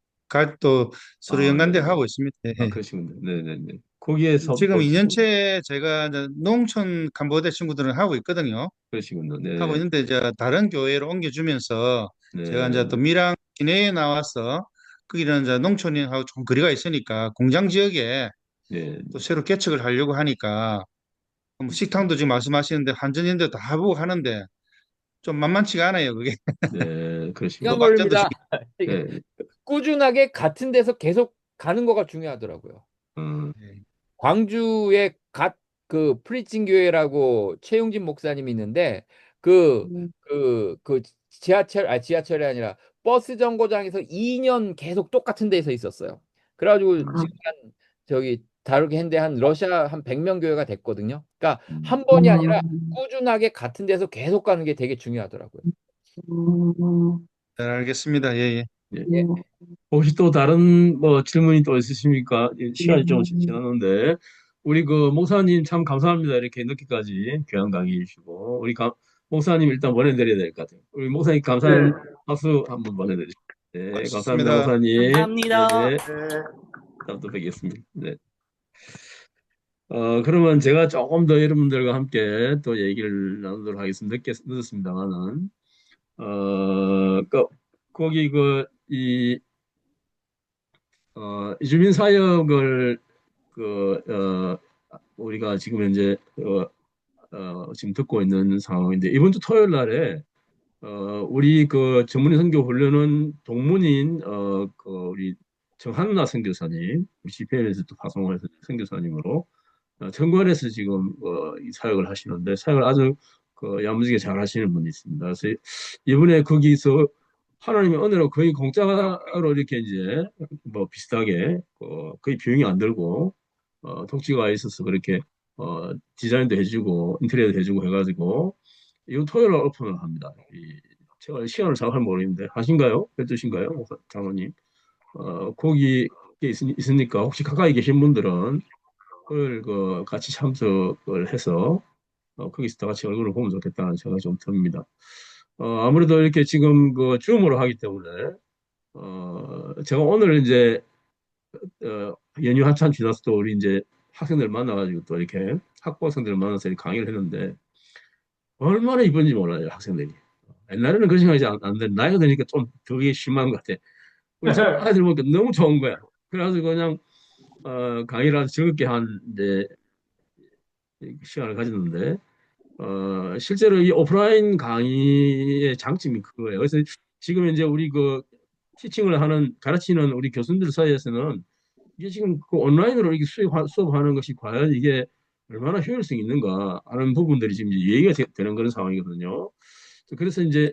또 서로 아, 연관대 네네. 하고 있습니다. 예, 아, 예. 그러시군요. 네네네. 거기에서 지금 또 2년째 제가 이제 농촌 캄보디아 친구들은 하고 있거든요. 그러시군요. 하고 네, 있는데 이제 다른 교회로 옮겨주면서 제가 이제 또 네, 밀양 시내에 나와서 거기는 이제 농촌하고 좀 거리가 있으니까 공장 지역에 네, 또 새로 개척을 하려고 하니까 뭐 식당도 지금 말씀하시는데 환전인데 다 하고 하는데 좀 만만치가 않아요, 그게. 네, 또 시간 그러시군요. 발전도 걸립니다. 시키. 이게 네, 꾸준하게 같은 데서 계속 가는 거가 중요하더라고요. 음, 광주에 그 프리칭 교회라고 최용진 목사님이 있는데 그 그 지하철이 아니라 버스 정거장에서 2년 계속 똑같은 데서 있었어요. 그래가지고 지금 한 저기 다르게 했는데 한 러시아 한 100명 교회가 됐거든요. 그러니까 음, 한 번이 아니라 꾸준하게 같은 데서 계속 가는 게 되게 중요하더라고요. 네, 알겠습니다. 예, 예. 예. 예. 혹시 또 다른 뭐 질문이 또 있으십니까? 예, 시간이 좀 지났는데 우리 그 목사님 참 감사합니다. 이렇게 늦게까지 귀한 강의 해주시고 우리 목사님 일단 보내드려야 될 것 같아요. 우리 목사님 감사한 네, 박수 한번 보내드리죠. 네, 감사합니다, 고맙습니다. 목사님. 감사합니다. 네, 네. 다음 또 뵙겠습니다. 네. 그러면 제가 조금 더 여러분들과 함께 또 얘기를 나누도록 하겠습니다. 늦었습니다만은 거기 이주민 사역을 우리가 지금 현재 지금 듣고 있는 상황인데 이번 주 토요일 날에 우리 그 전문의 선교 훈련은 동문인 우리 정한나 선교사님 우리 CPN에서 또 파송을 해서 선교사님으로 청관에서 지금 이 사역을 하시는데 사역을 아주 야무지게 잘 하시는 분이 있습니다. 그래서 이번에 거기서 하나님의 은혜로 거의 공짜로 이렇게 이제 뭐 비슷하게 거의 비용이 안 들고 독지가 있어서 그렇게 디자인도 해주고 인테리어도 해주고 해가지고 이거 토요일 날 오픈을 합니다. 제가 시간을 정확히 모르겠는데 하신가요? 12시인가요? 장로님? 거기 있으니까 혹시 가까이 계신 분들은 그걸 같이 참석을 해서 거기서 다 같이 얼굴을 보면 좋겠다는 생각이 좀 듭니다. 아무래도 이렇게 지금 줌으로 하기 때문에 제가 오늘 이제 연휴 한참 지나서 또 우리 이제 학생들 만나가지고 또 이렇게 학부학생들 만나서 이렇게 강의를 했는데 얼마나 이쁜지 몰라요 학생들이. 옛날에는 그런 생각이 안 드는데 나이가 드니까 좀 되게 심한 것 같아. 우리 아이들 보니까 너무 좋은 거야. 그래가지고 그냥 강의를 아주 즐겁게 한 이제 시간을 가졌는데 실제로 이 오프라인 강의의 장점이 그거예요. 그래서 지금 이제 우리 티칭을 하는 가르치는 우리 교수님들 사이에서는 이게 지금 온라인으로 이렇게 수업하는 것이 과연 이게 얼마나 효율성이 있는가 하는 부분들이 지금 얘기가 되는 그런 상황이거든요. 그래서 이제